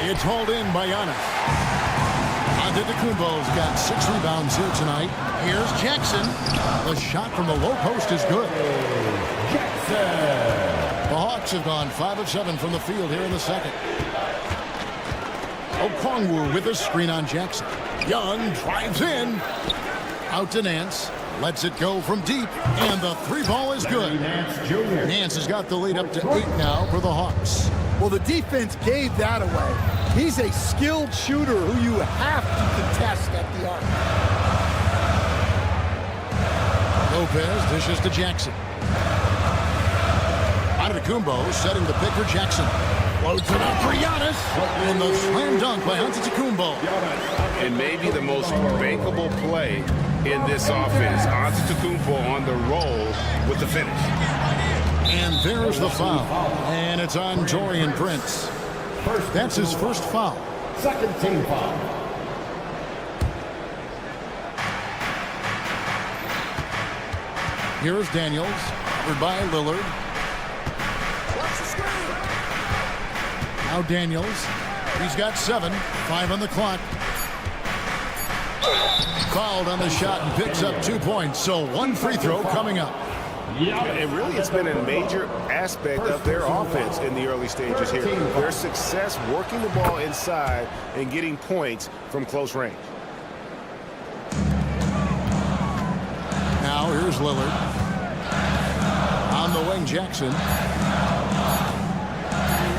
It's hauled in by Giannis. Antetokounmpo's got 6 rebounds here tonight. Here's Jackson. The shot from the low post is good. Jackson. The Hawks have gone 5 of 7 from the field here in the second. Okongwu with a screen on Jackson. Young drives in. Out to Nance. Lets it go from deep, and the 3-ball is good. Nance has got the lead up to 8 now for the Hawks. Well, the defense gave that away. He's a skilled shooter who you have to contest at the arc. Lopez dishes to Jackson. Antetokounmpo setting the pick for Jackson. Floats it up for Giannis. And the slam dunk by Antetokounmpo. And maybe the most bankable play in this offense. Antetokounmpo on the roll with the finish. And there's the foul. And it's on Taurean Prince. That's his first foul. Second team foul. Here's Daniels, covered by Lillard. Now Daniels. He's got 7, 5 on the clock. Fouled on the shot and picks up 2 points. So 1 free throw coming up. And really, it's been a major aspect of their offense in the early stages here. Their success working the ball inside and getting points from close range. Now here's Lillard. On the wing, Jackson.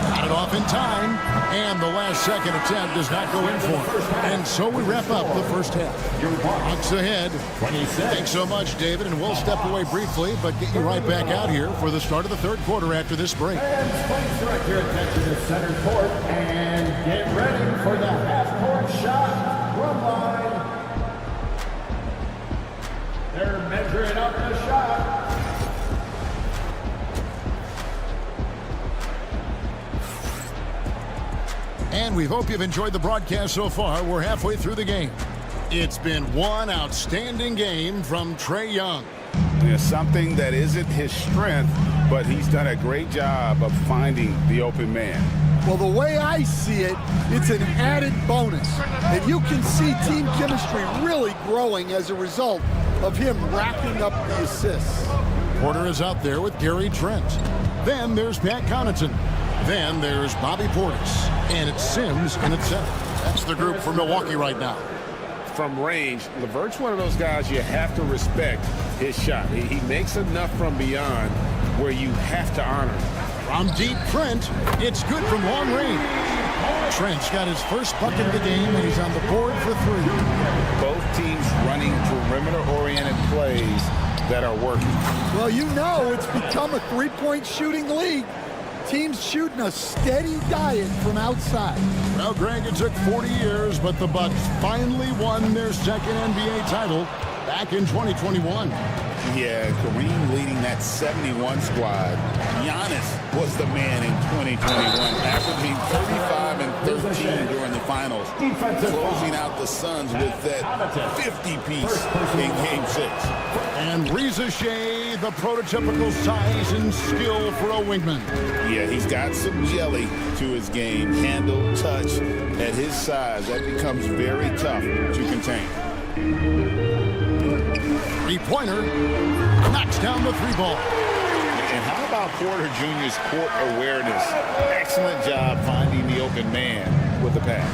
Got it off in time. And the last second attempt does not go in for him. And so we wrap up the first half. Hawks ahead. Thanks so much, David. And we'll step away briefly, but get you right back out here for the start of the third quarter after this break. Fans, please direct your attention to center court and get ready for the half-court shot run line. They're measuring up the shot. And we hope you've enjoyed the broadcast so far. We're halfway through the game. It's been one outstanding game from Trae Young. There's something that isn't his strength, but he's done a great job of finding the open man. Well, the way I see it, it's an added bonus. And you can see team chemistry really growing as a result of him racking up the assists. Porter is out there with Gary Trent. Then there's Pat Connaughton. Then there's Bobby Portis. And it's Sims in its set. That's the group for Milwaukee right now. From range, LeVert's one of those guys you have to respect his shot. He makes enough from beyond where you have to honor him. From deep, Trent. It's good from long range. Trent's got his first bucket of the game, and he's on the board for 3. Both teams running perimeter-oriented plays that are working. Well, you know it's become a 3-point shooting league. Teams shooting a steady diet from outside. Well, Greg, it took 40 years, but the Bucks finally won their second NBA title back in 2021. Yeah, Kareem leading that 71 squad. Giannis was the man in 2021, averaging 35 and 13 during the finals, closing out the Suns with that 50-piece in Game 6. And Reza Shea, the prototypical size and skill for a wingman. Yeah, he's got some jelly to his game. Handle, touch. At his size, that becomes very tough to contain. Three-pointer knocks down the three ball. And how about Porter Jr.'s court awareness? Excellent job finding the open man with the pass.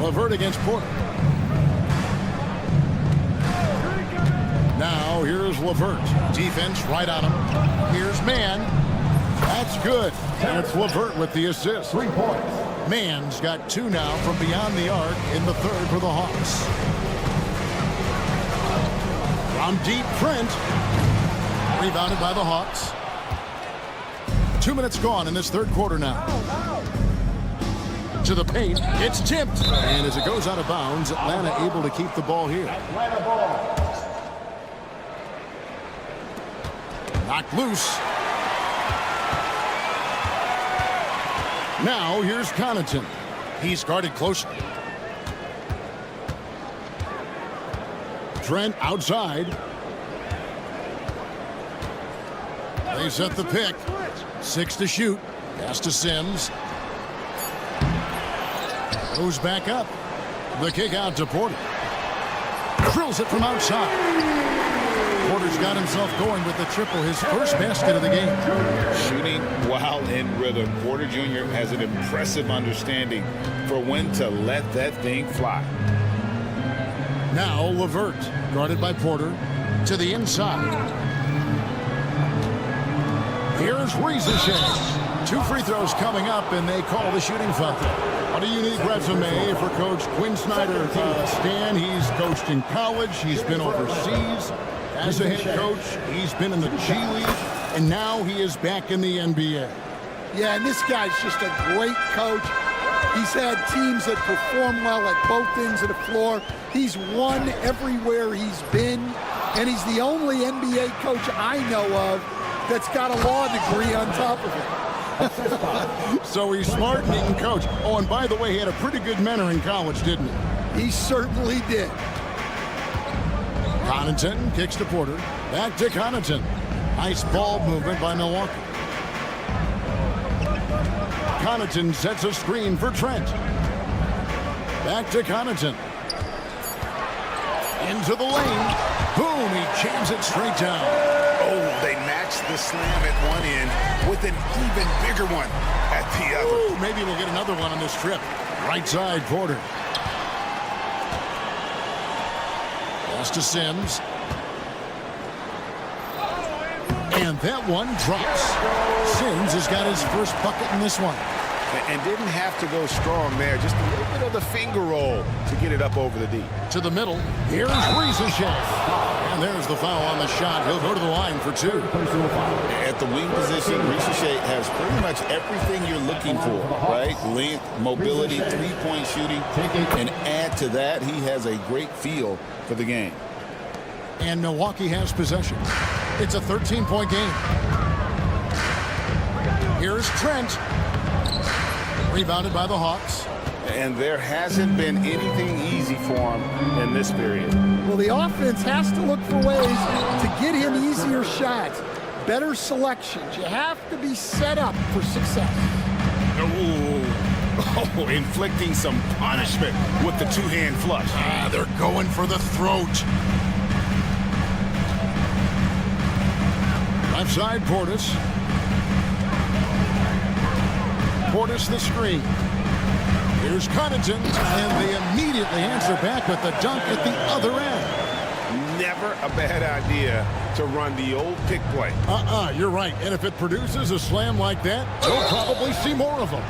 LeVert against Porter. Now here's LeVert. Defense right on him. Here's Mann. That's good. And it's LeVert with the assist. 3 points. Mann's got 2 now from beyond the arc in the third for the Hawks. From deep, Trent. Rebounded by the Hawks. 2 minutes gone in this third quarter now. To the paint. It's tipped. And as it goes out of bounds, Atlanta able to keep the ball here. Atlanta ball. Knocked loose. Now here's Connaughton. He's guarded closely. Trent outside. They set the pick. 6 to shoot. Pass to Sims. Goes back up. The kick out to Porter. Drills it from outside. Porter's got himself going with the triple, his first basket of the game. Shooting while in rhythm. Porter Jr. has an impressive understanding for when to let that thing fly. Now LeVert, guarded by Porter, to the inside. Here's Reza Shea. 2 free throws coming up, and they call the shooting foul. What a unique resume for Coach Quinn Snyder. Stan, he's coached in college. He's been overseas. As a head coach, he's been in the G League, and now he is back in the NBA. Yeah, and this guy's just a great coach. He's had teams that perform well at both ends of the floor. He's won everywhere he's been, and he's the only NBA coach I know of that's got a law degree on top of it. So he's smart and he can coach. Oh, and by the way, he had a pretty good mentor in college, didn't he? He certainly did. Connaughton kicks to Porter. Back to Connaughton. Nice ball movement by Milwaukee. Connaughton sets a screen for Trent. Back to Connaughton. Into the lane. Boom, he jams it straight down. Oh, they matched the slam at one end with an even bigger one at the other. Ooh, maybe we'll get another one on this trip. Right side, Porter. Pass to Sims. And that one drops. Sims has got his first bucket in this one. And didn't have to go strong there. Just a little bit of the finger roll to get it up over the D. To the middle. Here's Reza Shea. And there's the foul on the shot. He'll go to the line for 2. At the wing position, Reza Shea has pretty much everything you're looking for, right? Length, mobility, three-point shooting. And add to that, he has a great feel for the game. And Milwaukee has possession. It's a 13-point game. Here's Trent. Rebounded by the Hawks. And there hasn't been anything easy for him in this period. Well, the offense has to look for ways to get him easier shots, better selections. You have to be set up for success. Oh, inflicting some punishment with the two-hand flush. They're going for the throat. Left side, Portis. Portis the screen. Here's Connaughton, and they immediately answer back with the dunk at the other end. Never a bad idea to run the old pick play. You're right. And if it produces a slam like that, you'll probably see more of them.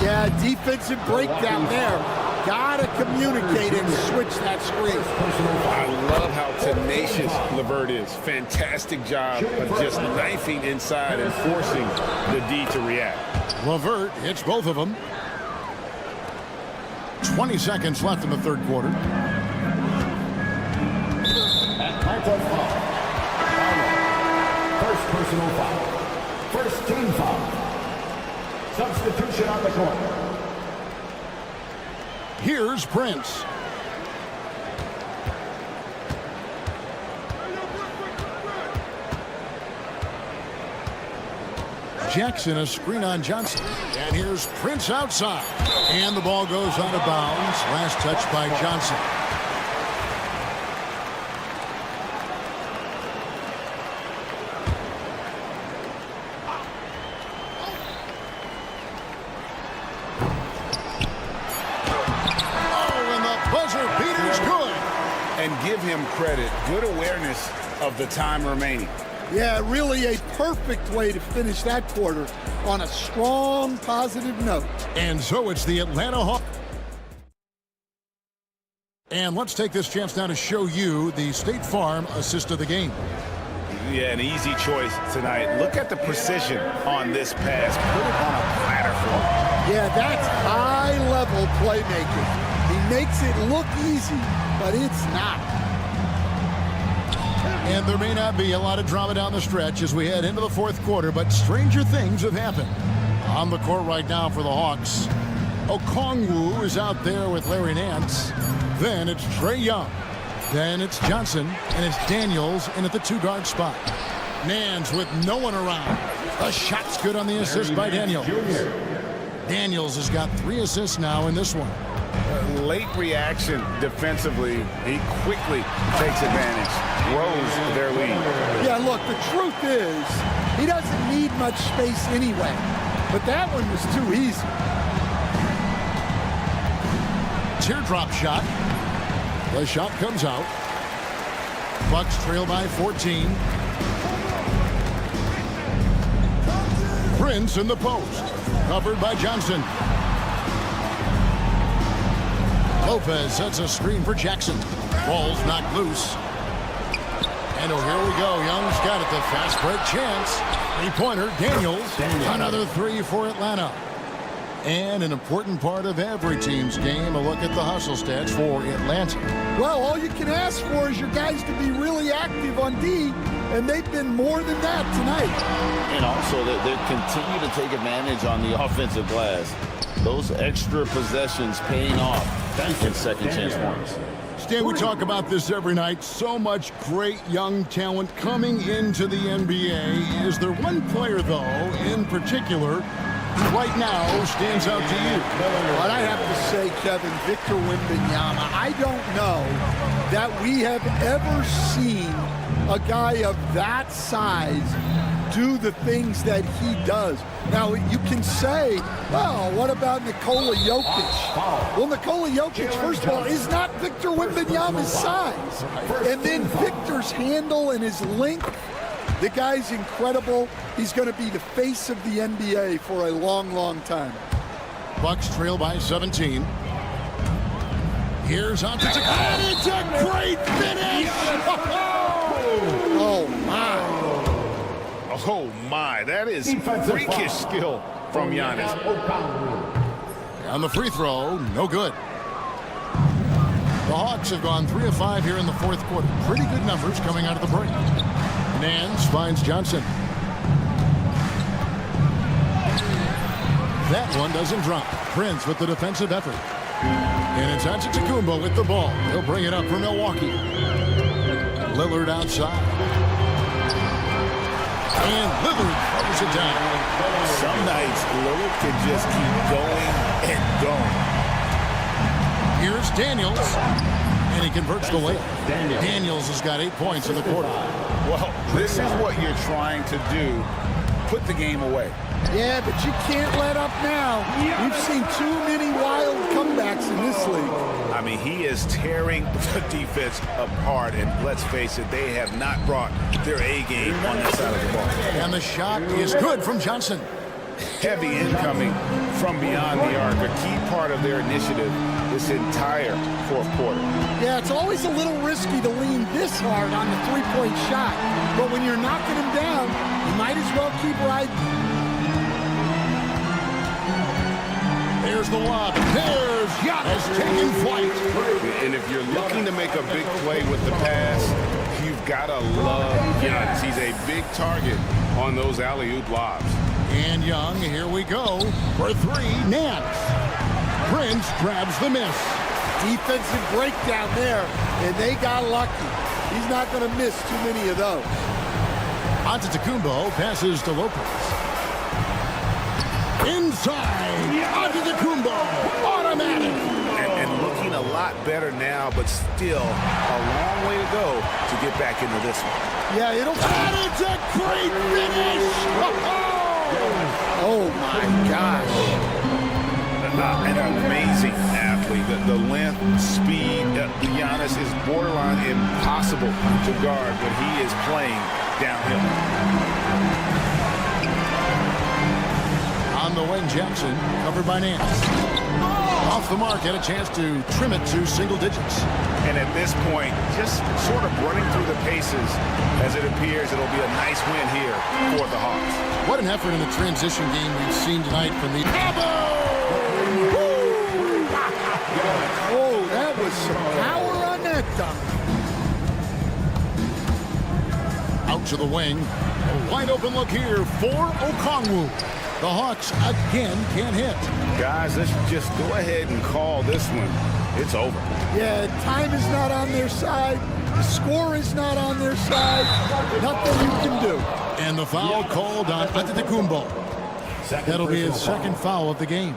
Yeah, defensive breakdown there. got to communicate and switch that screen. I love how tenacious LeVert is. Fantastic job of just knifing inside and forcing the D to react. LeVert hits both of them. 20 seconds left in the third quarter. Atlanta foul. First personal foul. First team foul. Substitution on the court. Here's Prince. Jackson, a screen on Johnson. And here's Prince outside. And the ball goes out of bounds. Last touch by Johnson. Oh, and the buzzer beater's good. And give him credit. Good awareness of the time remaining. Yeah, really a perfect way to finish that quarter on a strong, positive note. And so it's the Atlanta Hawks. And let's take this chance now to show you the State Farm assist of the game. Yeah, an easy choice tonight. Look at the precision on this pass. Put it on a platter for him. Yeah, that's high-level playmaking. He makes it look easy, but it's not. And there may not be a lot of drama down the stretch as we head into the fourth quarter, but stranger things have happened. On the court right now for the Hawks, Okongwu is out there with Larry Nance. Then it's Trae Young. Then it's Johnson, and it's Daniels in at the two-guard spot. Nance with no one around. A shot's good on the assist by Daniels. Daniels has got 3 assists now in this one. Late reaction defensively. He quickly takes advantage. Grows their lead. Yeah, look, the truth is, he doesn't need much space anyway. But that one was too easy. Teardrop shot. The shot comes out. Bucks trail by 14. Prince in the post. Covered by Johnson. Lopez sets a screen for Jackson. Ball's knocked loose. And oh, here we go. Young's got it. The fast break chance. Three-pointer. Daniels. Another 3 for Atlanta. And an important part of every team's game, a look at the hustle stats for Atlanta. Well, all you can ask for is your guys to be really active on D, and they've been more than that tonight. And also that they continue to take advantage on the offensive glass. Those extra possessions paying off in second chance points. Stan, we talk about this every night. So much great young talent coming into the NBA. Is there one player, though, in particular, right now stands out to you? But I have to say, Kevin, Victor Wembanyama, I don't know that we have ever seen a guy of that size do the things that he does. Now, you can say, well, what about Nikola Jokic? Well, Nikola Jokic, first of all, is not Victor Wembanyama's size. And then Victor's handle and his length, the guy's incredible. He's going to be the face of the NBA for a long, long time. Bucks trail by 17. Here's Antetokounmpo. And it's a great finish! Oh, my. Oh, my. That is freakish skill from Giannis. On the free throw, no good. The Hawks have gone 3 of 5 here in the fourth quarter. Pretty good numbers coming out of the break. Nance finds Johnson. That one doesn't drop. Prince with the defensive effort. And it's Antetokounmpo with the ball. He'll bring it up for Milwaukee. Lillard outside. And Lillard throws it down. Some nights, Lillard can just keep going and going. Here's Daniels. And he converts the layup. Daniels has got 8 points in the quarter. Well, this is what you're trying to do. Put the game away. Yeah, but you can't let up now. We've seen too many wild comebacks in this league. I mean, he is tearing the defense apart, and let's face it, they have not brought their A game on this side of the ball. And the shot is good from Johnson. Heavy incoming from beyond the arc. A key part of their initiative this entire fourth quarter. Yeah, it's always a little risky to lean this hard on the three-point shot. But when you're knocking him down, you might as well keep riding. There's the lob. There's Giannis taking flight. And if you're looking to make a big play with the pass, you've got to love Giannis. He's a big target on those alley-oop lobs. And Young, here we go for three. Nance. Prince grabs the miss. Defensive breakdown there, and they got lucky. He's not going to miss too many of those. Antetokounmpo passes to Lopez. Inside, Antetokounmpo, automatic. And looking a lot better now, but still a long way to go to get back into this one. Yeah, it'll... And it's a great finish! Oh, my gosh. An amazing athlete. The length, speed, Giannis is borderline impossible to guard when he is playing downhill. On the wing, Jackson, covered by Nance. Off the mark, had a chance to trim it to single digits. And at this point, just sort of running through the paces, as it appears it'll be a nice win here for the Hawks. What an effort in the transition game we've seen tonight from the... Oh, that was some power on that dunk. Out to the wing. A wide open look here for Okongwu. The Hawks again can't hit. Guys, let's just go ahead and call this one. It's over. Yeah, time is not on their side. The score is not on their side. Nothing you can do. And the foul called on Antetokounmpo. That'll be his second foul of the game.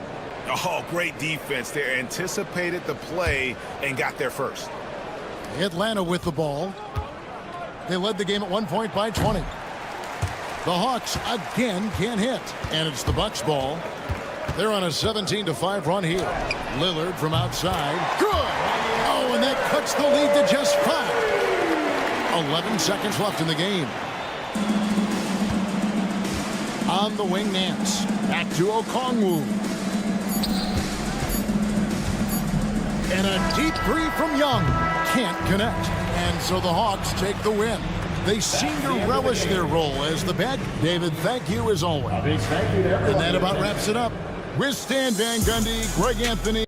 Oh, great defense there. Anticipated the play and got there first. Atlanta with the ball. They led the game at 1 point by 20. The Hawks again can't hit. And it's the Bucks ball. They're on a 17-5 run here. Lillard from outside. Good! Oh, and that cuts the lead to just 5. 11 seconds left in the game. On the wing, Nance. Back to Okongwu. And a deep three from Young. Can't connect. And so the Hawks take the win. They seem to relish their role as the bet. David, thank you as always. And that about wraps it up. With Stan Van Gundy, Greg Anthony.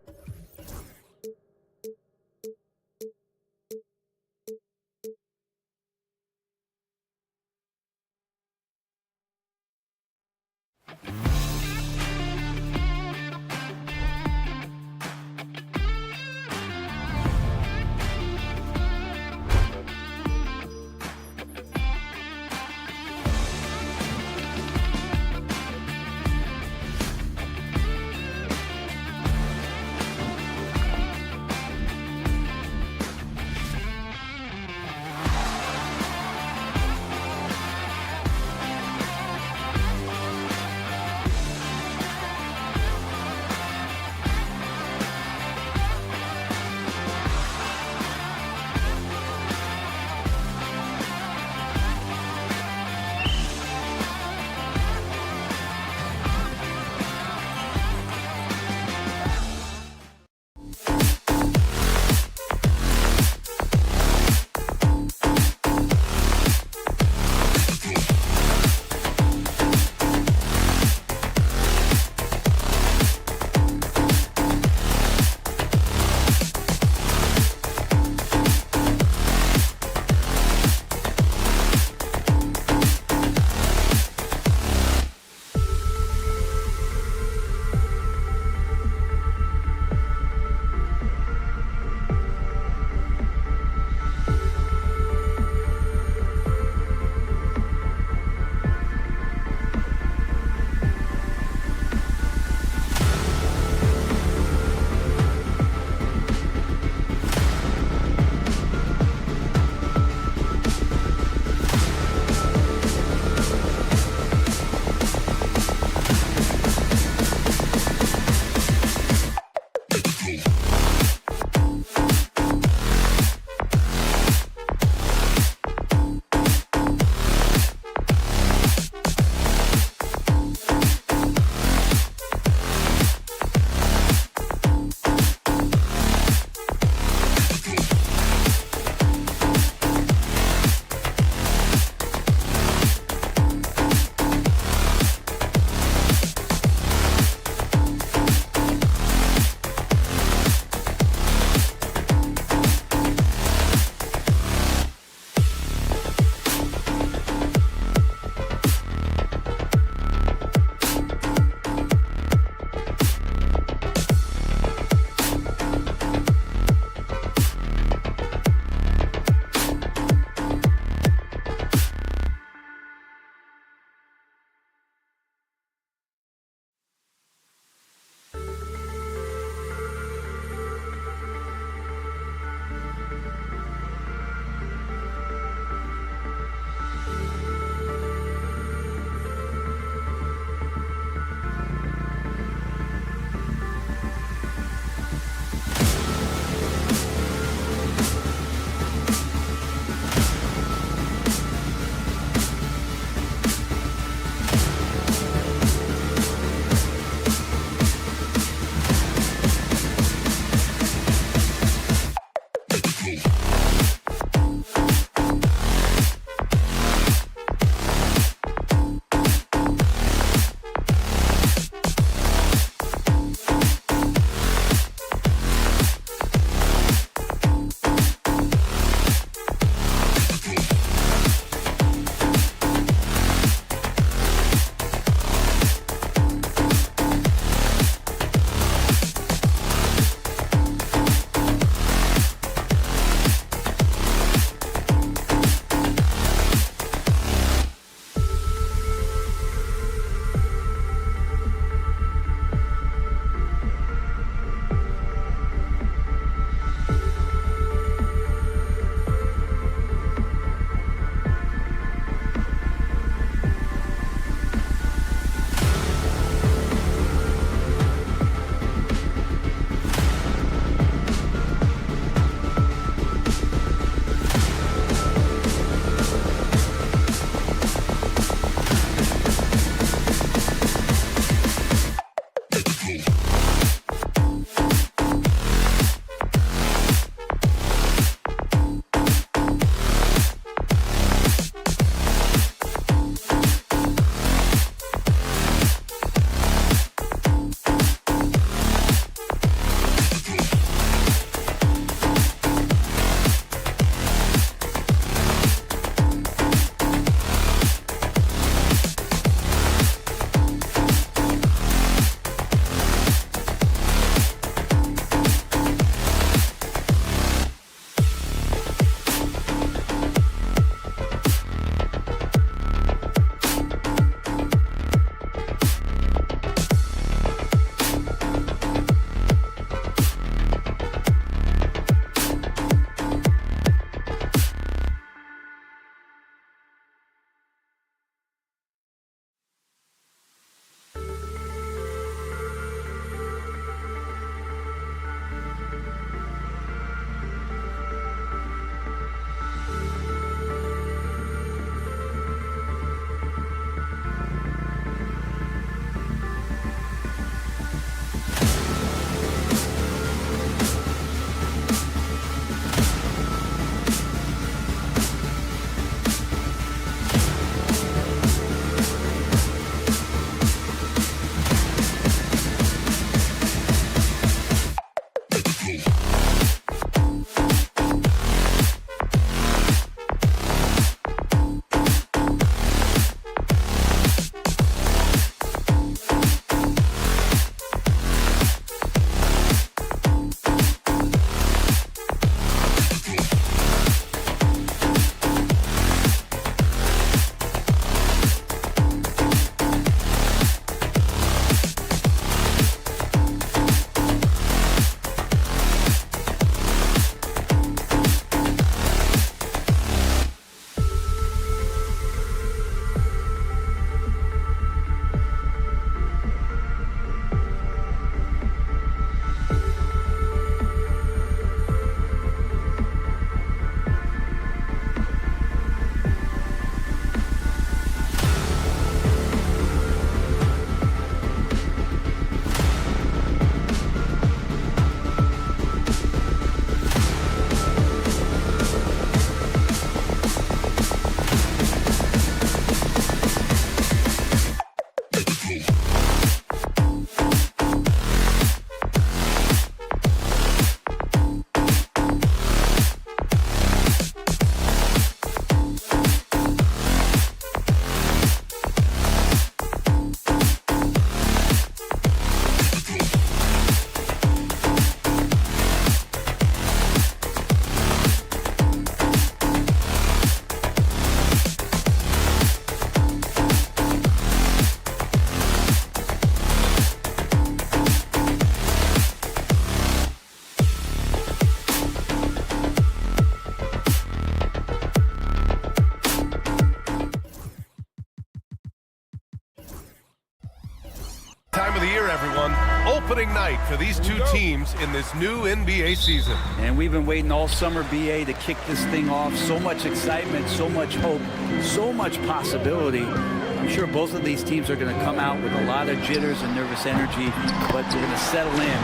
of the year, everyone. Opening night for these two teams in this new NBA season. And we've been waiting all summer, BA, to kick this thing off. So much excitement, so much hope, so much possibility. I'm sure both of these teams are going to come out with a lot of jitters and nervous energy, but we're going to settle in.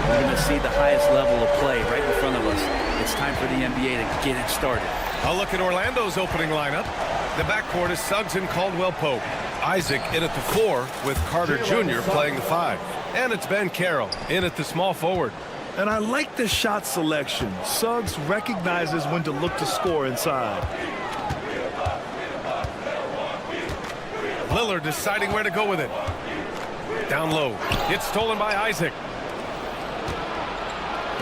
We're going to see the highest level of play right in front of us. It's time for the NBA to get it started. A look at Orlando's opening lineup. The backcourt is Suggs and Caldwell Pope. Isaac in at the 4 with Carter Jr. playing the 5. And it's Ben Carroll in at the small forward. And I like the shot selection. Suggs recognizes when to look to score inside. Lillard deciding where to go with it. Down low. It's stolen by Isaac.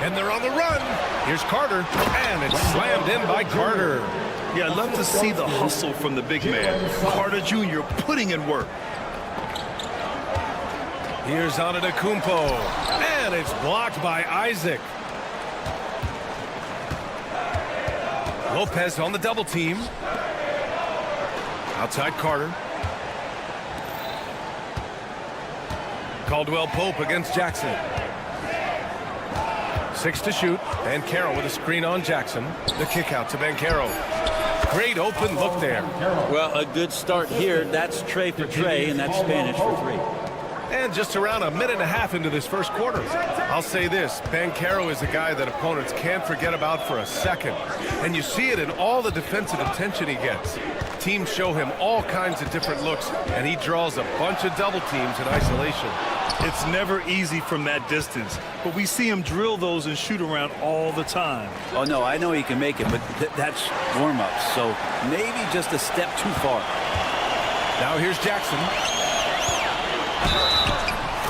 And they're on the run. Here's Carter. And it's slammed in by Carter. Yeah, I love to see the hustle from the big man. Carter Jr. putting in work. Here's Antetokounmpo. And it's blocked by Isaac. Lopez on the double team. Outside Carter. Caldwell Pope against Jackson. 6 to shoot. Ben Carroll with a screen on Jackson. The kick out to Ben Carroll. Great open look there. Well, a good start here. That's Trey for Trey, and that's Spanish for 3. And just around a minute and a half into this first quarter. I'll say this, Ben Carroll is a guy that opponents can't forget about for a second. And you see it in all the defensive attention he gets. Teams show him all kinds of different looks, and he draws a bunch of double teams in isolation. It's never easy from that distance, but we see him drill those and shoot around all the time. Oh, no, I know he can make it, but that's warm-ups, so maybe just a step too far. Now here's Jackson.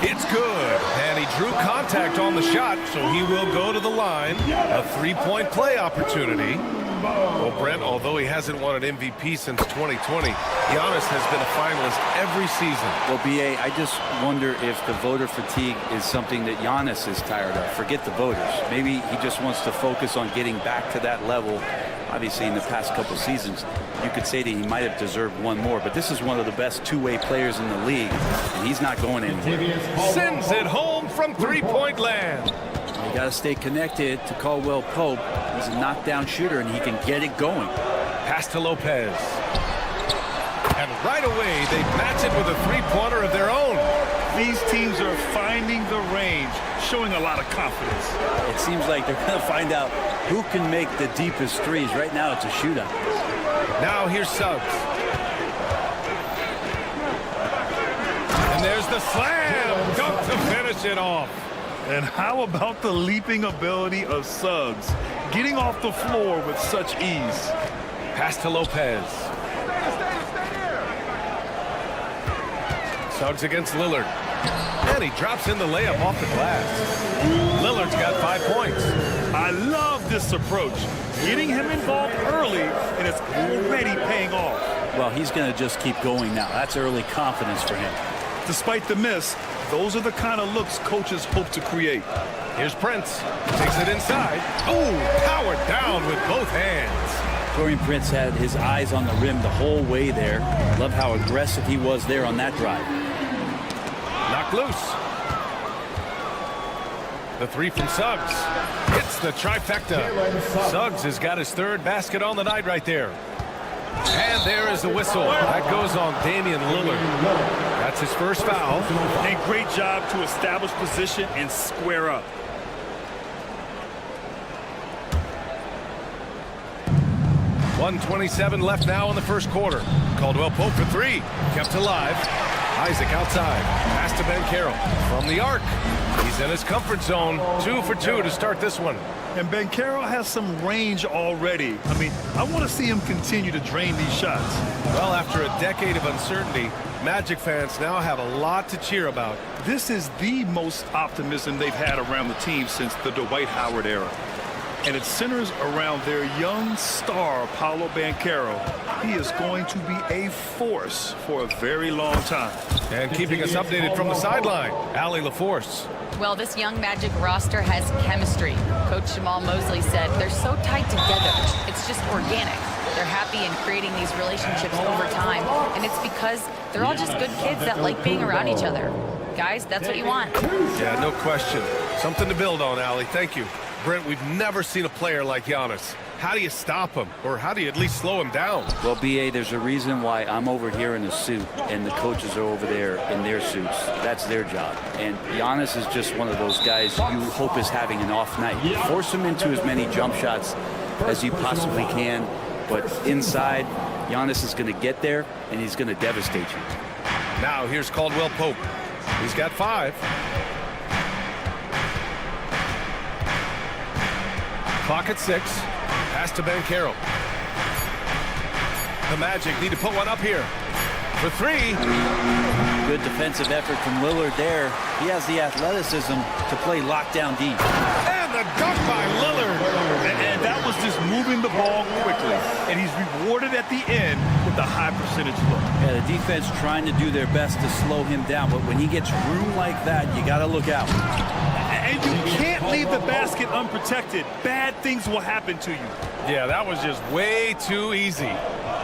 It's good, and he drew contact on the shot, so he will go to the line. A 3-point play opportunity. Well, Brent, although he hasn't won an MVP since 2020, Giannis has been a finalist every season. Well, BA, I just wonder if the voter fatigue is something that Giannis is tired of. Forget the voters. Maybe he just wants to focus on getting back to that level. Obviously, in the past couple seasons, you could say that he might have deserved one more, but this is one of the best two-way players in the league, and he's not going anywhere. Sends it home from three-point land. You got to stay connected to Caldwell Pope. He's a knockdown shooter, and he can get it going. Pass to Lopez. And right away, they match it with a three-pointer of their own. These teams are finding the range, showing a lot of confidence. It seems like they're going to find out who can make the deepest threes. Right now, it's a shootout. Now here's Suggs. And there's the slam. Dunk to finish it off. And how about the leaping ability of Suggs, getting off the floor with such ease. Pass to Lopez. Suggs against Lillard. And he drops in the layup off the glass. Lillard's got 5 points. I love this approach. Getting him involved early, and it's already paying off. Well, he's going to just keep going now. That's early confidence for him. Despite the miss, those are the kind of looks coaches hope to create. Here's Prince. Takes it inside. Oh, powered down with both hands. Taurean Prince had his eyes on the rim the whole way there. Love how aggressive he was there on that drive. Knocked loose. The three from Suggs. Hits the trifecta. Suggs has got his third basket on the night right there. And there is the whistle. That goes on Damian Lillard. That's his first foul. And great job to establish position and square up. .127 left now in the first quarter. Caldwell Pope for three. Kept alive. Isaac outside. Pass to Ben Carroll. From the arc. He's in his comfort zone. 2 for 2 to start this one. And Ben Carroll has some range already. I mean, I want to see him continue to drain these shots. Well, after a decade of uncertainty, Magic fans now have a lot to cheer about. This is the most optimism they've had around the team since the Dwight Howard era. And it centers around their young star, Paolo Banchero. He is going to be a force for a very long time. And keeping us updated from the sideline, Allie LaForce. Well, this young Magic roster has chemistry. Coach Jamal Mosley said they're so tight together. It's just organic. They're happy in creating these relationships over time. And it's because they're all just good kids that like being around each other. Guys, that's what you want. Yeah, no question. Something to build on, Allie. Thank you. Brent, we've never seen a player like Giannis. How do you stop him? Or how do you at least slow him down? Well, B.A., there's a reason why I'm over here in a suit and the coaches are over there in their suits. That's their job. And Giannis is just one of those guys you hope is having an off night. Force him into as many jump shots as you possibly can. But inside, Giannis is going to get there, and he's going to devastate you. Now, here's Caldwell Pope. He's got 5. Clock at 6. Pass to Banchero. The Magic need to put one up here. For 3. Good defensive effort from Lillard there. He has the athleticism to play lockdown deep. And the dunk by Lillard. And that was just moving the ball quickly. And he's rewarded at the end with a high percentage look. Yeah, the defense trying to do their best to slow him down, but when he gets room like that, you got to look out. And you can't leave the basket unprotected. Bad things will happen to you. Yeah, that was just way too easy.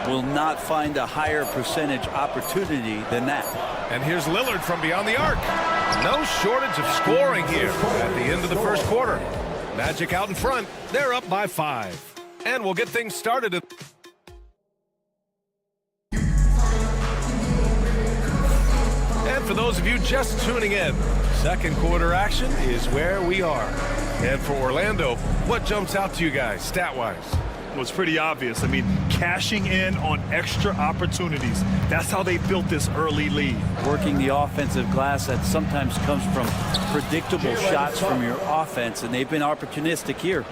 Will not find a higher percentage opportunity than that. And here's Lillard from beyond the arc. No shortage of scoring here at the end of the first quarter. Magic out in front. They're up by 5. And we'll get things started. And for those of you just tuning in, second quarter action is where we are. And for Orlando, what jumps out to you guys stat-wise? Was pretty obvious. I mean, cashing in on extra opportunities. That's how they built this early lead. Working the offensive glass that sometimes comes from predictable shots from your offense, and they've been opportunistic here.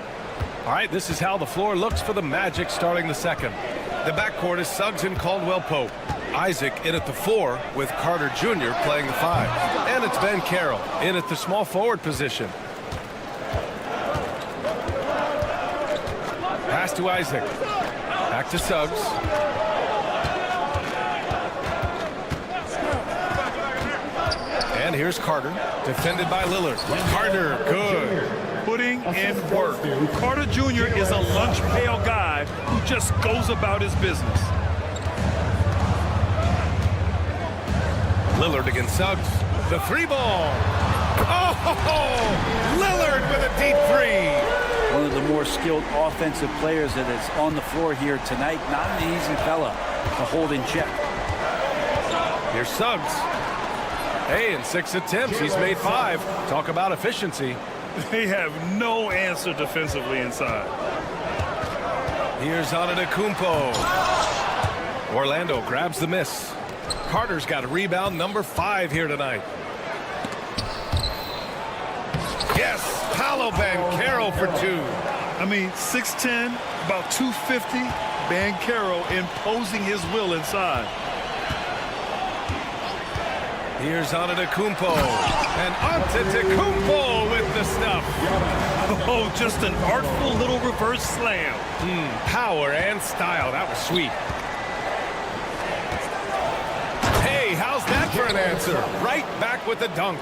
All right, this is how the floor looks for the Magic starting the second. The backcourt is Suggs and Caldwell Pope. Isaac in at the 4 with Carter Jr. playing the 5. And it's Banchero in at the small forward position. Pass to Isaac. Back to Suggs. And here's Carter, defended by Lillard. Carter, good. Putting in work. Carter Jr. is a lunch pail guy who just goes about his business. Lillard against Suggs. The 3 ball. Oh, Lillard with a deep 3. One of the more skilled offensive players that is on the floor here tonight. Not an easy fella to hold in check. Here's Suggs. Hey, in 6 attempts, he's made 5. Talk about efficiency. They have no answer defensively inside. Here's Antetokounmpo. Orlando grabs the miss. Carter's got a rebound, number 5 here tonight. Yes, Paolo Banchero for 2. I mean, 6'10", about 250. Banchero imposing his will inside. Here's Antetokounmpo. And Antetokounmpo with the stuff. Oh, just an artful little reverse slam. Power and style. That was sweet. Hey, how's that for an answer? Right back with the dunk.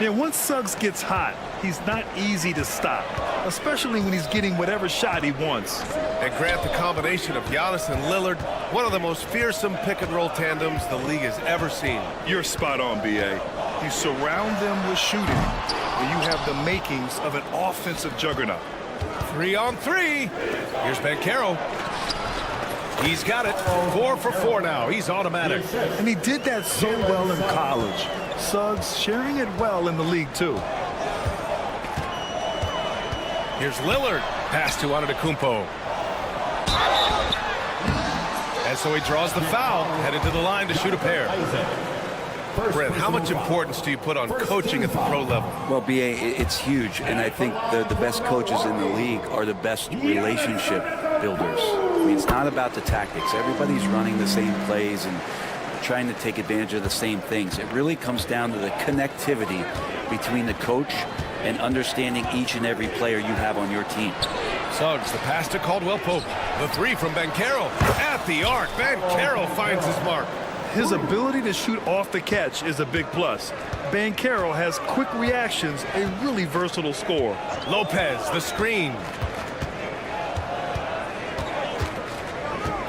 Yeah, once Suggs gets hot, he's not easy to stop, especially when he's getting whatever shot he wants. And Grant, the combination of Giannis and Lillard, one of the most fearsome pick-and-roll tandems the league has ever seen. You're spot on, B.A. You surround them with shooting, and you have the makings of an offensive juggernaut. 3 on 3. Here's Banchero. He's got it. 4 for 4 now. He's automatic. And he did that so well in college. Suggs sharing it well in the league, too. Here's Lillard. Pass to Antetokounmpo. And so he draws the foul, headed to the line to shoot a pair. Brent, how much importance do you put on coaching at the pro level? Well, B.A., it's huge, and I think the best coaches in the league are the best relationship builders. I mean, it's not about the tactics. Everybody's running the same plays and trying to take advantage of the same things. It really comes down to the connectivity between the coach and understanding each and every player you have on your team. Suggs, the pass to Caldwell Pope. The 3 from Banchero. At the arc, Banchero finds his mark. His ability to shoot off the catch is a big plus. Banchero has quick reactions, a really versatile scorer. Lopez, the screen.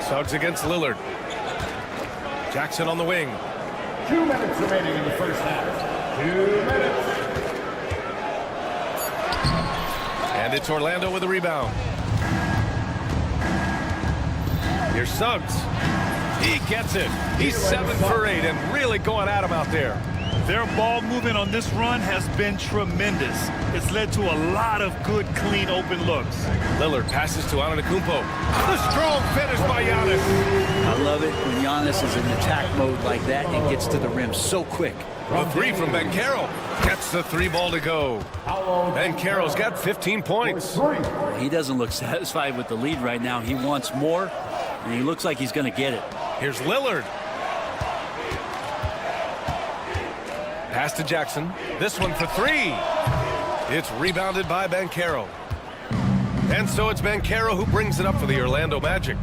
Suggs against Lillard. Jackson on the wing. 2 minutes remaining in the first half. 2 minutes. And it's Orlando with a rebound. Here's Suggs. He gets it. He's 7 for 8 and really going at him out there. Their ball movement on this run has been tremendous. It's led to a lot of good, clean, open looks. Lillard passes to Antetokounmpo. The strong finish by Giannis. I love it when Giannis is in attack mode like that and gets to the rim so quick. The three from Banchero. Gets the 3 ball to go. Banchero's got 15 points. He doesn't look satisfied with the lead right now. He wants more, and he looks like he's going to get it. Here's Lillard. Pass to Jackson. This one for 3. It's rebounded by Banchero. And so it's Banchero who brings it up for the Orlando Magic.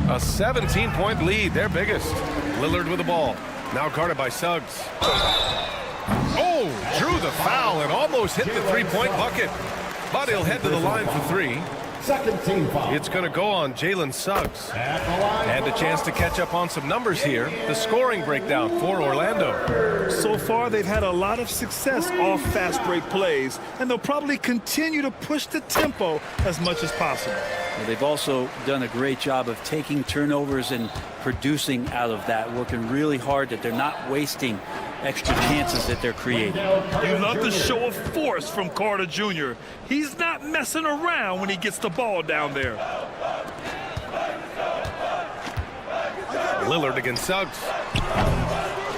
A 17-point lead, their biggest. Lillard with the ball. Now guarded by Suggs. Oh, drew the foul and almost hit the 3-point bucket. But he'll head to the line for 3. Second team foul. It's going to go on Jalen Suggs. And a chance to catch up on some numbers here. The scoring breakdown for Orlando. So far, they've had a lot of success off fast break plays, and they'll probably continue to push the tempo as much as possible. Well, they've also done a great job of taking turnovers and producing out of that, working really hard that they're not wasting extra chances that they're creating. You love the show of force from Carter Jr. He's not messing around when he gets the ball down there. Lillard against Suggs.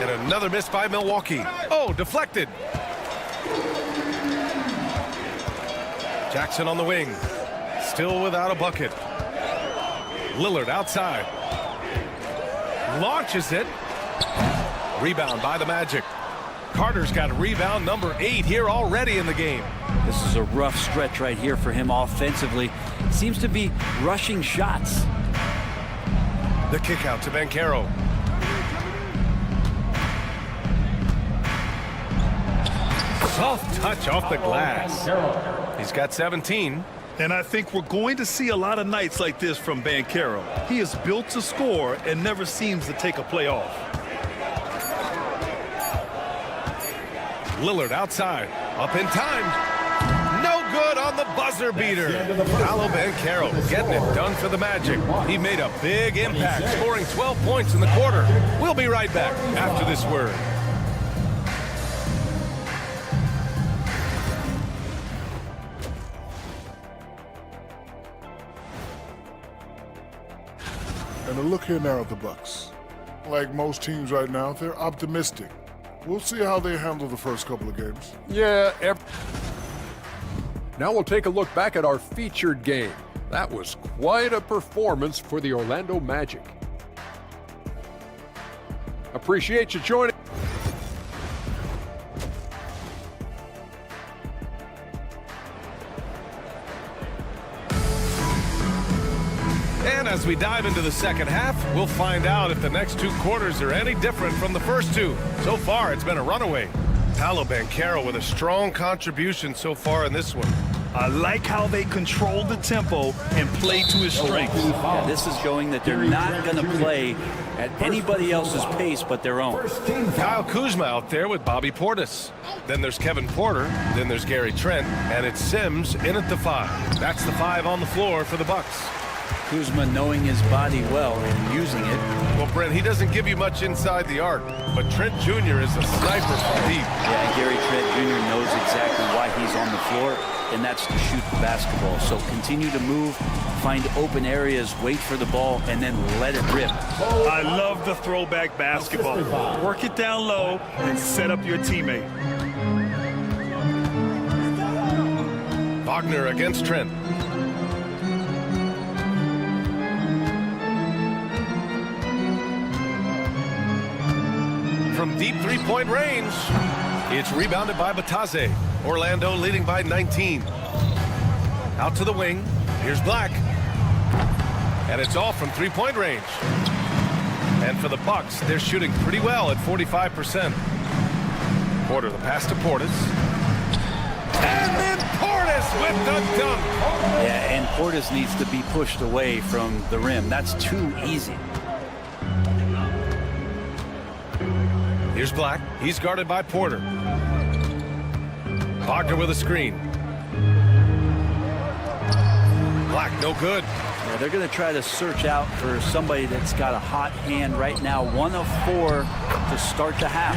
And another miss by Milwaukee. Oh, deflected. Jackson on the wing. Still without a bucket. Lillard outside. Launches it. Rebound by the Magic. Carter's got rebound number 8 here already in the game. This is a rough stretch right here for him offensively. Seems to be rushing shots. The kick out to Banchero. Soft touch off the glass. He's got 17. And I think we're going to see a lot of nights like this from Banchero. He is built to score and never seems to take a play off. Lillard outside. Up in time. No good on the buzzer beater. Paolo Banchero getting it done for the Magic. He made a big impact, scoring 12 points in the quarter. We'll be right back after this word. And a look here now at the Bucks. Like most teams right now, they're optimistic. We'll see how they handle the first couple of games. Yeah. Now we'll take a look back at our featured game. That was quite a performance for the Orlando Magic. Appreciate you joining. And as we dive into the second half, we'll find out if the next 2 quarters are any different from the first 2. So far, it's been a runaway. Paolo Banchero with a strong contribution so far in this one. I like how they control the tempo and play to his strengths. Yeah, this is showing that they're not going to play at anybody else's pace but their own. Kyle Kuzma out there with Bobby Portis. Then there's Kevin Porter. Then there's Gary Trent. And it's Sims in at the 5. That's the 5 on the floor for the Bucks. Kuzma knowing his body well and using it. Well, Brent, he doesn't give you much inside the arc, but Trent Jr. is a sniper from deep. Yeah, Gary Trent Jr. knows exactly why he's on the floor, and that's to shoot the basketball. So continue to move, find open areas, wait for the ball, and then let it rip. I love the throwback basketball. Work it down low and set up your teammate. Wagner against Trent. From deep 3-point range, it's rebounded by Batase. Orlando leading by 19. Out to the wing. Here's Black. And it's all from 3-point range. And for the Bucks, they're shooting pretty well at 45%. Porter, the pass to Portis. And then Portis with the dunk. Yeah, and Portis needs to be pushed away from the rim. That's too easy. Here's Black. He's guarded by Porter. Wagner with a screen. Black, no good. Yeah, they're going to try to search out for somebody that's got a hot hand right now. 1 of 4 to start the half.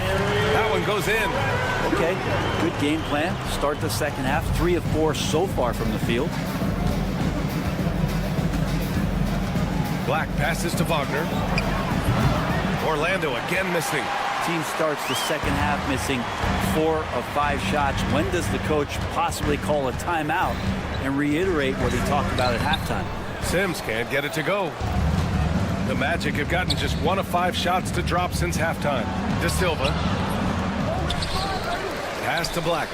That one goes in. Okay, good game plan. Start the second half. 3 of 4 so far from the field. Black passes to Wagner. Orlando again missing. Team starts the second half missing 4 of 5 shots. When does the coach possibly call a timeout and reiterate what he talked about at halftime? Sims can't get it to go. The Magic have gotten just 1 of 5 shots to drop since halftime. De Silva. Pass to Black.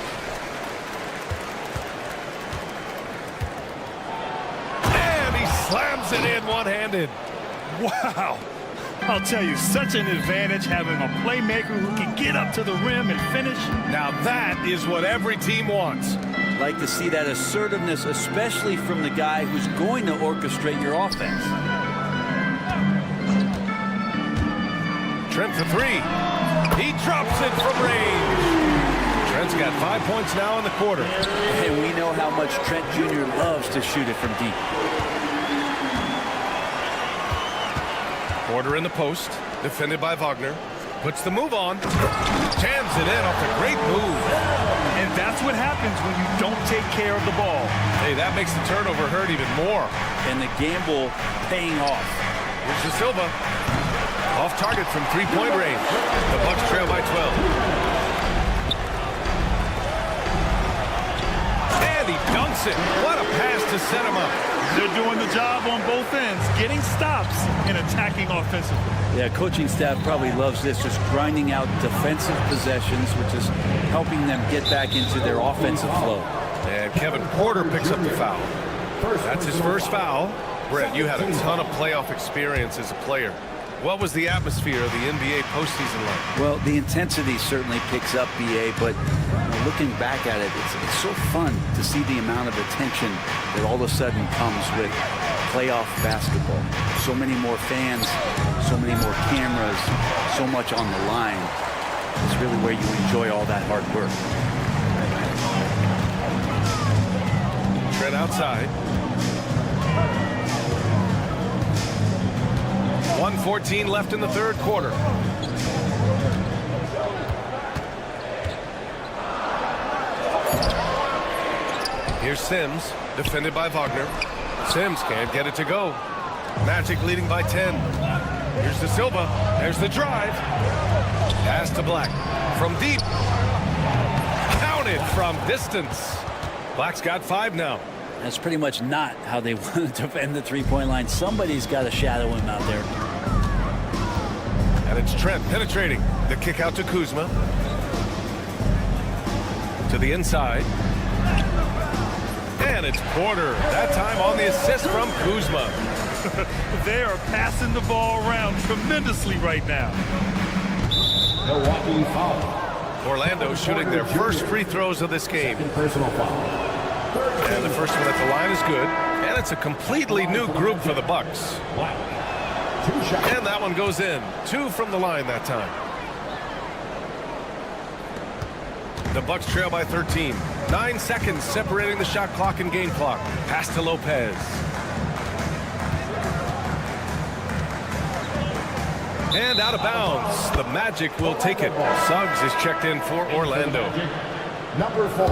And he slams it in one-handed. Wow. I'll tell you, such an advantage having a playmaker who can get up to the rim and finish. Now that is what every team wants. Like to see that assertiveness, especially from the guy who's going to orchestrate your offense. Trent for 3. He drops it from range. Trent's got 5 points now in the quarter. And we know how much Trent Jr. loves to shoot it from deep. Porter in the post, defended by Wagner. Puts the move on. Jams it in off a great move. And that's what happens when you don't take care of the ball. Hey, that makes the turnover hurt even more. And the gamble paying off. Here's De Silva. Off target from three-point range. The Bucks trail by 12. And he dunks it. What a pass to set him up. They're doing the job on both ends, getting stops and attacking offensively. Yeah, coaching staff probably loves this, just grinding out defensive possessions, which is helping them get back into their offensive flow. And Kevin Porter picks up the foul. That's his first foul. Brett, you had a ton of playoff experience as a player. What was the atmosphere of the NBA postseason like? Well, the intensity certainly picks up, BA, but looking back at it, it's so fun to see the amount of attention that all of a sudden comes with playoff basketball. So many more fans, so many more cameras, so much on the line. It's really where you enjoy all that hard work. Trent outside. 1:14 left in the third quarter. Here's Sims, defended by Wagner. Sims can't get it to go. Magic leading by 10. Here's De Silva. There's the drive. Pass to Black. From deep. Counted from distance. Black's got 5 now. That's pretty much not how they want to defend the three-point line. Somebody's got to shadow him out there. And it's Trent penetrating. The kick out to Kuzma. To the inside. And it's Porter. That time on the assist from Kuzma. They are passing the ball around tremendously right now. Milwaukee foul. Orlando shooting their first free throws of this game. Personal foul. And the first one at the line is good. And it's a completely new group for the Bucks. And that one goes in. 2 from the line that time. The Bucks trail by 13. 9 seconds separating the shot clock and game clock. Pass to Lopez. And out of bounds. The Magic will take it. Suggs is checked in for Orlando. Number 4,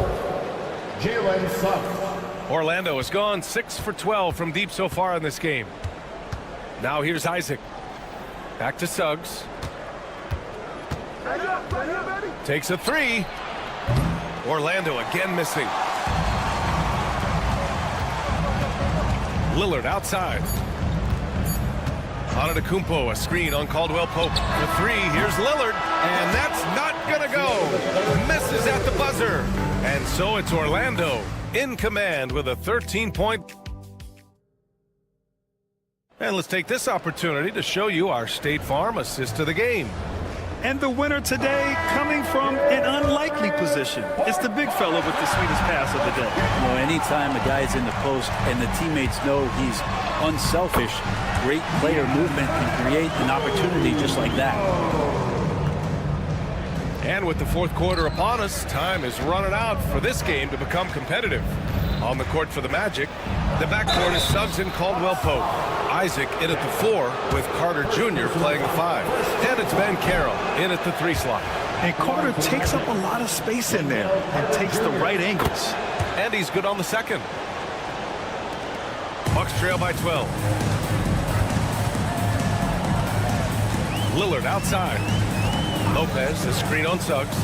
Jalen Suggs. Orlando has gone 6 for 12 from deep so far in this game. Now here's Isaac. Back to Suggs. Takes a 3. Orlando again missing. Lillard outside. Antetokounmpo, a screen on Caldwell Pope. The 3, here's Lillard, and that's not gonna go. Misses at the buzzer. And so it's Orlando in command with a 13-point. And let's take this opportunity to show you our State Farm assist to the game. And the winner today coming from an unlikely position. It's the big fella with the sweetest pass of the day. You know, anytime a guy's in the post and the teammates know he's unselfish, great player movement can create an opportunity just like that. And with the fourth quarter upon us, time is running out for this game to become competitive. On the court for the Magic, the backcourt is Suggs and Caldwell-Pope. Isaac in at the 4 with Carter Jr. playing the 5. And it's Ben Carroll in at the 3 slot. And Carter takes up a lot of space in there and takes the right angles. And he's good on the second. Bucks trail by 12. Lillard outside. Lopez, the screen on Suggs.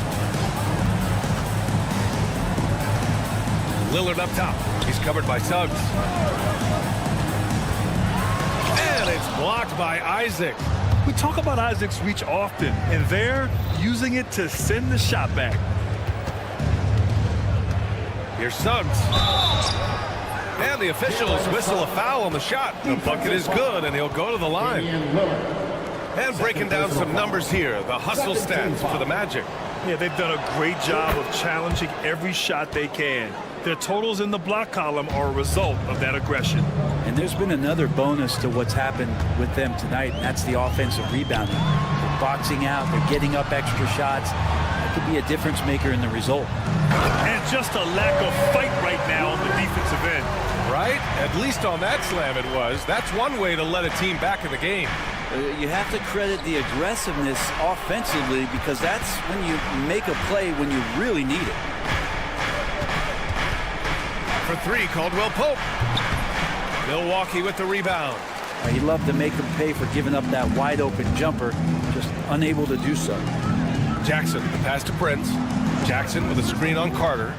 Lillard up top. He's covered by Suggs. And it's blocked by Isaac. We talk about Isaac's reach often, and they're using it to send the shot back. Here's Suggs. And the officials whistle a foul on the shot. The bucket is good, and he'll go to the line. And breaking down some numbers here, the hustle stats for the Magic. Yeah, they've done a great job of challenging every shot they can. Their totals in the block column are a result of that aggression. And there's been another bonus to what's happened with them tonight, and that's the offensive rebounding. They're boxing out, they're getting up extra shots. That could be a difference maker in the result. And just a lack of fight right now on the defensive end. Right? At least on that slam it was. That's one way to let a team back in the game. You have to credit the aggressiveness offensively, because that's when you make a play when you really need it. For 3, Caldwell-Pope. Milwaukee with the rebound. He'd love to make them pay for giving up that wide open jumper, just unable to do so. Jackson, the pass to Prince. Jackson with a screen on Carter.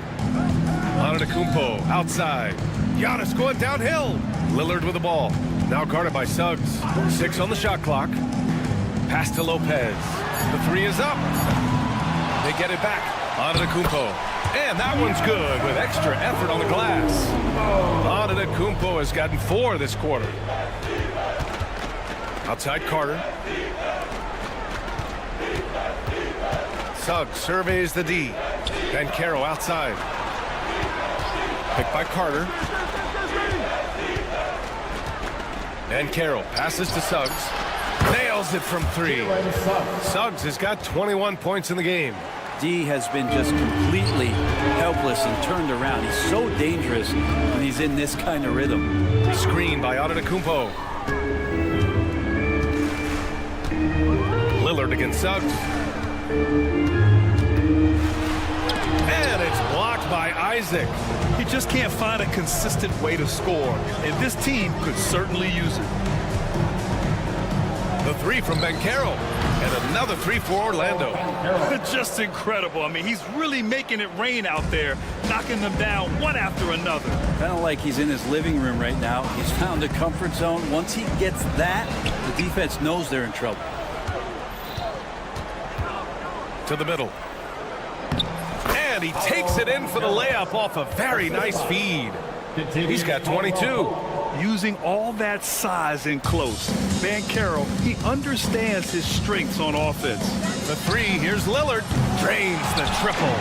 Antetokounmpo outside. Giannis going downhill. Lillard with the ball. Now guarded by Suggs. 6 on the shot clock. Pass to Lopez. The 3 is up. They get it back. Antetokounmpo. And that one's good with extra effort on the glass. Antetokounmpo has gotten 4 this quarter. Outside Carter. Suggs surveys the D. Ben Carroll outside. Picked by Carter. Ben Carroll passes to Suggs. Nails it from 3. Suggs has got 21 points in the game. D has been just completely helpless and turned around. He's so dangerous when he's in this kind of rhythm. Screen by Antetokounmpo. Lillard against Suggs. And it's blocked by Isaac. He just can't find a consistent way to score, and this team could certainly use it. The 3 from Ben Carroll. And another 3 for Orlando. Just incredible. I mean, he's really making it rain out there, knocking them down one after another. Kind of like he's in his living room right now. He's found a comfort zone. Once he gets that, the defense knows they're in trouble. To the middle. And he takes it in for the layup off a very nice feed. He's got 22. Using all that size and close, Ben Carroll, he understands his strengths on offense. The 3, here's Lillard. Drains the triple.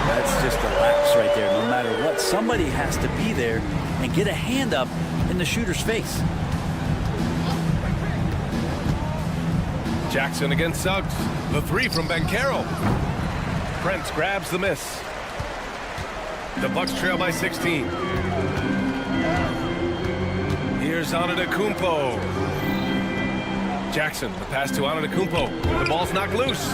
That's just a lapse right there. No matter what, somebody has to be there and get a hand up in the shooter's face. Jackson against Suggs. The 3 from Ben Carroll. Prince grabs the miss. The Bucks trail by 16. Here's Antetokounmpo. Jackson, the pass to Antetokounmpo. The ball's knocked loose.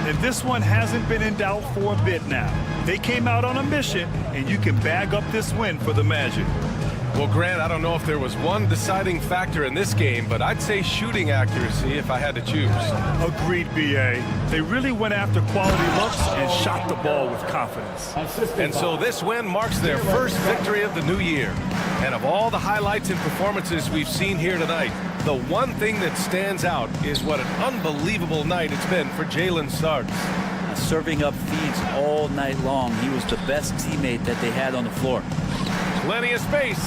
And this one hasn't been in doubt for a bit now. They came out on a mission, and you can bag up this win for the Magic. Well, Grant, I don't know if there was one deciding factor in this game, but I'd say shooting accuracy if I had to choose. Agreed, B.A. They really went after quality looks and shot the ball with confidence. And so this win marks their first victory of the new year. And of all the highlights and performances we've seen here tonight, the one thing that stands out is what an unbelievable night it's been for Jalen Suggs. Serving up feeds all night long. He was the best teammate that they had on the floor. Plenty of space.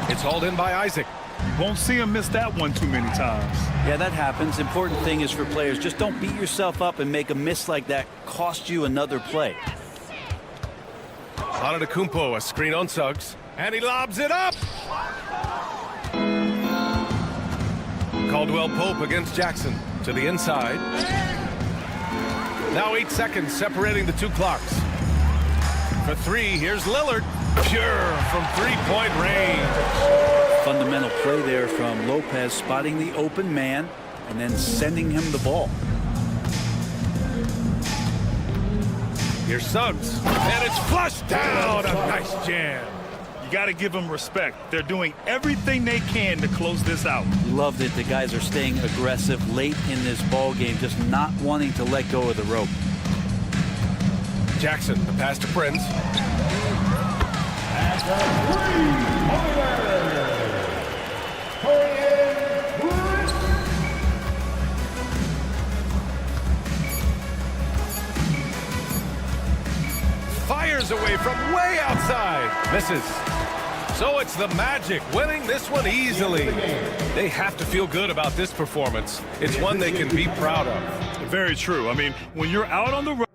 It's hauled in by Isaac. You won't see him miss that one too many times. Yeah, that happens. Important thing is for players, just don't beat yourself up and make a miss like that cost you another play. Antetokounmpo, a screen on Suggs, and he lobs it up. Caldwell-Pope against Jackson to the inside. Now 8 seconds separating the two clocks. For three, here's Lillard. Pure from three-point range. Fundamental play there from Lopez, spotting the open man and then sending him the ball. Here's Suggs, and it's flushed down. A nice jam. You got to give them respect. They're doing everything they can to close this out. Loved it. The guys are staying aggressive late in this ball game, just not wanting to let go of the rope. Jackson, the pass to Prince. And the three-pointer. Fires away from way outside. Misses. So it's the Magic winning this one easily. They have to feel good about this performance. It's one they can be proud of. Very true. I mean, when you're out on the road,